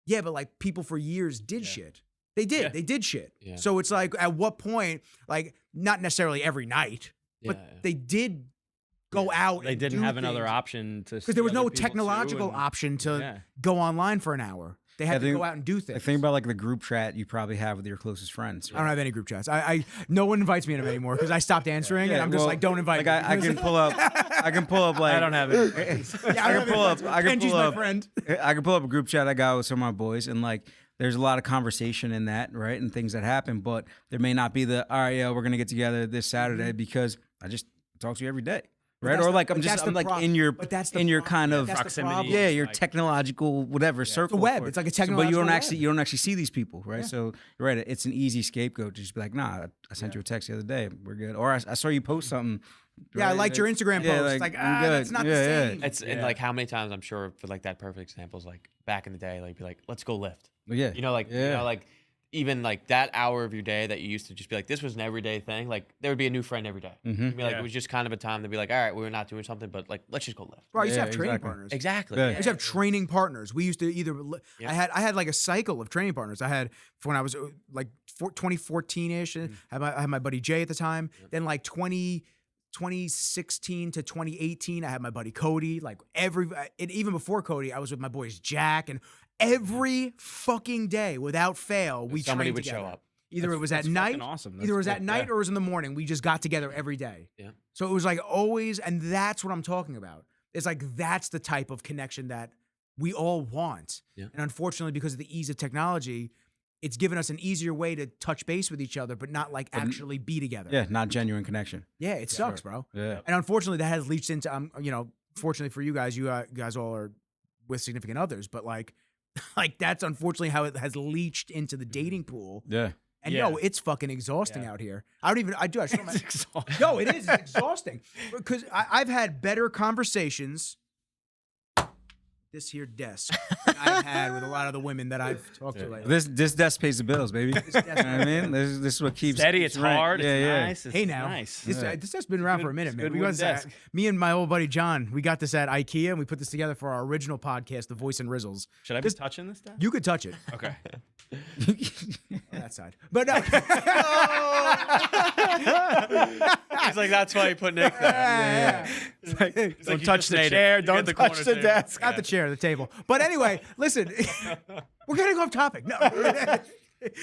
yeah, but like people for years did shit. They did. Yeah. They did shit. Yeah. So it's like, at what point, like, not necessarily every night, but they did go out. They didn't have another option to because there was no technological option to go online for an hour. They had to go out and do things. I think about like the group chat you probably have with your closest friends. I don't have any group chats. No one invites me in them anymore because I stopped answering and I'm just well, like, don't invite Like me. I can pull up. I can pull up like I don't have it. Yeah, I can pull up. I can Benji's pull my up. friend. I can pull up a group chat I got with some of my boys, and like, there's a lot of conversation in that, right, and things that happen. But there may not be the all right, yeah, we're gonna get together this Saturday because I just talk to you every day, right? that's Or the- like but that's the I'm like pro- in your but that's the in your pro- kind of that's the proximity. problem. yeah, your like- technological whatever circle. web. for it. It's like a So, but technological you web. don't actually see these people, right? Yeah. So you're right. It's an easy scapegoat to just be like, nah, I sent you a text the other day. We're good. Or I saw you post something. Yeah, I right? liked your Instagram Yeah, post. like, Like, I'm good. that's not the Yeah, yeah. same. It's and Yeah. like how many times I'm sure for like that perfect example is like back in the day, like be like, let's go lift. Well, yeah. You know, like Yeah. like even like that hour of your day that you used to just be like, this was an everyday thing. Like there would be a new friend every day. Mhm. It'd be like Yeah. it was just kind of a time to be like, all right, we're not doing something, but like let's just go lift. Bro, I used to Yeah, have training exactly. partners. Exactly. Yeah. I used to have training partners. We used to either Yeah. I had like a cycle of training partners. I had when I was like 2014-ish. I had my buddy Jay at the time. Then like 2016 to 2018, I had my buddy Cody. Like even before Cody, I was with my boys Jack, and every fucking day without fail, we Somebody trained would together. show up. Either it was at That's fucking night, awesome. either it was That's at cool. night Yeah. or it was in the morning. We just got together every day. Yeah. So it was like always, and that's what I'm talking about. It's like that's the type of connection that we all want. Yeah. And unfortunately, because of the ease of technology, it's given us an easier way to touch base with each other, but not like actually be together. Yeah, not genuine connection. Yeah, it sucks, bro. Yeah. And unfortunately, that has leached into fortunately for you guys all are with significant others, but like that's unfortunately how it has leached into the dating pool. Yeah. And Yeah. yo, it's fucking exhausting Yeah. out here. I show my, It's exhausting. yo, it is. It's exhausting because I've had better conversations. This here desk that I've had with a lot of the women that I've talked to lately. This desk pays the bills, baby. You know what I mean? This is what keeps Steady. keeps It's rent. hard. Yeah, It's yeah. nice. It's Hey now, nice. this has been around for a minute, it's man. good We got wood this desk. me and my old buddy John. We got this at IKEA, and we put this together for our original podcast, The Voice and Rizzles. Should I be touching this stuff? You could touch it. Okay. On that side, but no. It's like that's why you put Nick there. Don't touch the chair. Don't touch the desk. Not the chair, the table. But anyway, listen, we're getting off topic. No.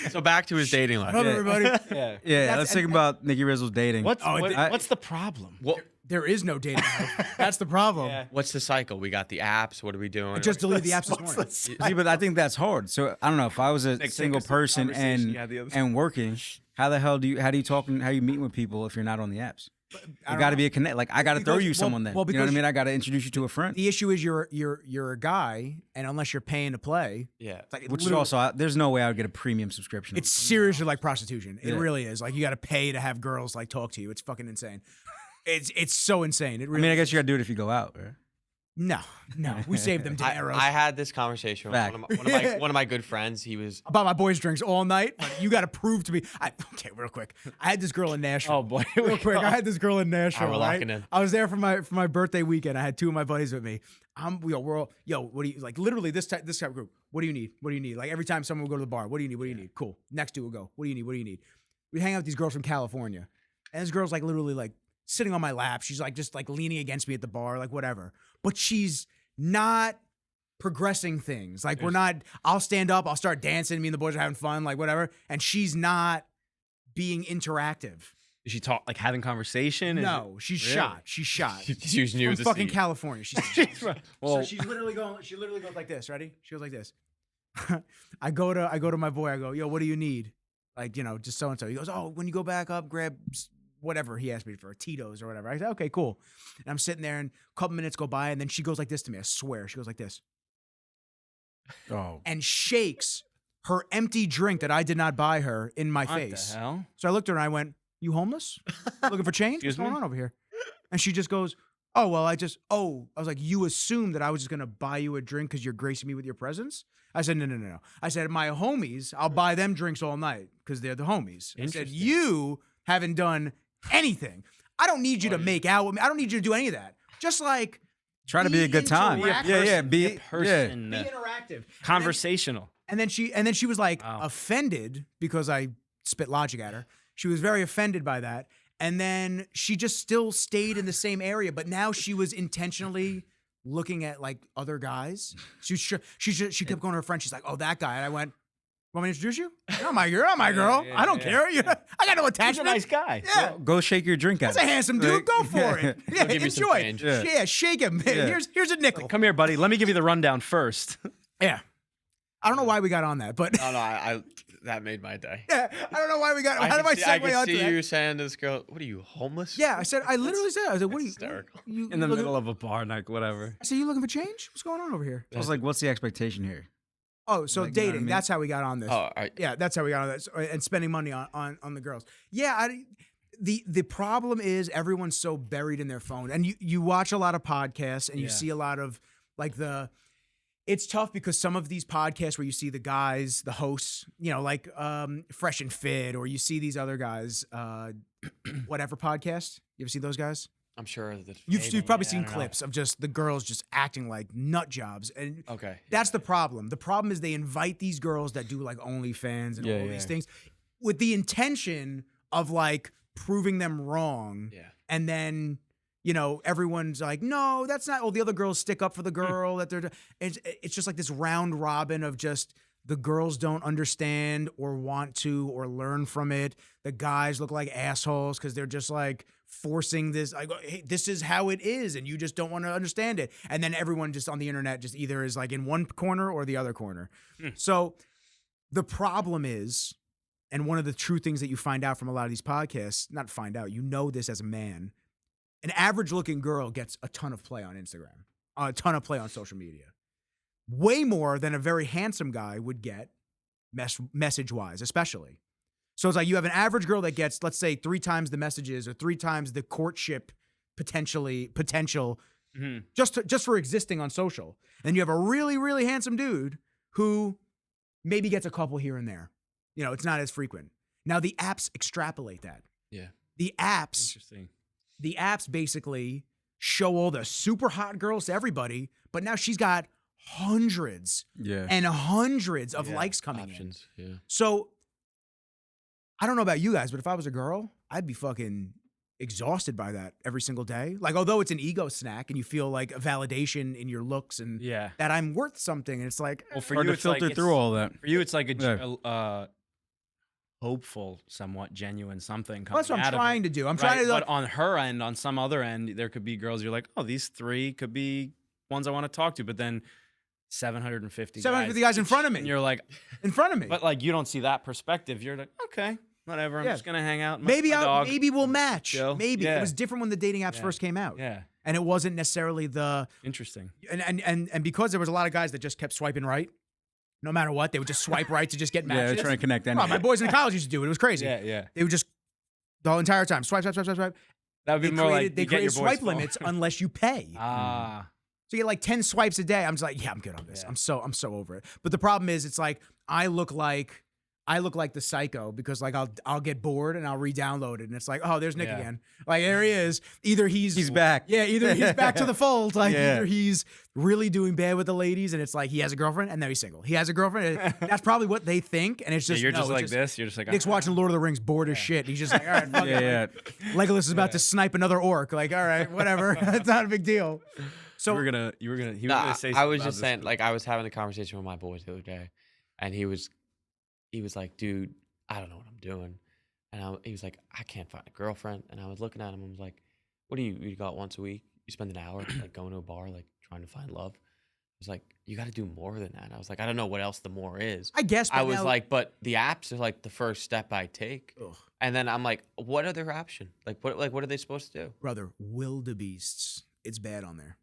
So back to his dating life. Love everybody. Yeah. Yeah, let's think about Nicky Rizzo's dating. What's Oh, what's the problem? What, There is no dating life. That's the problem. Yeah. what's the cycle? We got the apps. What are we doing? I just deleted the apps this morning. See, but I think that's hard. So I don't know if I was a Nick, single take us through the person conversation you had the other and working, how the hell do you meet with people if you're not on the apps? You got to be a connect. Like I got to throw Because- you well- someone then. well, You know what I because- mean? I got to introduce you to a friend. The issue is you're a guy, and unless you're paying to play, Yeah. it's like Which is literally- also there's no way I would get a premium subscription. it's seriously like prostitution. It Yeah. really is. Like you got to pay to have girls like talk to you. It's fucking insane. It's so insane. It I really. mean, I guess you got to do it if you go out. Right? no. We saved them dineros. I had this conversation with Fact. one of my good friends. He was about my boys' drinks all night. But you got to prove to me. Okay, real quick. I had this girl in Nashville. Oh boy. Real quick, I had this girl in Nashville. we're right? locking in. I was there for my birthday weekend. I had two of my buddies with me. We're all what do you like? Literally this type of group. What do you need? What do you need? Like every time someone would go to the bar, what do you need? What do you need? Cool. Next dude will go. What do you need? What do you need? We hang out with these girls from California, and this girl's like literally like sitting on my lap. She's like just like leaning against me at the bar, like whatever. But she's not progressing things. Like we're not. I'll stand up. I'll start dancing. Me and the boys are having fun, like whatever. And she's not being interactive. Is she like having conversation? Is No, she's Really? shot. She's shot. she's using you From as a fucking seed. California. She's Well, so she's literally going. She literally goes like this. Ready? She goes like this. I go to my boy. I go, yo, what do you need? Like just so and so. He goes, oh, when you go back up, grab whatever he asked me for, Tito's or whatever. I said, okay, cool. And I'm sitting there, and a couple minutes go by, and then she goes like this to me. I swear, she goes like this Oh, and shakes her empty drink that I did not buy her in my what face. the hell? So I looked at her and I went, you homeless? Looking for change? Excuse What's going me? on over here? And she just goes, oh, well, I was like, you assumed that I was just going to buy you a drink because you're gracing me with your presence? I said, no. I said, my homies, I'll buy them drinks all night because they're the homies. I said, Interesting. you haven't done anything. I don't need you to make out with me. I don't need you to do any of that. Just like try to be a good time. interactive. Yeah, be a person. be interactive. Conversational. And then she was like Wow. offended because I spit logic at her. She was very offended by that. And then she just still stayed in the same area, but now she was intentionally looking at like other guys. She kept going to her friend. She's like, "Oh, that guy." And I went, "Want me to introduce you? You're my girl. yeah, I don't yeah, care. I got no He's a attachment. nice guy. Yeah, Go shake your drink out. that's a handsome dude. Go for it. Yeah, give you some enjoy. change. Yeah. Yeah. Shake him. Here's a nickel. Come here, buddy. Let me give you the rundown first. Yeah. I don't know why we got on that, but No, That made my day. Yeah, I don't know why we got. How did I I segue could onto see that? you saying to this girl, "What are you, homeless?" Yeah, I said. I literally said. I said, "What are you? hysterical. You In the looking- middle of a bar, like whatever. I said, "You looking for change? What's going on over here?" I was like, what's the expectation here? Oh, so Like, you know what I dating. mean? That's how we got on this. Oh, Yeah, that's how we got on this, and spending money on the girls. Yeah, the problem is everyone's so buried in their phone, and you watch a lot of podcasts, and you Yeah. see a lot of like It's tough because some of these podcasts where you see the guys, the hosts, like Fresh and Fit, or you see these other guys, whatever podcast. You ever see those guys? I'm sure that You've probably I seen don't know. clips of just the girls just acting like nut jobs, and Okay. that's the problem. The problem is they invite these girls that do like OnlyFans and Yeah, all yeah. these things with the intention of like proving them wrong. Yeah. And then, everyone's like, no, that's not. Oh, the other girls stick up for the girl that they're. It's just like this round robin of just the girls don't understand or want to or learn from it. The guys look like assholes because they're just like forcing this. Like, hey, this is how it is, and you just don't want to understand it. And then everyone just on the internet just either is like in one corner or the other corner. So the problem is, and one of the true things that you find out from a lot of these podcasts, not find out, this as a man. An average looking girl gets a ton of play on Instagram, a ton of play on social media. Way more than a very handsome guy would get message wise, especially. So it's like you have an average girl that gets, let's say, 3 times the messages or 3 times the courtship potential just for existing on social. And then you have a really, really handsome dude who maybe gets a couple here and there. It's not as frequent. Now the apps extrapolate that. Yeah. The apps basically show all the super hot girls to everybody, but now she's got hundreds and hundreds of likes coming Options. in. Yeah. So I don't know about you guys, but if I was a girl, I'd be fucking exhausted by that every single day. Like, although it's an ego snack and you feel like a validation in your looks and that I'm worth something, and it's like, Well, for Hard you, to it's filter like, through all that. For you, it's like Yeah. hopeful, somewhat genuine something. well, that's what coming I'm out of trying it, to do. I'm right? trying to, But on her end, on some other end, there could be girls you're like, oh, these 3 could be ones I want to talk to, but then 750 guys in front of me. and you're like, in front of me. but like you don't see that perspective. You're like, okay, whatever. I'm Yeah. just gonna hang out. maybe we'll match. Chill. Maybe Yeah. it was different when the dating apps Yeah. first came out. Yeah, And it wasn't necessarily interesting. and because there was a lot of guys that just kept swiping right, no matter what, they would just swipe right to just get Yeah, matches. they're trying to connect Oh, anyway. my boys in college used to do it. It was crazy. Yeah. They would just the whole entire time swipe. That would be more like They you get your created boy's swipe phone. limits unless you pay. Ah, So you get like 10 swipes a day. I'm just like, yeah, I'm good on this. Yeah. I'm so over it. But the problem is, it's like I look like the psycho because like I'll get bored and I'll re-download it and it's like, oh, there's Nick Yeah. again. Like there he is. Either he's back. Yeah, either he's back to the fold. Like Yeah. either he's really doing bad with the ladies and it's like he has a girlfriend and now he's single. He has a girlfriend. And that's probably what they think. And it's yeah, just you're no, just it's like this. You're just like Nick's watching Lord of the Rings, bored as shit. He's just like, all right, fuck it. Yeah. Legolas is about to snipe another orc. Like, all right, whatever. It's not a big deal. So you were gonna. He was Nah, gonna say. I something was about just this. saying, like, I was having a conversation with my boys the other day, and he was like, dude, I don't know what I'm doing. And he was like, I can't find a girlfriend. And I was looking at him and was like, what do you go out once a week? You spend an hour like going to a bar, like trying to find love. I was like, you got to do more than that. I was like, I don't know what else the more is. I guess I but was now- like, but the apps are like the first step I take. Ugh. And then I'm like, what other option? What are they supposed to do? brother, wildebeests. It's bad on there.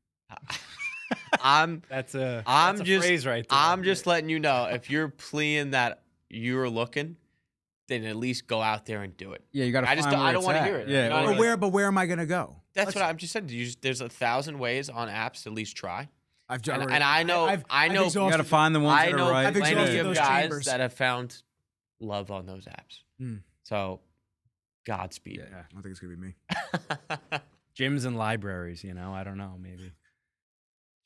That's a just phrase right there. I'm just letting you know if you're pleading that you're looking, then at least go out there and do it. Yeah, you got to I find just where don't- I don't it's wanna at. hear it. Yeah, You know what I or- mean? But where am I gonna go? That's what I'm just saying. There's 1,000 ways on apps to at least try. I've And, already- and I know I've you exhausted got to find the ones I that know are right. I've plenty exhausted of those guys chambers. that have found love on those apps. Mm. So, Godspeed. Yeah. I don't think it's gonna be me. gyms and libraries. I don't know. Maybe.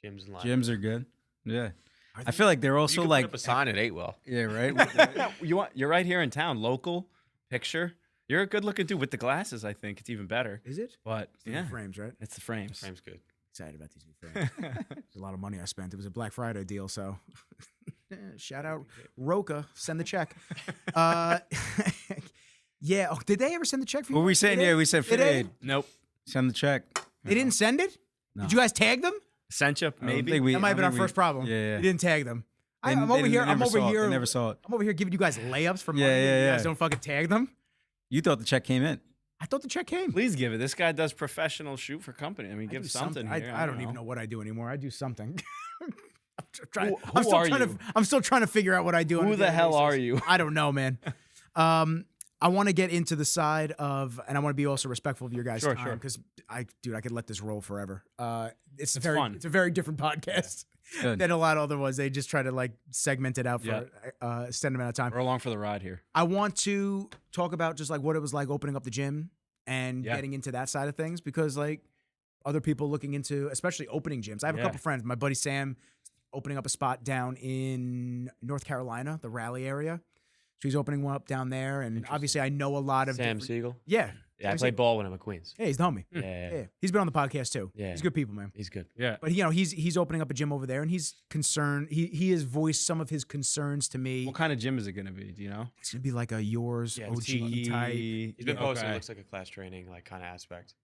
Gyms and live. Gyms are good. Yeah. I I feel like they're You also could like put up a sign at 8 yeah, right. You're right here in town. Local picture. You're a good looking dude with the glasses. I think it's even better. Is it? But It's the yeah, frames, right? it's the frames. Frame's good. Excited about these new frames. It's a lot of money I spent. It was a Black Friday deal, so shout out Roka. Send the check. Yeah. Oh, did they ever send the check for you? What were we guys? saying? Did Yeah, they? we said Did fit they? aid. Nope. Send the check. They didn't send it. No. Did you guys tag them? Sencha, I don't maybe. think we- That might I have been don't our think we- first problem. Yeah, yeah. We didn't tag them. I'm over here. I'm over here. They never saw it. I'm over here giving you guys layups for money. Yeah, and you yeah, guys yeah. don't fucking tag them. You thought the check came in. I thought the check came. Please give it. This guy does professional shoot for company. I mean, I give do something here. I don't even know what I do anymore. I do something. Who are you? I'm still trying to figure out what I do. on a Who the daily hell basis. are you? I don't know, man. I want to get into the side of, and I want to be also respectful of your guys' Sure, time sure. because I could let this roll forever. It's fun. It's a very different podcast Good. than a lot of other ones. They just try to like segment it out for a extended amount of time. We're along for the ride here. I want to talk about just like what it was like opening up the gym and Yeah. getting into that side of things because like other people looking into, especially opening gyms. I have a Yeah. couple friends. My buddy Sam opening up a spot down in North Carolina, the Raleigh area. So he's opening one up down there, and obviously I know a lot of Sam different- Siegel. Yeah, Yeah, I Sam played Siegel. ball when I'm at Queens. Yeah, he's the homie. Yeah, yeah, Yeah, he's been on the podcast too. Yeah. He's good people, man. He's good. Yeah. But he's opening up a gym over there, and he's concerned. He has voiced some of his concerns to me. What kind of gym is it going to be? Do you know? It's gonna be like a yours Yeah, OG type. He's been posting. Okay. Looks like a class training like kind of aspect.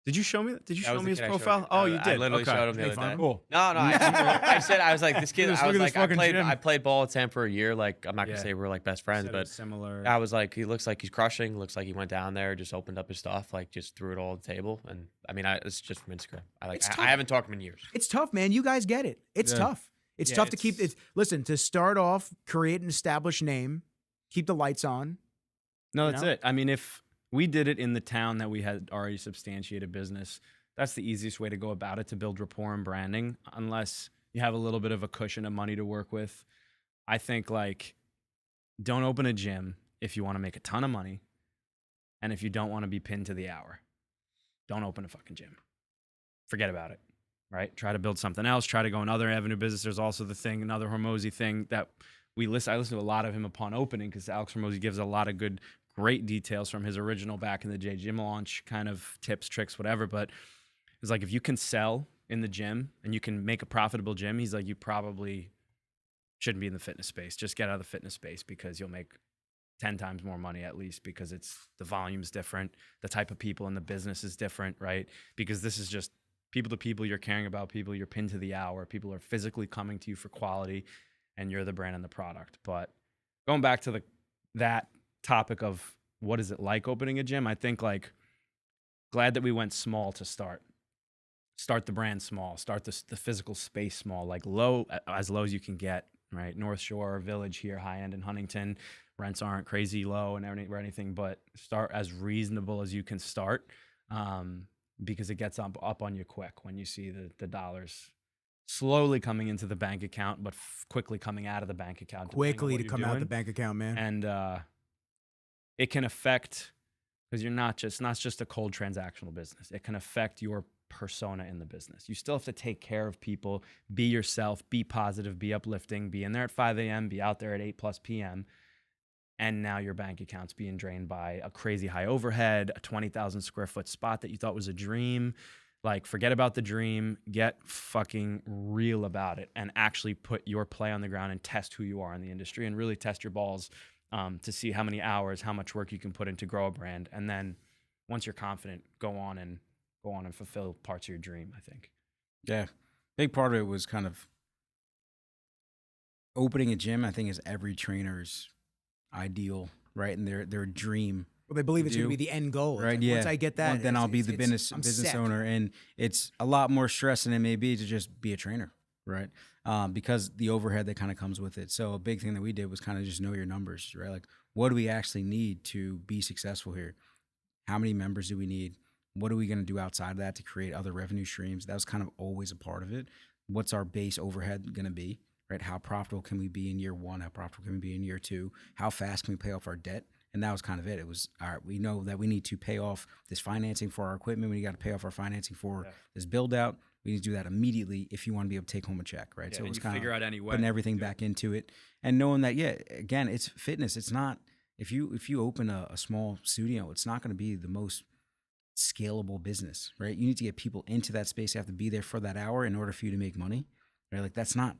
Did you show me? Did you That show was me the his kid I showed profile? you. Oh, you I did. literally Okay. showed him the Make other fun of day. him? Cool. No, I said I was like this kid. Look at I was this like fucking gym. I played ball with Sam for a year. Like I'm not gonna Yeah. say we're like best friends, Said it but was similar. I was like he looks like he's crushing. Looks like he went down there, just opened up his stuff, like just threw it all on the table. And I mean, it's just from Instagram. It's I tough. haven't talked to him in years. It's tough, man. You guys get it. It's Yeah. tough. It's Yeah, tough to keep it's- it. Listen, to start off, create an established name, keep the lights on. No, You that's know? it. I mean, if we did it in the town that we had already substantiated business, that's the easiest way to go about it to build rapport and branding, unless you have a little bit of a cushion of money to work with. I think like don't open a gym if you want to make a ton of money. And if you don't want to be pinned to the hour, don't open a fucking gym. Forget about it. Right? Try to build something else. Try to go in other avenue business. There's also the thing, another Hormozy thing that I listen to a lot of him upon opening because Alex Hormozy gives a lot of great details from his original back in the day gym launch kind of tips, tricks, whatever. But it's like if you can sell in the gym and you can make a profitable gym, he's like, you probably shouldn't be in the fitness space. Just get out of the fitness space because you'll make 10 times more money at least because the volume's different. The type of people in the business is different, right? Because this is just people to people, you're caring about people, you're pinned to the hour. People are physically coming to you for quality and you're the brand and the product. But going back to that topic of what is it like opening a gym, I think like glad that we went small to start the brand small, start the physical space small, like as low as you can get, right? North Shore Village here, high end in Huntington, rents aren't crazy low and anything, but start as reasonable as you can start, because it gets up on you quick when you see the dollars slowly coming into the bank account, but quickly coming out of the bank account. depending on Quickly what to you're come out doing. the bank account, man. And it can affect, because you're not just a cold transactional business. It can affect your persona in the business. You still have to take care of people, be yourself, be positive, be uplifting, be in there at 5 a.m., be out there at 8+ p.m. And now your bank account's being drained by a crazy high overhead, a 20,000 square foot spot that you thought was a dream. Like, forget about the dream, get fucking real about it and actually put your play on the ground and test who you are in the industry and really test your balls to see how many hours, how much work you can put in to grow a brand. And then once you're confident, go on and fulfill parts of your dream, I think. Yeah. Big part of it was kind of opening a gym, I think, is every trainer's ideal, right? And their dream. Well, they believe it's going to do. be the end goal. It's Right, like, yeah. Once I get that, Well, then I'll be the I'm business set. owner. And it's a lot more stress than it may be to just be a trainer, right? Because the overhead that kind of comes with it. So a big thing that we did was kind of just know your numbers, right? Like, what do we actually need to be successful here? How many members do we need? What are we going to do outside of that to create other revenue streams? That was kind of always a part of it. What's our base overhead going to be, right? How profitable can we be in year one? How profitable can we be in year two? How fast can we pay off our debt? And that was kind of it. It was, all right, we know that we need to pay off this financing for our equipment. We got to pay off our financing for this build out. We need to do that immediately if you want to be able to take home a check, right? Yeah, So it and was you kind figure of out any way putting to everything do it. back into it and knowing that, yeah, again, it's fitness. It's not, if you open a small studio, it's not going to be the most scalable business, right? You need to get people into that space. You have to be there for that hour in order for you to make money, right? Like that's not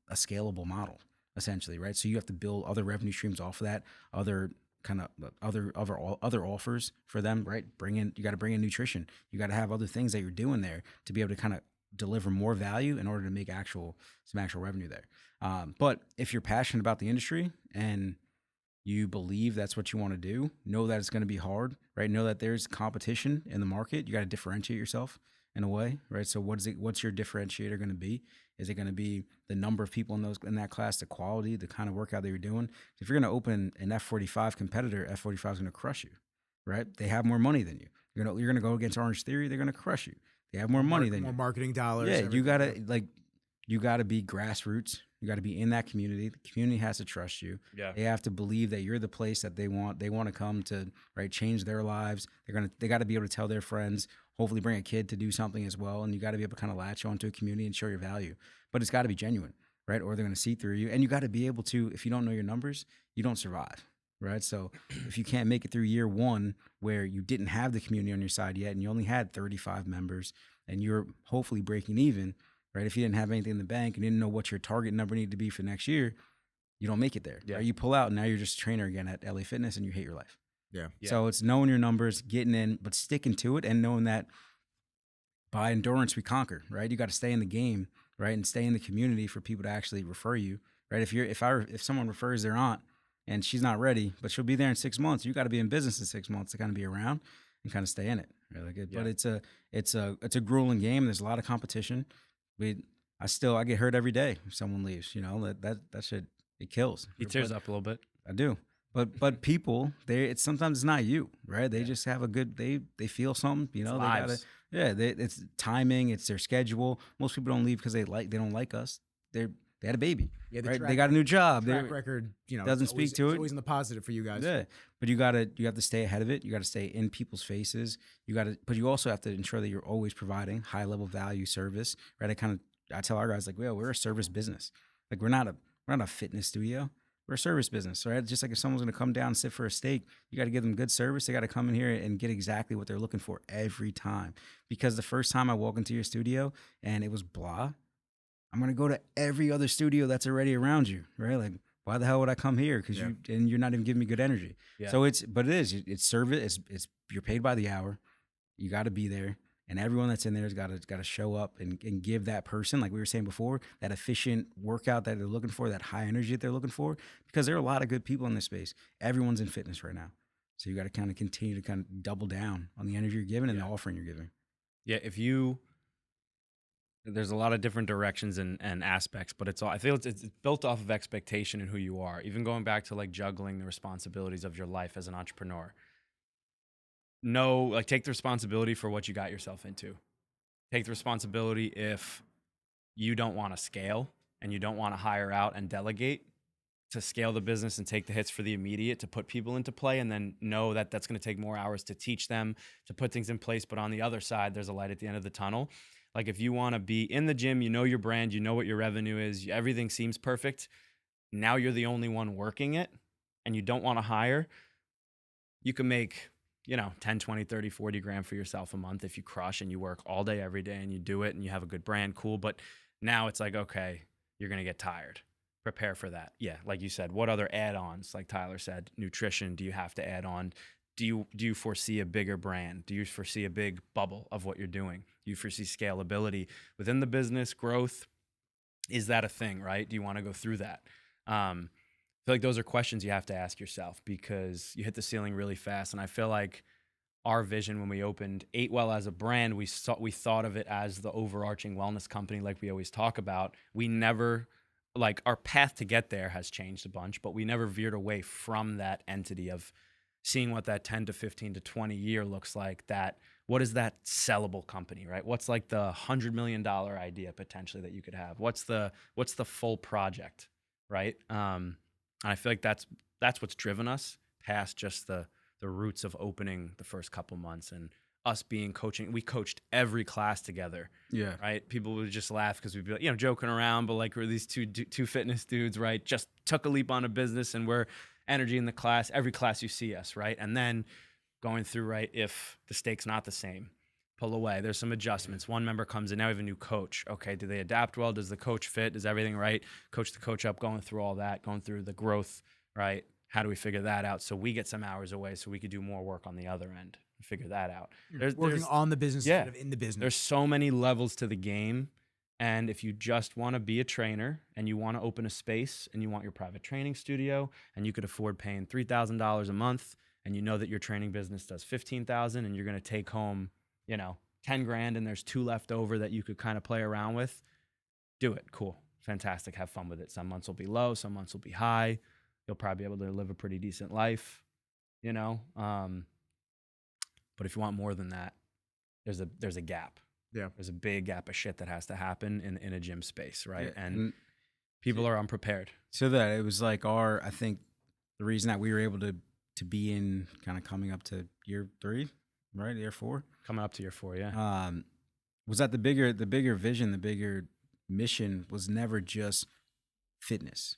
a scalable model, essentially, right? So you have to build other revenue streams off of that, other kind of other offers for them, right? You got to bring in nutrition. You got to have other things that you're doing there to be able to kind of deliver more value in order to make some actual revenue there. But if you're passionate about the industry and you believe that's what you want to do, know that it's going to be hard, right? Know that there's competition in the market. You got to differentiate yourself in a way, right? So what's your differentiator going to be? Is it going to be the number of people in that class, the quality, the kind of workout that you're doing? If you're going to open an F45 competitor, F45 is going to crush you, right? They have more money than you. You're going to go against Orange Theory, they're going to crush you. They have more money than more you. marketing dollars. Yeah, you got to be grassroots. You got to be in that community. The community has to trust you. Yeah. They have to believe that you're the place that they want to come to, right? Change their lives. They got to be able to tell their friends, hopefully bring a kid to do something as well. And you got to be able to kind of latch onto a community and show your value. But it's got to be genuine, right? Or they're going to see through you. And you got to be able to, if you don't know your numbers, you don't survive, right? So if you can't make it through year one where you didn't have the community on your side yet and you only had 35 members and you're hopefully breaking even, right? If you didn't have anything in the bank and didn't know what your target number needed to be for next year, you don't make it there. Yeah. Right? You pull out and now you're just a trainer again at LA Fitness and you hate your life. Yeah. So it's knowing your numbers, getting in, but sticking to it and knowing that by endurance we conquer, right? You got to stay in the game, right? And stay in the community for people to actually refer you, right? If someone refers their aunt and she's not ready, but she'll be there in 6 months, you got to be in business in 6 months to kind of be around and kind of stay in it. Really good. Yeah. But it's a grueling game. There's a lot of competition. I get hurt every day if someone leaves, that shit, it kills. He tears up a little bit. I do. But people, sometimes it's not you, right? They just have they feel something, It's they lives. it's timing, it's their schedule. Most people don't leave because they don't like us. They had a baby, Yeah, right? They got a new job. Track record, doesn't it's speak to it's it. always in the positive for you guys. Yeah, but you have to stay ahead of it. You got to stay in people's faces. But you also have to ensure that you're always providing high level value service, right? I tell our guys we're a service business. Like we're not a fitness studio. We're a service business, right? Just like if someone's going to come down and sit for a steak, you got to give them good service. They got to come in here and get exactly what they're looking for every time. Because the first time I walk into your studio and it was blah, I'm going to go to every other studio that's already around you, right? Like, why the hell would I come here? Because you're not even giving me good energy. Yeah. So it's service. It's you're paid by the hour. You got to be there. And everyone that's in there has got to show up and give that person, like we were saying before, that efficient workout that they're looking for, that high energy that they're looking for, because there are a lot of good people in this space. Everyone's in fitness right now. So you got to kind of continue to kind of double down on the energy you're giving and the offering you're giving. Yeah, there's a lot of different directions and aspects, but I feel it's built off of expectation and who you are. Even going back to like juggling the responsibilities of your life as an entrepreneur. Take the responsibility for what you got yourself into. Take the responsibility if you don't want to scale and you don't want to hire out and delegate to scale the business and take the hits for the immediate to put people into play, and then know that that's going to take more hours to teach them, to put things in place. But on the other side, there's a light at the end of the tunnel. Like if you want to be in the gym, you know your brand, you know what your revenue is, everything seems perfect. Now you're the only one working it and you don't want to hire. You can make 10, 20, 30, 40 grand for yourself a month if you crush and you work all day, every day, and you do it and you have a good brand, cool. But now it's like, okay, you're going to get tired. Prepare for that. Yeah, like you said, what other add-ons, like Tyler said, nutrition, do you have to add on? Do you foresee a bigger brand? Do you foresee a big bubble of what you're doing? Do you foresee scalability within the business, growth? Is that a thing, right? Do you want to go through that? I feel like those are questions you have to ask yourself because you hit the ceiling really fast. And I feel like our vision when we opened Ate Well as a brand, we thought of it as the overarching wellness company like we always talk about. We never, our path to get there has changed a bunch, but we never veered away from that entity of seeing what that 10 to 15 to 20 year looks like. What is that sellable company, right? What's like the $100 million idea potentially that you could have? What's the full project, right? And I feel like that's what's driven us past just the roots of opening the first couple months and us being coaching. We coached every class together. Yeah. Right. People would just laugh because we'd be like, joking around, but like we're these two fitness dudes, right? Just took a leap on a business and we're energy in the class. Every class you see us, right? And then going through, right, if the steak's not the same, pull away. There's some adjustments. One member comes in, now we have a new coach. Okay, do they adapt well? Does the coach fit? Is everything right? Coach the coach up, going through all that, going through the growth, right? How do we figure that out so we get some hours away so we could do more work on the other end? figure that out. Working on the business yeah. instead of in the business. There's so many levels to the game. And if you just want to be a trainer and you want to open a space and you want your private training studio and you could afford paying $3,000 a month and you know that your training business does $15,000 and you're going to take home, 10 grand and there's 2 left over that you could kind of play around with, do it. Cool. Fantastic. Have fun with it. Some months will be low. Some months will be high. You'll probably be able to live a pretty decent life, But if you want more than that, there's a gap. Yeah. There's a big gap of shit that has to happen in a gym space, right? Yeah, and people are unprepared. So that it was like I think the reason that we were able to be in kind of coming up to year 3, right? Year 4? Coming up to year 4, yeah. Was that the bigger vision, the bigger mission was never just fitness,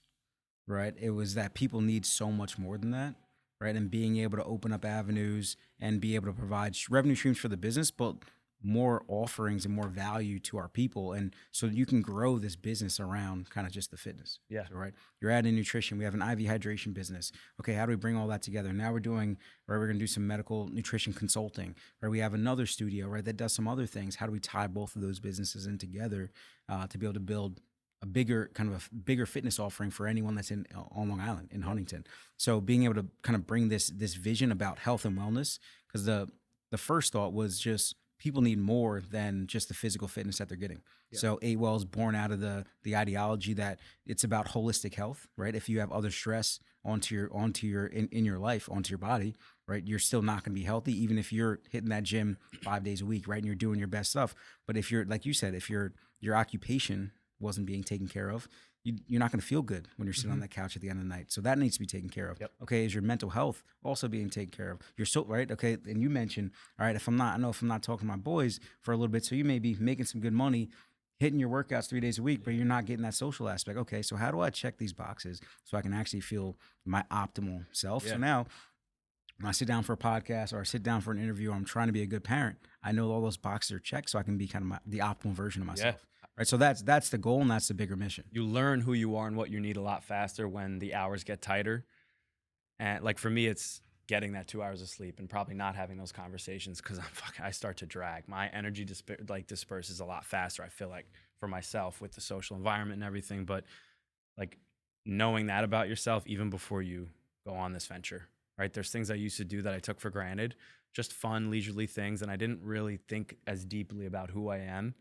right? It was that people need so much more than that, right? And being able to open up avenues and be able to provide revenue streams for the business, but more offerings and more value to our people. And so you can grow this business around kind of just the fitness. Yeah. So, right. You're adding nutrition. We have an IV hydration business. Okay. How do we bring all that together? Now we're going to do some medical nutrition consulting, right? We have another studio, right, that does some other things. How do we tie both of those businesses in together to be able to build a bigger fitness offering for anyone that's on Long Island, in Huntington. So being able to kind of bring this vision about health and wellness, because the first thought was just, people need more than just the physical fitness that they're getting. Yeah. So 8 Well is born out of the ideology that it's about holistic health, right? If you have other stress onto your in your life, onto your body, right, you're still not going to be healthy, even if you're hitting that gym 5 days a week, right, and you're doing your best stuff. But if you're, like you said, if your occupation wasn't being taken care of, you're not going to feel good when you're sitting on that couch at the end of the night. So that needs to be taken care of. Yep. Okay, is your mental health also being taken care of? You're so right. Okay, and you mentioned, all right, if I'm not talking to my boys for a little bit, so you may be making some good money, hitting your workouts 3 days a week, but you're not getting that social aspect. Okay, so how do I check these boxes so I can actually feel my optimal self? Yeah. So now, when I sit down for a podcast or I sit down for an interview, or I'm trying to be a good parent, I know all those boxes are checked, so I can be kind of the optimal version of myself. Yeah. Right, so that's the goal, and that's the bigger mission. You learn who you are and what you need a lot faster when the hours get tighter. And like for me, it's getting that 2 hours of sleep and probably not having those conversations because I start to drag. My energy disperses a lot faster, I feel like, for myself with the social environment and everything. But like knowing that about yourself even before you go on this venture, right? There's things I used to do that I took for granted, just fun, leisurely things, and I didn't really think as deeply about who I am.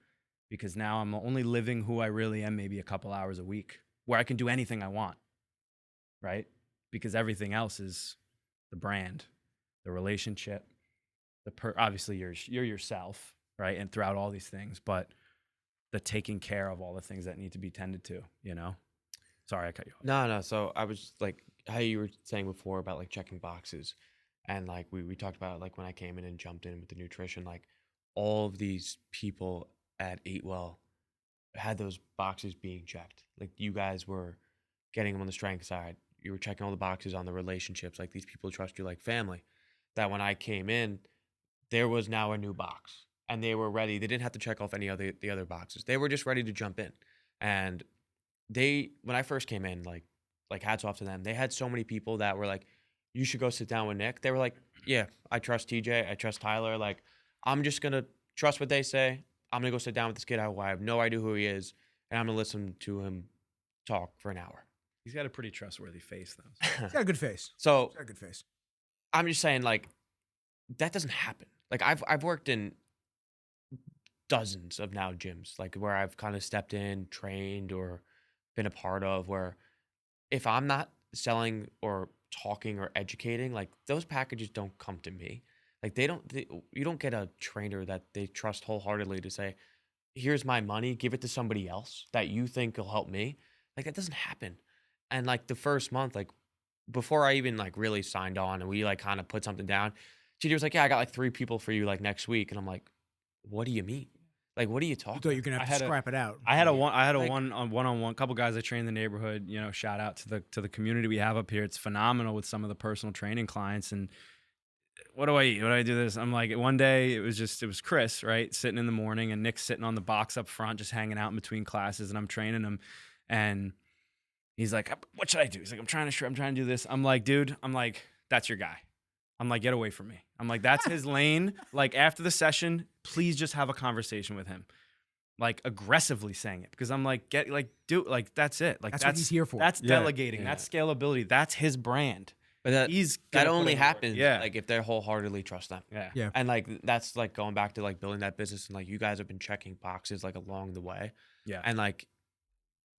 Because now I'm only living who I really am maybe a couple hours a week where I can do anything I want, right? Because everything else is the brand, the relationship, obviously you're yourself, right? And throughout all these things, but the taking care of all the things that need to be tended to, Sorry, I cut you off. No. So I was like, how you were saying before about like checking boxes. And like we talked about like when I came in and jumped in with the nutrition, like all of these people at 8 Well had those boxes being checked. Like you guys were getting them on the strength side. You were checking all the boxes on the relationships. Like these people trust you like family. That when I came in, there was now a new box and they were ready. They didn't have to check off any other the other boxes. They were just ready to jump in. And when I first came in, like hats off to them. They had so many people that were like, you should go sit down with Nick. They were like, yeah, I trust TJ. I trust Tyler. Like, I'm just going to trust what they say. I'm going to go sit down with this kid. I have no idea who he is, and I'm going to listen to him talk for an hour. He's got a pretty trustworthy face, though. He's got a good face. So, he's got a good face. I'm just saying, like, that doesn't happen. Like, I've worked in dozens of now gyms, like, where I've kind of stepped in, trained, or been a part of, where if I'm not selling or talking or educating, like, those packages don't come to me. Like you don't get a trainer that they trust wholeheartedly to say, here's my money, give it to somebody else that you think will help me. Like that doesn't happen. And like the first month, like before I even like really signed on and we like kind of put something down, TJ was like, yeah, I got like 3 people for you like next week. And I'm like, what do you mean? Like, what are you talking about? You thought you're going to have to scrap it out. I had a one-on-one couple guys I train in the neighborhood, shout out to the community we have up here. It's phenomenal with some of the personal training clients. And what do I eat? What do I do this? I'm like, one day it was Chris, right? Sitting in the morning and Nick's sitting on the box up front, just hanging out in between classes and I'm training him. And he's like, what should I do? He's like, I'm trying to do this. I'm like, dude, that's your guy. I'm like, get away from me. I'm like, that's his lane. Like after the session, please just have a conversation with him. Like aggressively saying it because I'm like, that's it. Like That's what he's here for. That's Yeah. delegating. That's scalability. That's his brand. But that He's that gonna put only in the work. happens Yeah. like if they wholeheartedly trust them. Yeah. Yeah. And like that's like going back to like building that business and like you guys have been checking boxes like along the way. Yeah. And like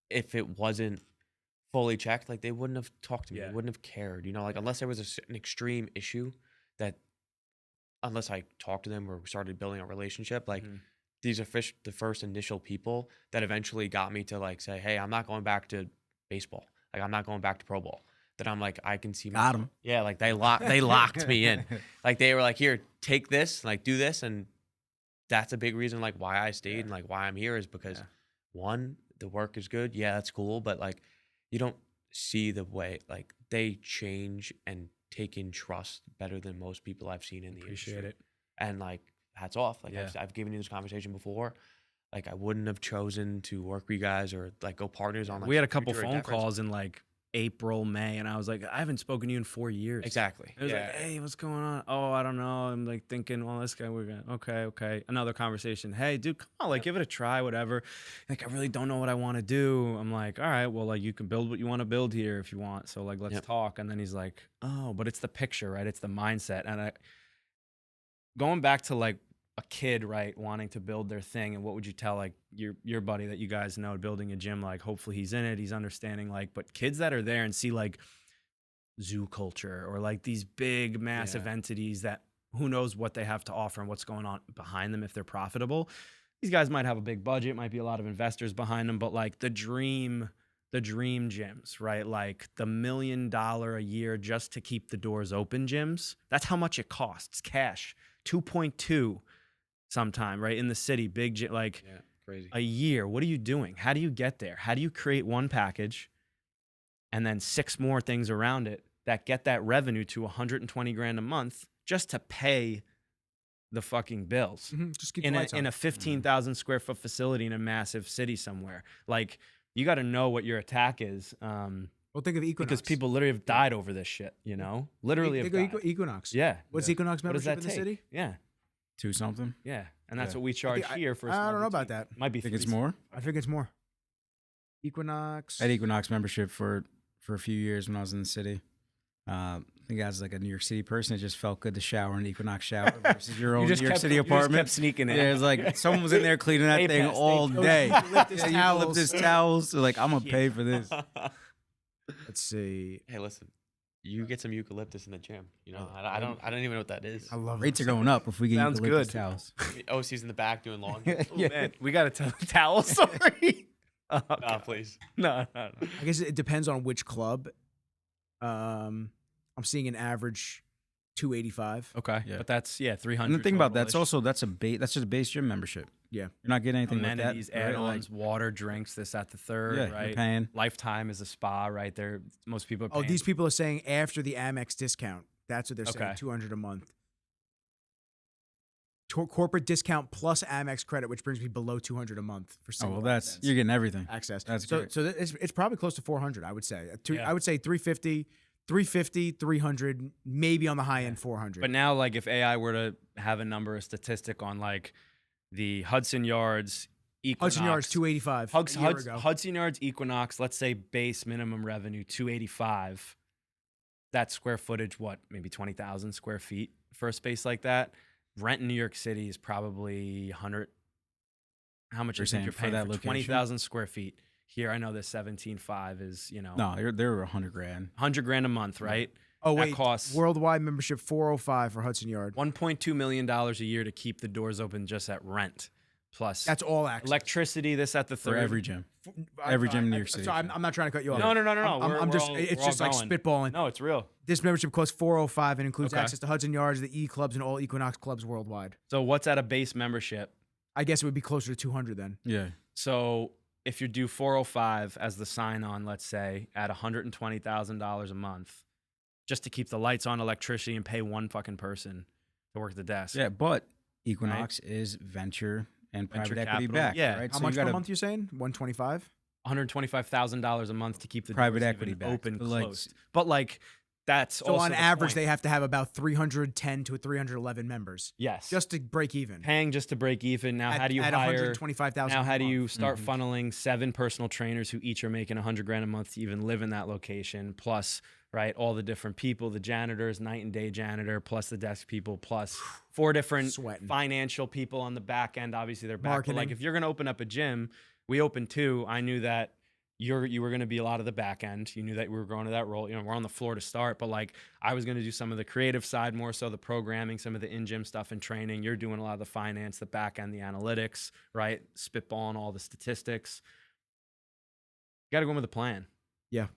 if it wasn't fully checked, like they wouldn't have talked to me. Yeah. They wouldn't have cared. You know, like unless there was an extreme issue that unless I talked to them or started building a relationship, like these are the first initial people that eventually got me to like say, hey, I'm not going back to baseball. Like I'm not going back to Pro Bowl. That I'm like, I can see Got 'em. Yeah, like they locked me in. Like they were like, here, take this, like do this. And that's a big reason like why I stayed and like why I'm here is because one, the work is good. Yeah, that's cool. But like you don't see the way like they change and take in trust better than most people I've seen in the Appreciate industry. it. And like hats off. Like Yeah. I've given you this conversation before. Like I wouldn't have chosen to work with you guys or like go partners on like We had a couple future phone endeavors. calls in like April, May, and I was like, I haven't spoken to you in 4 years. Exactly. It was like, hey, what's going on? Oh, I don't know. I'm like thinking, well, this guy, we're gonna, okay. Another conversation. Hey, dude, come on, like give it a try, whatever. Like, I really don't know what I want to do. I'm like, all right, well, like you can build what you want to build here if you want. So like, let's talk. And then he's like, oh, but it's the picture, right? It's the mindset. And going back to like a kid, right, wanting to build their thing, and what would you tell like your buddy that you guys know building a gym? Like hopefully he's in it, he's understanding, like, but kids that are there and see like zoo culture or like these big massive entities that who knows what they have to offer and what's going on behind them if they're profitable. These guys might have a big budget, might be a lot of investors behind them, but like the dream gyms, right? Like the $1 million a year just to keep the doors open gyms. That's how much it costs cash. 2.2 sometime, right? In the city, big gym, like crazy. a year. What are you doing? How do you get there? How do you create one package and then 6 more things around it that get that revenue to 120 grand a month just to pay the fucking bills Just keep in the lights a on. 15,000 square foot facility in a massive city somewhere? Like you got to know what your attack is. Well, think of Equinox. Because people literally have died over this shit, you know? Literally have Think died. of Equinox. Yeah. What's Equinox What does membership that in the take? city? Yeah. 2 something. Yeah. And that's Yeah. what we charge here for a I small don't know about boutique. that. Might be I think it's 3. more. I think it's more. Equinox. I had Equinox membership for a few years when I was in the city. I think as like a New York City person, it just felt good to shower in the Equinox shower versus your own New York City apartment. kept sneaking in. Yeah, it's like someone was in there cleaning that Stay thing past, all stay day. Eucalyptus towels. Eucalyptus towels. So like, I'm gonna pay for this. Let's see. Hey, listen, you get some eucalyptus in the gym. You know, I don't even know what that is. I love Rates it. are going up if we get Sounds eucalyptus good. towels. OC's in the back doing laundry. Oh, man, we got to tell the towel story. Oh, Nah, God. please. No. I guess it depends on which club. I'm seeing an average 285. Okay. Yeah. But that's, 300. And the thing about that's total-ish. also that's just a base gym membership. Yeah. You're not getting anything amenities, with that. right? add-ons, water, drinks, this, that, the third, Yeah, you're right? paying. Lifetime is a spa, right? There, most people are Oh, paying. these people are saying after the Amex discount. That's what they're saying. Okay. $200 a month. Corporate discount plus Amex credit, which brings me below $200 a month for Oh single well, that's access. you're getting everything. access. That's so great. so it's probably close to 400. I would say. Yeah. I would say 350, 300, maybe on the high end 400. But now, like, if AI were to have a number, a statistic on, like, the Hudson Yards, Equinox. Hudson Yards 285. a year ago. Hudson Yards, Equinox, let's say base minimum revenue, 285. That square footage, what, maybe 20,000 square feet for a space like that? Rent in New York City is probably 100. How much You're you think saying you're for paying that for location? 20,000 square feet? Here, I know this 17.5 is, you know, No, they're 100 grand. 100 grand a month, right? Oh that wait, costs- worldwide membership 405 for Hudson Yard. $1.2 million a year to keep the doors open just at rent. Plus That's all access. electricity, this at the For third. every gym. Every gym in New York City. So I'm not trying to cut you off. No. I'm We're just all- it's we're just all like going. spitballing. No, it's real. This membership costs 405 and includes Okay. access to Hudson Yards, the E clubs, and all Equinox clubs worldwide. So what's at a base membership? I guess it would be closer to 200 then. Yeah. So if you do 405 as the sign on, let's say, at $120,000 a month, just to keep the lights on, electricity, and pay one fucking person to work the desk. Yeah, but Equinox is venture and Venture private equity capital, backed. yeah. Right? How So much you per gotta- month you're saying? 125? $125,000 a month to keep the Private doors equity even backed. open, But, like, closed. But like that's So also on the average, point. they have to have about 310 to 311 members yes, just to break even. paying just to break even. Now, how do you at hire? 125,000? Now, how do a you month? start funneling 7 personal trainers who each are making $100,000 a month to even live in that location? Plus, right, all the different people, the janitors, night and day janitor, plus the desk people, plus 4 different Sweating. financial people on the back end. Obviously, they're back. But like, Marketing. if you're going to open up a gym, we opened 2. I knew that you were going to be a lot of the back end. You knew that we were going to that role. You know, we're on the floor to start, but like I was going to do some of the creative side, more so the programming, some of the in-gym stuff and training. You're doing a lot of the finance, the back end, the analytics, right? Spitballing all the statistics. You got to go in with a plan. Yeah.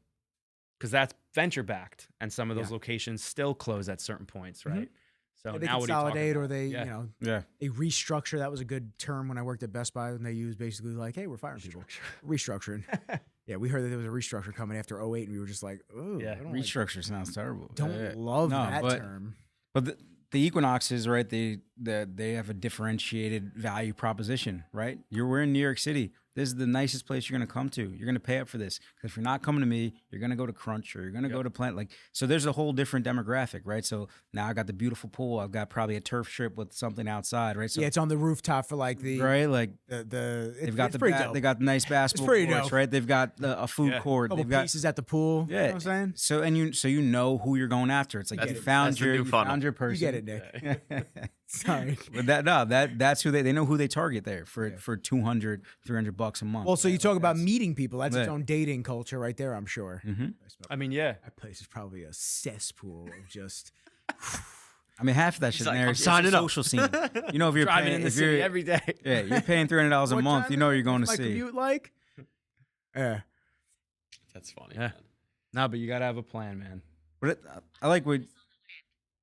Because that's venture backed, and some of those Yeah. locations still close at certain points, right? So Yeah, they now what are you talking consolidate, or about? they, Yeah. you know, Yeah. they restructure. That was a good term when I worked at Best Buy, and they used basically like, "Hey, we're firing people, restructuring." Yeah, we heard that there was a restructure coming after 08, and we were just like, "Oh, Yeah. I don't, like, Restructure sounds terrible. don't Yeah. love No, that but- term." But the Equinoxes, right? They have a differentiated value proposition, right? We're in New York City. This is the nicest place you're gonna come to. You're gonna pay up for this. Because if you're not coming to me, you're gonna go to Crunch or you're gonna go to Plant. Like, so there's a whole different demographic, right? So now I got the beautiful pool. I've got probably a turf strip with something outside, right? So Yeah, it's on the rooftop for like the right, like They've they've got they got nice basketball pretty courts, dope. right? They've got a food Yeah. court. couple They've got pieces at the pool. You know what I'm saying? So you know who you're going after. It's like That's- you found that's the your new funnel. found your You person. get it, Nick. Sorry. But that's who they know who they target there for $200, $300 a month. Well, so you talk about meeting people. That's its Yeah. own dating culture right there, I'm sure. Mhm. I mean, yeah. That place is probably a cesspool of just. I mean, half of that shit like, in there I'm is a signing up. social scene. You know, if you're Driving paying, in the if city you're every day. yeah, you're paying $300 a What month. time You know is you're going to my see. commute like? Yeah. That's funny. Yeah. man. No, but you got to have a plan, man. But I like what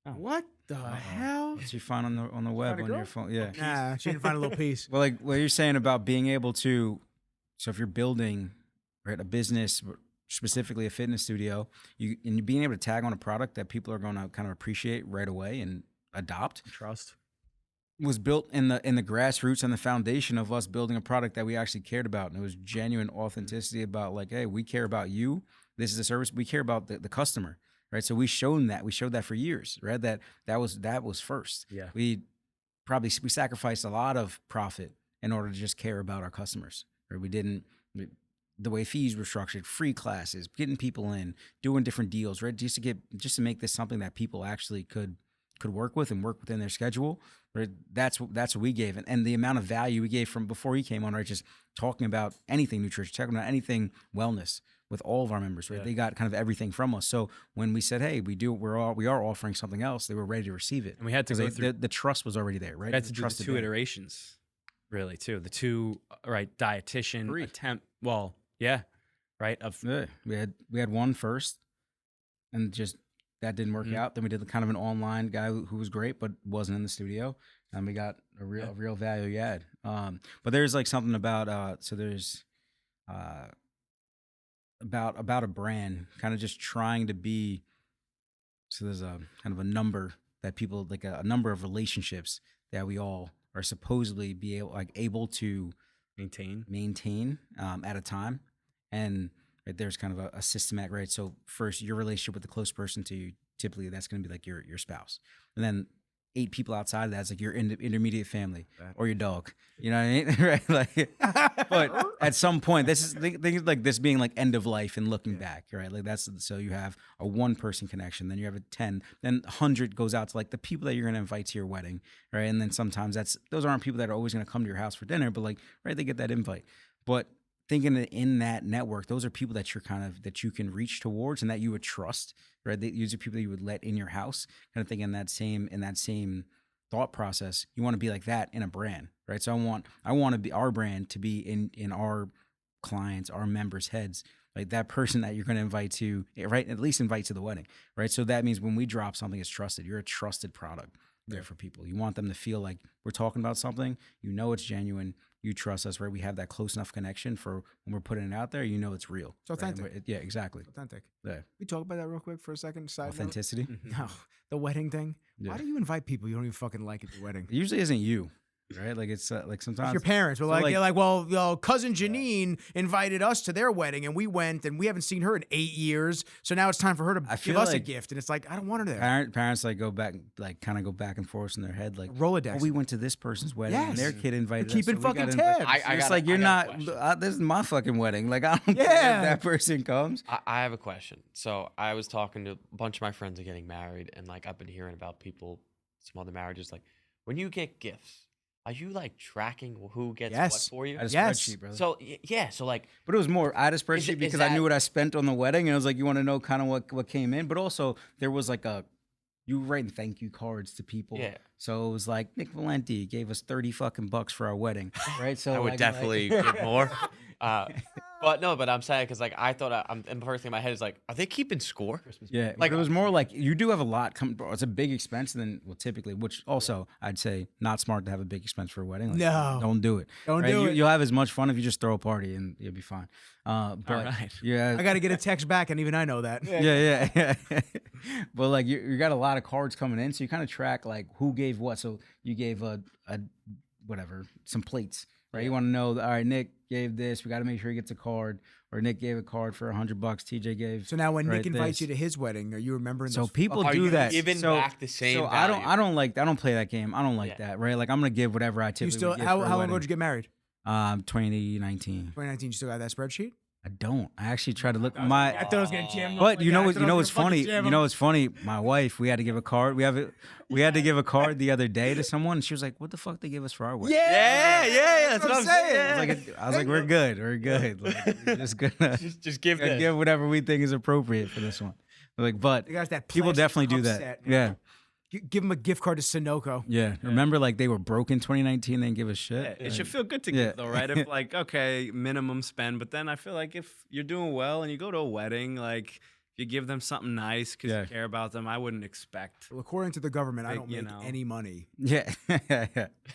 What the hell? you find on the web Find a on your girl? phone. Yeah. Nah, she didn't find a little piece. Well, like what you're saying about being able to, so if you're building, right, a business, specifically a fitness studio, and being able to tag on a product that people are going to kind of appreciate right away and adopt, Trust. was built in the grassroots and the foundation of us building a product that we actually cared about, and it was genuine authenticity about like, hey, we care about you. This is a service. We care about the customer, right? So we showed that for years, right? That was first. Yeah. We sacrificed a lot of profit in order to just care about our customers, right? The way fees were structured, free classes, getting people in, doing different deals, right? Just to make this something that people actually could work with and work within their schedule. Right? That's what we gave, and the amount of value we gave from before he came on, right? Just talking about anything nutrition, talking about anything wellness with all of our members, right? Yeah. They got kind of everything from us. So when we said, hey, we are offering something else, they were ready to receive it. And we had to go through. The trust was already there, right? We had to do the trusted 2 them. iterations, really, too. The 2, right, dietitian 3. attempt. Well, yeah, right. Yeah, we had one first, and just that didn't work out. Then we did kind of an online guy who was great, but wasn't in the studio, and we got a real value add. But there's like something about so there's about a brand kind of just trying to be. So there's a kind of a number that people like a number of relationships that we all are supposedly able to maintain at a time, and right, there's kind of a systematic, right? So first, your relationship with the close person to you, typically that's going to be like your spouse, and then 8 people outside of that's like your intermediate family or your dog. You know what I mean? Right? Like, but at some point, this is things like this being like end of life and looking back, right? Like that's so you have a 1-person connection, then you have a 10, then 100 goes out to like the people that you're going to invite to your wedding, right? And then sometimes those aren't people that are always going to come to your house for dinner, but like right, they get that invite, but thinking that in that network, those are people that that you can reach towards and that you would trust, right? These are people that you would let in your house, kind of thing in that same thought process. You want to be like that in a brand, right? So I want to be our brand to be in our clients, our members' heads, like that person that you're going to invite to, right? At least invite to the wedding, right? So that means when we drop something, it's trusted. You're a trusted product there for people. You want them to feel like we're talking about something, you know it's genuine, you trust us, right? We have that close enough connection for when we're putting it out there, you know it's real. It's authentic. Right? Yeah, exactly. Authentic. Yeah. We talk about that real quick for a second. Side note. Authenticity. No, the wedding thing. Yeah. Why do you invite people you don't even fucking like at the wedding? It usually isn't you. right? Like it's like If sometimes your parents were so, like, like- they're like, well, cousin Janine invited us to their wedding, and we went, and we haven't seen her in 8 years, so now it's time for her to I give feel us a like gift, and it's like, I don't want her there. parents like go back, like kind of go back and forth in their head, like, Rolodex. oh, we went to this person's wedding, and their Yes. kid invited us. keeping so we fucking gotta tabs. It's like you're I got a not. question. This is my fucking wedding. Like I don't care Yeah. if that person comes. I have a question. So I was talking to a bunch of my friends are getting married, and like I've been hearing about people, some other marriages. Like when you get gifts, are you like tracking who gets what Yes. for you? I had a Yes. spreadsheet, brother. So yeah, so like But it was more. I had a is spreadsheet because I that- knew what I spent on the wedding, and it was like, you want to know kind of what came in, but also there was like you were writing thank you cards to people. Yeah. So it was like Nick Valenti gave us $30 for our wedding, right? So I would like- definitely give more. But I'm saying because like I thought I'm and the first thing in my head is like, are they keeping score? Yeah, Like, like it was more like you do have a lot come. It's a big expense, and then typically, which also I'd say not smart to have a big expense for a wedding. Like, No. don't do it. Don't right? do it. You'll have as much fun if you just throw a party, and you'll be fine. But right. yeah, I got to get a text back, and even I know that. yeah. But like you got a lot of cards coming in, so you kind of track like who gave what. So you gave a whatever some plates, right? You want to know, all right, Nick gave this. We got to make sure he gets a card, or Nick gave a card for $100. TJ gave. So now when Nick right, invites this. you to his wedding, are you remembering So those? people Are do you that. giving so, back the same So value? I don't play that game. I don't like Yeah. that, right? Like I'm gonna give whatever I You typically still would give how for a long ago wedding. did you get married? 2019. 2019. You still got that spreadsheet? I don't. I actually tried to look I my. thought I was gonna jam. But you know what? what? You know what's funny? You know what's funny? My wife. We had to give a card. We had to give a card the other day to someone, and she was like, "What the fuck they give us for our wedding?" Yeah, that's what I'm saying. I was like, "We're good. We're good. Like, we're just gonna Just give this. give whatever we think is appropriate for this one." Like, but You guys that people plastic definitely do cup that. set. Yeah. Give him a gift card to Sunoco. Yeah. Remember, like they were broke in 2019. They didn't give a shit. It should feel good to Yeah. give though, right? If like, okay, minimum spend, but then I feel like if you're doing well and you go to a wedding, like if you give them something nice because Yeah. you care about them, I wouldn't expect. Well, according to the government, I Like, don't you make know. any money. Yeah.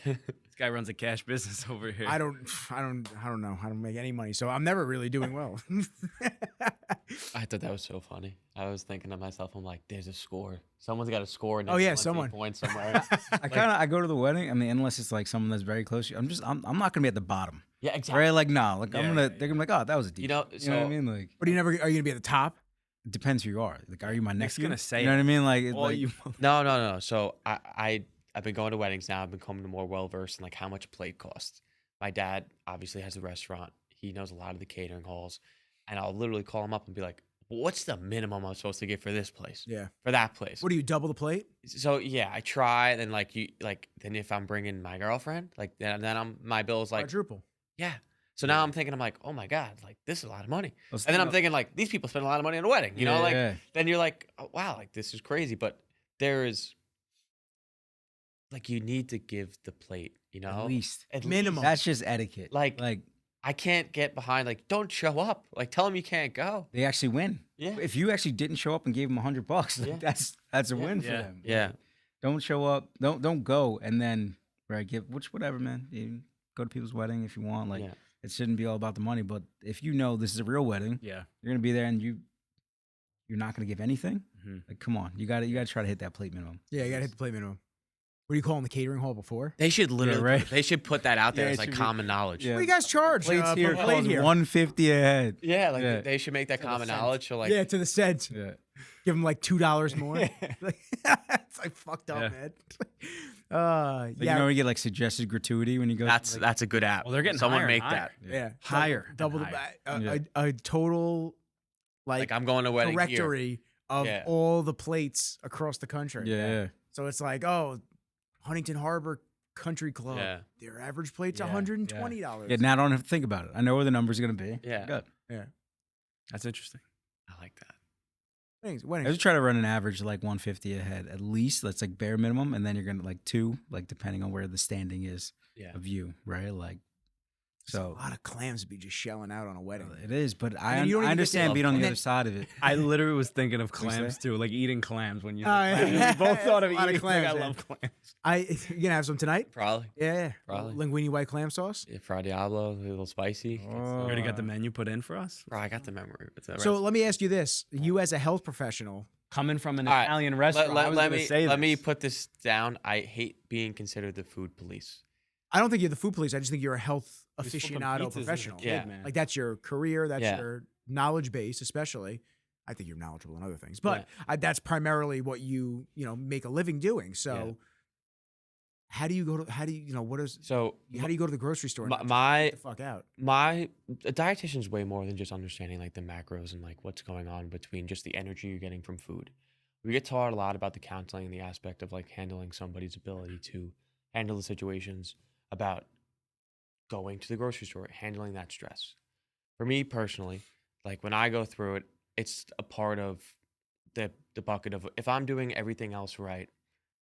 This guy runs a cash business over here. I don't know. I don't make any money, so I'm never really doing well. I thought that was so funny. I was thinking to myself, I'm like, there's a score. Someone's got a score. And Oh, yeah, it's someone. points somewhere. I go to the wedding. I mean, unless it's like someone that's very close. I'm not gonna be at the bottom. Yeah, exactly. Right? Like, nah. Like, Yeah, they're gonna be like, oh, that was a deal. You know, You know what I mean? Like, But are you gonna be at the top? it depends who you are. Like, are you my Nick's nephew? gonna say You know what I mean? Like, it's All like you No. So I've been going to weddings now. I've been coming to more well versed in like how much a plate costs. My dad obviously has a restaurant. He knows a lot of the catering halls, and I'll literally call him up and be like, "What's the minimum I'm supposed to get for this place? Yeah. For that place?" What do you double the plate? So yeah, I try. Then then if I'm bringing my girlfriend, like then my bill is like Quadruple. yeah. So now I'm thinking, I'm like, oh my god, like this is a lot of money. Let's And then think I'm thinking like these people spend a lot of money on a wedding, you know, Yeah, like yeah. then you're like, oh, wow, like this is crazy. But there is like you need to give the plate, you know, at least. At Minimum. That's just etiquette. Like- like I can't get behind like don't show up, like tell them you can't go. they actually win. Yeah. If you actually didn't show up and gave them $100, like, Yeah. that's a win for Yeah. them. Yeah, Don't show up. Don't go, and then right give whatever, man. You go to people's wedding if you want. Like yeah. it shouldn't be all about the money. But if you know this is a real wedding, Yeah. you're gonna be there, and you're not gonna give anything. Mhm. Like, come on, you gotta try to hit that plate minimum. Yeah, you gotta hit the plate minimum. What do you call in the catering hall before? They should literally, right. they should put that out there Yeah, as it like should be- common knowledge. Yeah. What do you guys charge? Plates here per plate cost here. $150 a head. Yeah, like Yeah. they should make that To the common cent. knowledge. So like, Yeah, to the cent. Yeah. Give them like $2 more. Like, it's like fucked up, Yeah. man. Like, Yeah, you know, you get like suggested gratuity when you go. that's a good app. Well, they're getting someone higher and make higher. that. yeah. Higher and Double higher. a total Like like I'm going to a wedding here. directory of Yeah. all the plates across the country. yeah. So it's like, oh, Huntington Harbor Country Club. Yeah. Their average plate's Yeah, $120. Yeah. Now I don't have to think about it. I know where the number's gonna be. Yeah. Good. That's interesting. I like that. Weddings, I weddings. just try to run an average like 150 a head at least. That's like bare minimum, and then you're gonna like two, like depending on where the standing is Yeah. of you, right? Like, A so lot of clams to be just shelling out on a wedding. it is. But then you don't even get I to understand love being on the and other then- side of it. I literally was thinking of What'd you clams say? too, like eating clams when you. Oh, yeah. We both thought of A lot of eating. clams, I yeah. love clams. You gonna have some tonight? Probably. Yeah. Probably. Linguine white clam sauce. Yeah, Fra Diablo, a little spicy. You already got the menu put in for us. Bro, I got the memory. It's a So recipe. let me ask you this: you, as a health professional, Coming from an All right, Italian restaurant, I was let gonna me say let me this. put this down. I hate being considered the food police. I don't think you're the food police. I just think you're a health He was flipping aficionado pizzas as a professional. kid, Yeah. man. Like that's your career. That's Yeah. your knowledge base, especially. I think you're knowledgeable in other things, but that's primarily what you make a living doing. So, how do you go to? How do you what is? So How do you go to the grocery store? And not just my get the fuck out. a dietitian's way more than just understanding like the macros and like what's going on between just the energy you're getting from food. We get taught a lot about the counseling and the aspect of like handling somebody's ability to handle the situations, about going to the grocery store, handling that stress. For me personally, like when I go through it, it's a part of the bucket of if I'm doing everything else right,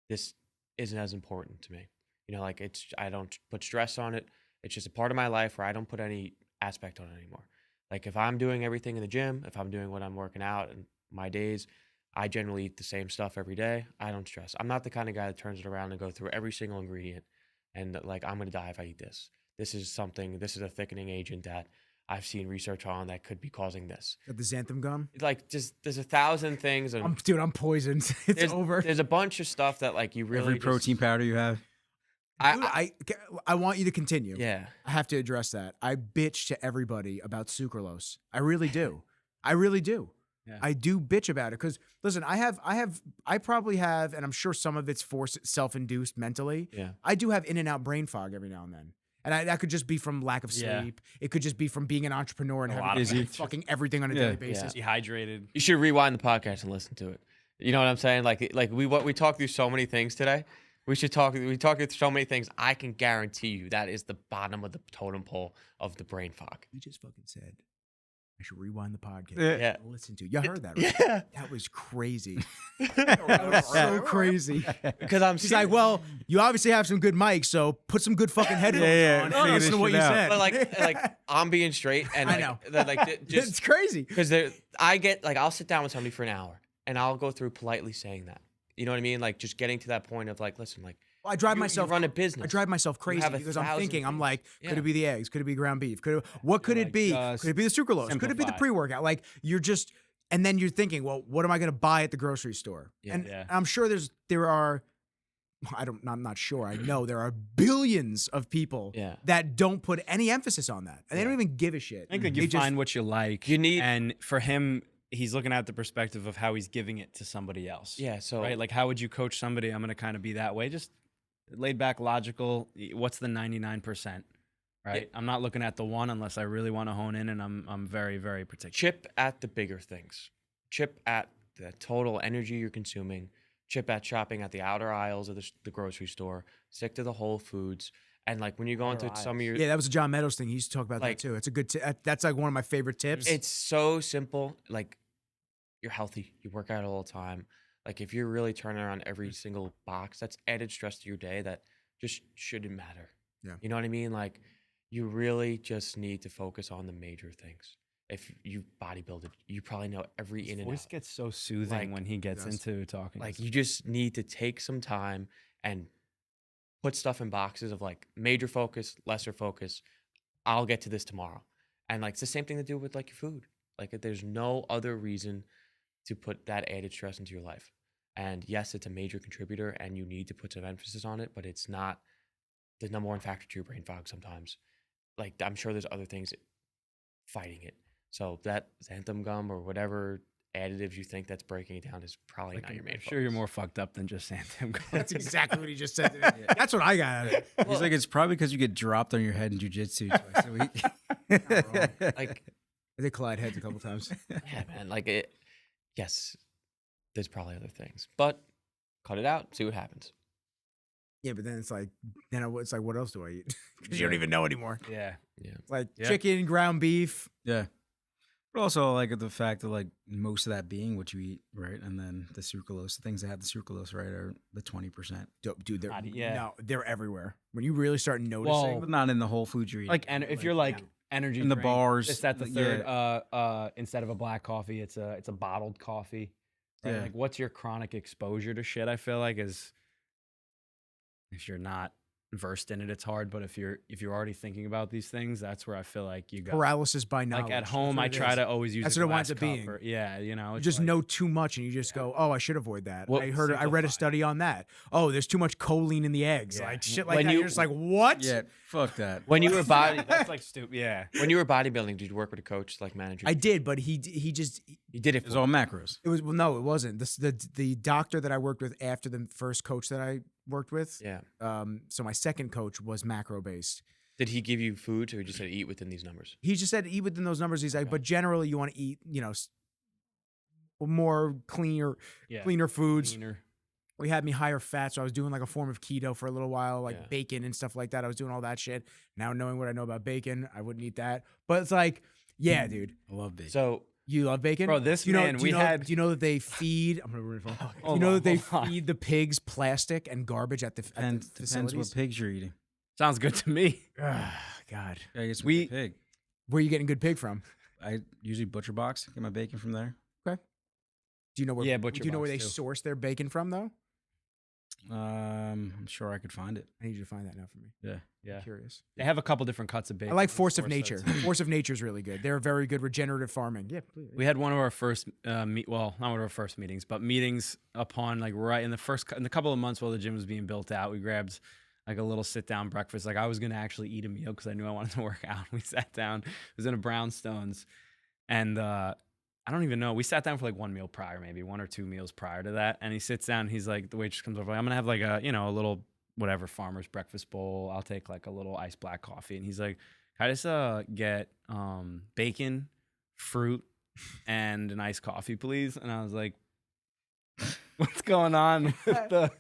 this isn't as important to me. Like I don't put stress on it. It's just a part of my life where I don't put any aspect on it anymore. Like if I'm doing everything in the gym, if I'm doing what I'm working out and my days, I generally eat the same stuff every day. I don't stress. I'm not the kind of guy that turns it around and go through every single ingredient and like I'm gonna die if I eat this. This is a thickening agent that I've seen research on that could be causing this. Got the xanthan gum. Like just there's 1,000 things and I'm poisoned. It's there's, over. There's a bunch of stuff that like you really Every protein powder you have. I want you to continue. Yeah. I have to address that. I bitch to everybody about sucralose. I really do. I really do. Yeah. I do bitch about it because listen, I probably have, and I'm sure some of it's self-induced mentally. Yeah. I do have in and out brain fog every now and then. And that could just be from lack of sleep. Yeah. It could just be from being an entrepreneur and A having lot to of do factors. fucking everything on a daily basis. Dehydrated. You should rewind the podcast and listen to it. You know what I'm saying? Like we talked through so many things today. We talked through so many things. I can guarantee you that is the bottom of the totem pole of the brain fog. You just fucking said I should rewind the podcast. Yeah. Listen to. You heard that, right? Yeah. That was crazy. That was so crazy. Because I'm She's like, well, you obviously have some good mics, so put some good fucking headphones Yeah, on. figure And this listen to what shit you out. said. but like I'm being straight and I like, know. that, like just It's crazy. because I get like I'll sit down with somebody for an hour and I'll go through politely saying that. You know what I mean? Like just getting to that point of like, listen, like Well, I drive you myself. run a business. I drive myself crazy have because I'm 1,000 thinking. I'm things. like, could Yeah. it be the eggs? Could it be ground beef? What could You're it like, be? just Could it be the sucralose? Could it be the simplify. pre-workout? Like you're just, and then you're thinking, well, what am I going to buy at the grocery store? Yeah. And Yeah. I'm sure there are. I'm not sure. I know there are billions of people Yeah. that don't put any emphasis on that, and they don't even give a shit. I think like They you just- find what you like. You need- and for him, he's looking at the perspective of how he's giving it to somebody else. Yeah. So Right? Like, how would you coach somebody? I'm going to kind of be that way. Just laid back, logical. What's the 99%? Right? I'm not looking at the one unless I really want to hone in, and I'm very, very particular. chip at the bigger things. Chip at the total energy you're consuming. Chip at shopping at the outer aisles of the grocery store. Stick to the Whole Foods. And like when you're going through some of your, Yeah, that was a John Meadows thing. He used to talk about Like- that too. It's a good. That's like one of my favorite tips. it's so simple. Like you're healthy. You work out all the time. Like if you're really turning around every single box, that's added stress to your day that just shouldn't matter. Yeah. You know what I mean? Like you really just need to focus on the major things. If you bodybuilded, you probably know every in His and voice out. gets so soothing Like, when he gets does. into talking. Like you just need to take some time and put stuff in boxes of like major focus, lesser focus. I'll get to this tomorrow. And like it's the same thing to do with like your food. Like there's no other reason to put that added stress into your life. And yes, it's a major contributor and you need to put some emphasis on it, but it's not the number one factor to your brain fog sometimes. Like I'm sure there's other things fighting it. So that xanthan gum or whatever additives you think that's breaking it down is probably Like, not your main I'm sure you're focus. more fucked up than just Santam. That's exactly what he just said. Today. That's what I got out of it. He's like, it's probably because you get dropped on your head in jujitsu twice a week. Like I did collide heads a couple times. yeah, man. Like it. Yes, there's probably other things, but cut it out. See what happens. Yeah, but then it's like, what else do I eat? Because you don't even know anymore. Yeah. Yeah. It's like Yeah. chicken, ground beef. Yeah. But also like the fact of like most of that being what you eat, right? And then the sucralose, the things that have the sucralose, right, are the 20%. Dude, they're Yeah. no, they're everywhere. When you really start noticing, Well, But not in the whole food you're eating. Like, and if you're like energy in the drink, bars, it's at the like, third. Instead of a black coffee, it's a bottled coffee. Right? Yeah. Like, what's your chronic exposure to shit? I feel like is if you're not versed in it, it's hard. But if you're already thinking about these things, that's where I feel like you got Paralysis by knowledge. like at That's home. what I it try is. to always use That's a what it glass winds up cup being. or- yeah, you know, You it's just like- know too much, and you just go, "Oh, I should avoid that." Well, I read a study on that. Oh, there's too much choline in the eggs, Yeah. like shit like When that. you- You're just like, what? Yeah, fuck that. When you were body, that's like stupid. Yeah. when you were bodybuilding, did you work with a coach like manager? I did, but he just You did it It's for all macros. it was well, no, it wasn't. The doctor that I worked with after the first coach that I worked with. yeah. So my second coach was macro based. Did he give you food, or he just said eat within these numbers? He just said eat within those numbers. He's like, but generally you want to eat, more cleaner foods. Cleaner. We had me higher fat, so I was doing like a form of keto for a little while, like Yeah. bacon and stuff like that. I was doing all that shit. Now knowing what I know about bacon, I wouldn't eat that. But it's like, yeah, dude, I love bacon. So you love bacon, Bro, this do you know, man, do we you know, had- Do you know that they feed? I'm gonna ruin your phone. Do you Hold know on, that they hold on. feed the pigs plastic and garbage at the depends facilities? what pigs you're eating. Sounds good to me. God, Yeah, I guess We- pig. where are you getting good pig from? I usually butcher box, get my bacon from there. Do you know where? Yeah, Butcher Do you know where they Box, too. source their bacon from, though? I'm sure I could find it. I need you to find that now for me. Yeah. Yeah. I'm curious. They have a couple different cuts of bacon. I like on Force of store Nature. sites. Force of Nature is really good. They're very good regenerative farming. Yeah, please. We had one of our first well, not one of our first meetings, but meetings upon like right in the couple of months while the gym was being built out. We grabbed like a little sit down breakfast. Like I was gonna actually eat a meal because I knew I wanted to work out. We sat down. It was in a Brownstones, and I don't even know. We sat down for like one meal prior, maybe 1 or 2 meals prior to that. And he sits down. He's like, the waitress comes over. I'm gonna have like a a little whatever farmer's breakfast bowl. I'll take like a little iced black coffee. And he's like, can I just get bacon, fruit, and an iced coffee, please? And I was like, what's going on with the?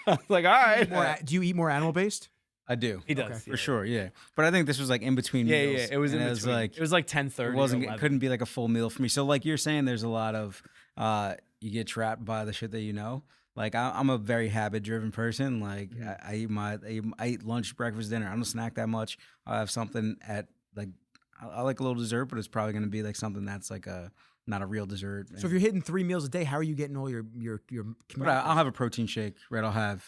I was like, all right. Do you eat more animal based? I do. He does Okay. For sure, yeah. But I think this was like in between Yeah, meals. yeah. It was in and between. like It was like 10:30. it wasn't. or It 11. couldn't be like a full meal for me. So like you're saying, there's a lot of you get trapped by the shit that you know. Like I'm a very habit driven person. Like I eat lunch, breakfast, dinner. I don't snack that much. I have something at like I like a little dessert, but it's probably gonna be like something that's like not a real dessert. So if you're hitting 3 meals a day, how are you getting all your But I'll have a protein shake, right? I'll have,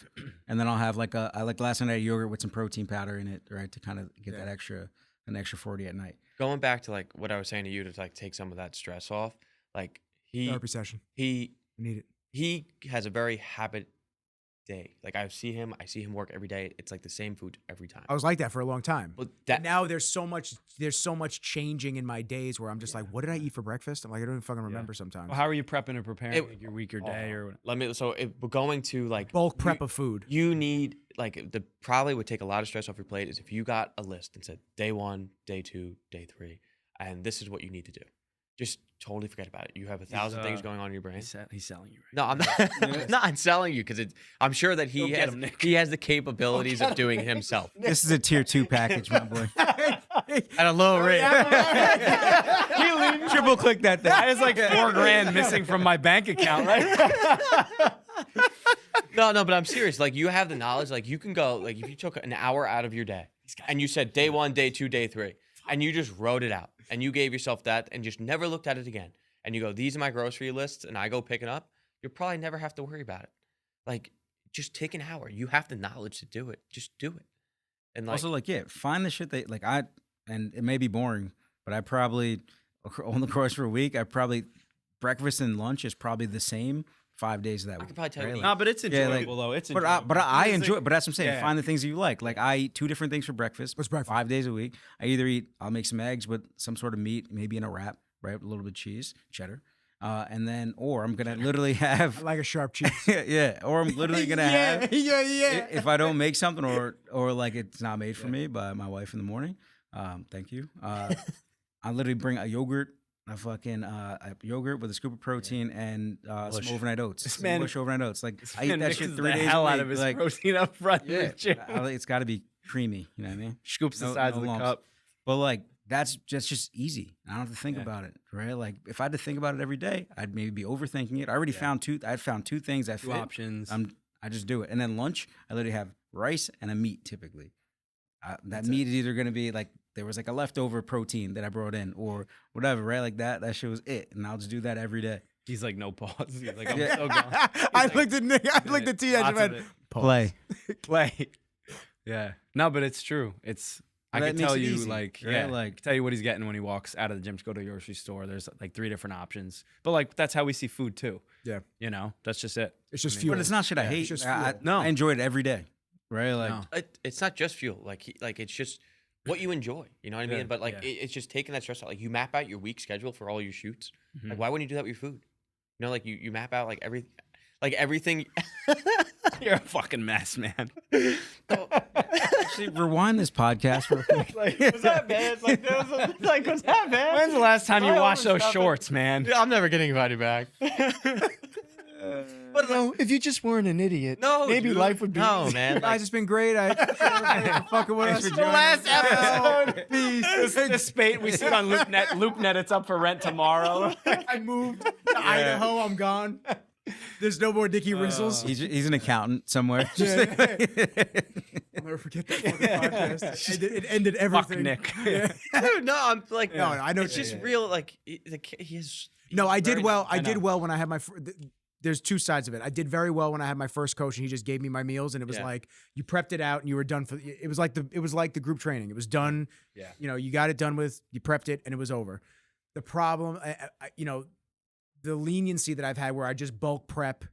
and then I'll have like I like last night I had yogurt with some protein powder in it, right, to kind of get that an extra 40 at night. going back to like what I was saying to you to like take some of that stress off, like therapy session? he I need it. he has a very habit day. Like I see him work every day. It's like the same food every time. I was like that for a long time. But But that now there's so much changing in my days where I'm just like, what did I eat for breakfast? I'm like, I don't even fucking remember sometimes. Well, how are you prepping and preparing It- like, your week or day or what? let me we're going to like Bulk prep you- of food. You need like the probably would take a lot of stress off your plate is if you got a list and said day 1, day 2, day 3, and this is what you need to do. Just totally forget about it. You have 1,000 things going on in your brain. He's selling you right. No, I'm not. Not selling you because I'm sure that Go he get has him, Nick. he has the capabilities of doing it himself This is a tier 2 package, my boy. at a low rate. Triple click that thing. That is like $4,000 missing from my bank account, right? No, but I'm serious. Like you have the knowledge. Like you can go. Like if you took an hour out of your day and you said day 1, day 2, day 3, and you just wrote it out and you gave yourself that and just never looked at it again. And you go, these are my grocery lists, and I go pick it up. You'll probably never have to worry about it. Like just take an hour. You have the knowledge to do it. Just do it. And like Also, like, yeah, find the shit that, like, and it may be boring, but I probably, on the course for a week, breakfast and lunch is probably the same 5 days of that I week. could probably tell you. right? No, but it's Yeah, enjoyable like- though. It's But enjoyable. I It's enjoy like- it. But that's what I'm saying. yeah. Find the things you like. Like I eat 2 different things for breakfast. What's breakfast? 5 days a week. I'll make some eggs with some sort of meat, maybe in a wrap, right? A little bit of cheese, cheddar. And then, or I'm going to literally I have, like a sharp cheese. yeah, or I'm literally going to have, yeah. if I don't make something or like it's not made for me by my wife in the morning, thank you. I literally bring a yogurt, a yogurt with a scoop of protein and some overnight oats. This Some man- Bush overnight oats. Like I eat Man that shit mixes 3 the days hell a out week. of his Like, protein up front. in yeah, the gym. it's got to be creamy. You know what I mean? Scoops the No- size no of the lumps. cup. But like that's just easy. I don't have to think Yeah. about it, right? Like if I had to think about it every day, I'd maybe be overthinking it. I already found two. I found 2 things that 2 fit. options. I just do it. And then lunch, I literally have rice and a meat typically. That meat is either gonna be like there was like a leftover protein that I brought in or whatever, right? Like that shit was it, and I'll just do that every day. He's like, no pause. He's like, I'm Yeah. so gone. I looked at Nick. I looked at T. I Lots of went, it. Play. Play. Yeah. No, but it's true. It's I That can makes tell it you easy, like right? yeah, Like- I can tell you what he's getting when he walks out of the gym to go to the grocery store. There's like 3 different options. But like that's how we see food too. Yeah. You know, that's just it. It's just I mean, fuel. But it's not shit I Yeah, hate. it's just I, fuel. No. I enjoy it every day, right? Like, No. It's not just fuel. Like it's just what you enjoy. You know what I Yeah, mean? But like yeah. it's just taking that stress out. Like you map out your week schedule for all your shoots. Mhm. Like why wouldn't you do that with your food? You know, like you map out like everything. You're a fucking mess, man. actually, rewind this podcast real quick. Was that bad? Like that was like was that bad? When's the last time you I washed those overstuffed it. shorts, man? I'm never getting invited back. But no, if you just weren't an idiot, No, maybe dude. life would be No, easy. man. Guys, it's been great. I fucking with us. for The joining last us. episode. The spate we see on LoopNet. LoopNet, it's up for rent tomorrow. I moved to Idaho. I'm gone. There's no more Nicky Rizzles. He's an accountant somewhere. I'll never forget that fucking podcast. It ended everything. Nick. Yeah. Dude, no, I'm like, No, I know. it's just real. Like he's No, I did very well. nice. I I did know. well when I had my. There's 2 sides of it. I did very well when I had my first coach, and he just gave me my meals, and it was Yeah. like you prepped it out, and you were done for. It was like the group training. It was done. Yeah. You know, you got it done with. You prepped it, and it was over. The problem, the leniency that I've had where I just bulk prep.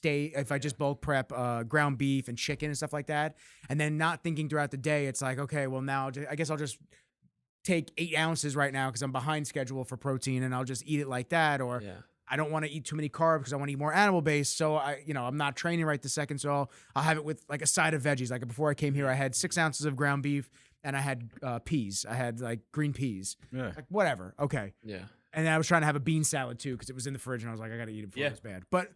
If I just bulk prep ground beef and chicken and stuff like that, and then not thinking throughout the day, it's like, okay, well now I guess I'll just take 8 ounces right now because I'm behind schedule for protein, and I'll just eat it like that, or Yeah. I don't want to eat too many carbs because I want to eat more animal based. So I'm not training right this second. So I'll have it with like a side of veggies. Like before I came here, I had 6 ounces of ground beef and I had peas. I had like green peas, Yeah. like whatever. Okay. Yeah. And I was trying to have a bean salad too because it was in the fridge, and I was like, I got to eat it before Yeah. it was bad. But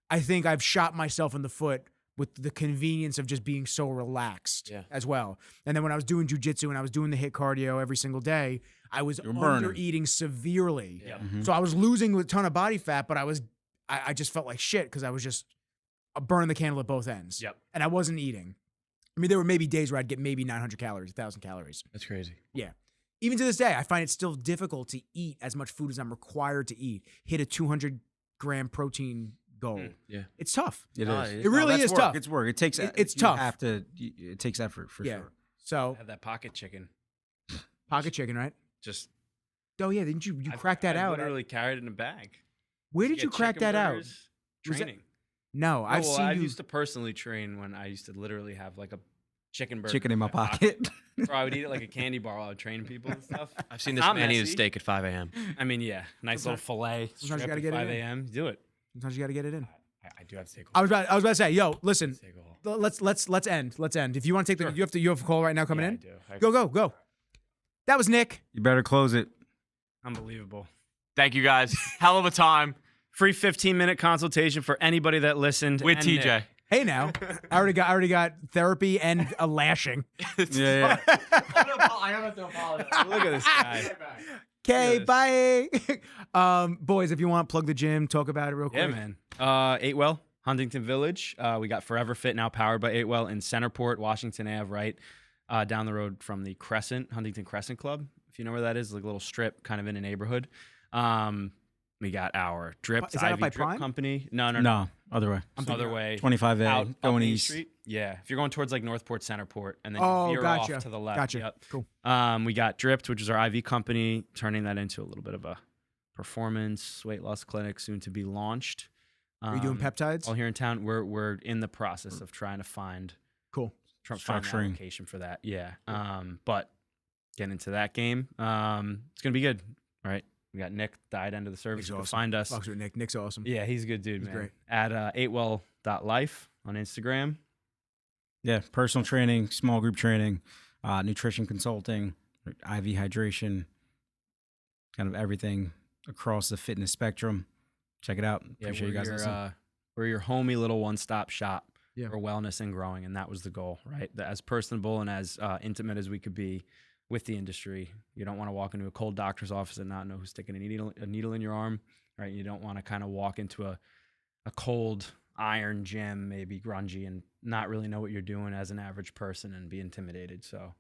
I think I've shot myself in the foot with the convenience of just being so relaxed Yeah. as well. And then when I was doing jujitsu and I was doing the hit cardio every single day, I was You're burning. under eating severely. Yeah. Mhm. So I was losing a ton of body fat, but I just felt like shit because I was just burning the candle at both ends. Yep. And I wasn't eating. I mean, there were maybe days where I'd get maybe 900 calories, 1,000 calories. That's crazy. Even to this day, I find it still difficult to eat as much food as I'm required to eat. Hit a 200-gram protein goal. Yeah. It's tough. It No, is. it It really that's is work. tough. It's work. It takes. It's you tough. Have to. It takes effort for Yeah. sure. So Have that pocket chicken. pocket chicken, right? Just Oh yeah, didn't you I've- crack that I've out? Literally carried it in a bag. Where To did you get crack chicken that out? burgers, Was that- Training. No, I've seen I you. used to personally train when I used to literally have like a chicken burger. Chicken in my pocket. Or I would eat it like a candy bar while I would train people and stuff. I've seen this Not man eat a messy. steak at 5 a.m. I mean, yeah, nice little fillet. sometimes you strip gotta at get it 5 in. a.m. Do it. Sometimes you got to get it in. I do have to take. I was about to say, yo, listen, Take a whole. let's end. Let's end. If you want to take the, Sure. you have a call right now coming Yeah, in. I do. Go. That was Nick. You better close it. Unbelievable. Thank you guys. Hell of a time Free 15-minute consultation for anybody that listened. with and TJ. Nick. Hey now, I already got therapy and a lashing. Yeah. I have to apologize. Look at this guy. Okay, Yes. bye. Boys, if you want, plug the gym, talk about it real quick. Yeah, man. 8well, Huntington Village. We got Forever Fit now powered by 8well in Centerport, Washington Ave, right down the road from the Huntington Crescent Club. If you know where that is, like a little strip kind of in a neighborhood. We got our Drip. Is that up by Drip Prime? Company. No. No, other way. Other way. 25A Out going Main east. Street. Yeah, if you're going towards like Northport, Centerport, and then Oh, you veer gotcha. off to the left. Gotcha. Yep. Cool. We got Dripped, which is our IV company, turning that into a little bit of a performance weight loss clinic, soon to be launched. Are you doing peptides? All here in town. We're in the process of trying to find Cool. find an Structuring. location for that. Yeah. But getting into that game, it's gonna be good, right? We got Nick, diet end of the service. Nick's You can awesome. find us. Fucks with Nick. Nick's awesome. Yeah, he's a good dude, He's man. great. At 8well.life on Instagram. Yeah, personal training, small group training, nutrition consulting, IV hydration, kind of everything across the fitness spectrum. Check it out. Yeah, Appreciate you guys listening. we're your homey little one-stop shop Yeah. for wellness and growing, and that was the goal, right? As personable and as intimate as we could be with the industry. You don't want to walk into a cold doctor's office and not know who's sticking a needle in your arm, right? You don't want to kind of walk into a cold iron gym, maybe grungy, and not really know what you're doing as an average person and be intimidated. So,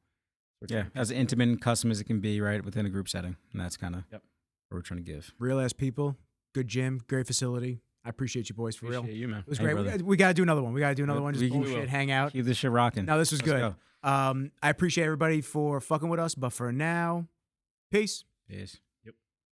we're Yeah, trying to- as intimate and custom as it can be, right, within a group setting. And that's kind of Yep. what we're trying to give. Real ass people, good gym, great facility, I appreciate you boys for real. Appreciate you, man. It was Hey, great. brother. We gotta do another one. We gotta do another We- one. we Just can- bullshit, hang out. Keep this shit rocking. No, this was Let's good. go. I appreciate everybody for fucking with us, but for now, peace. Peace.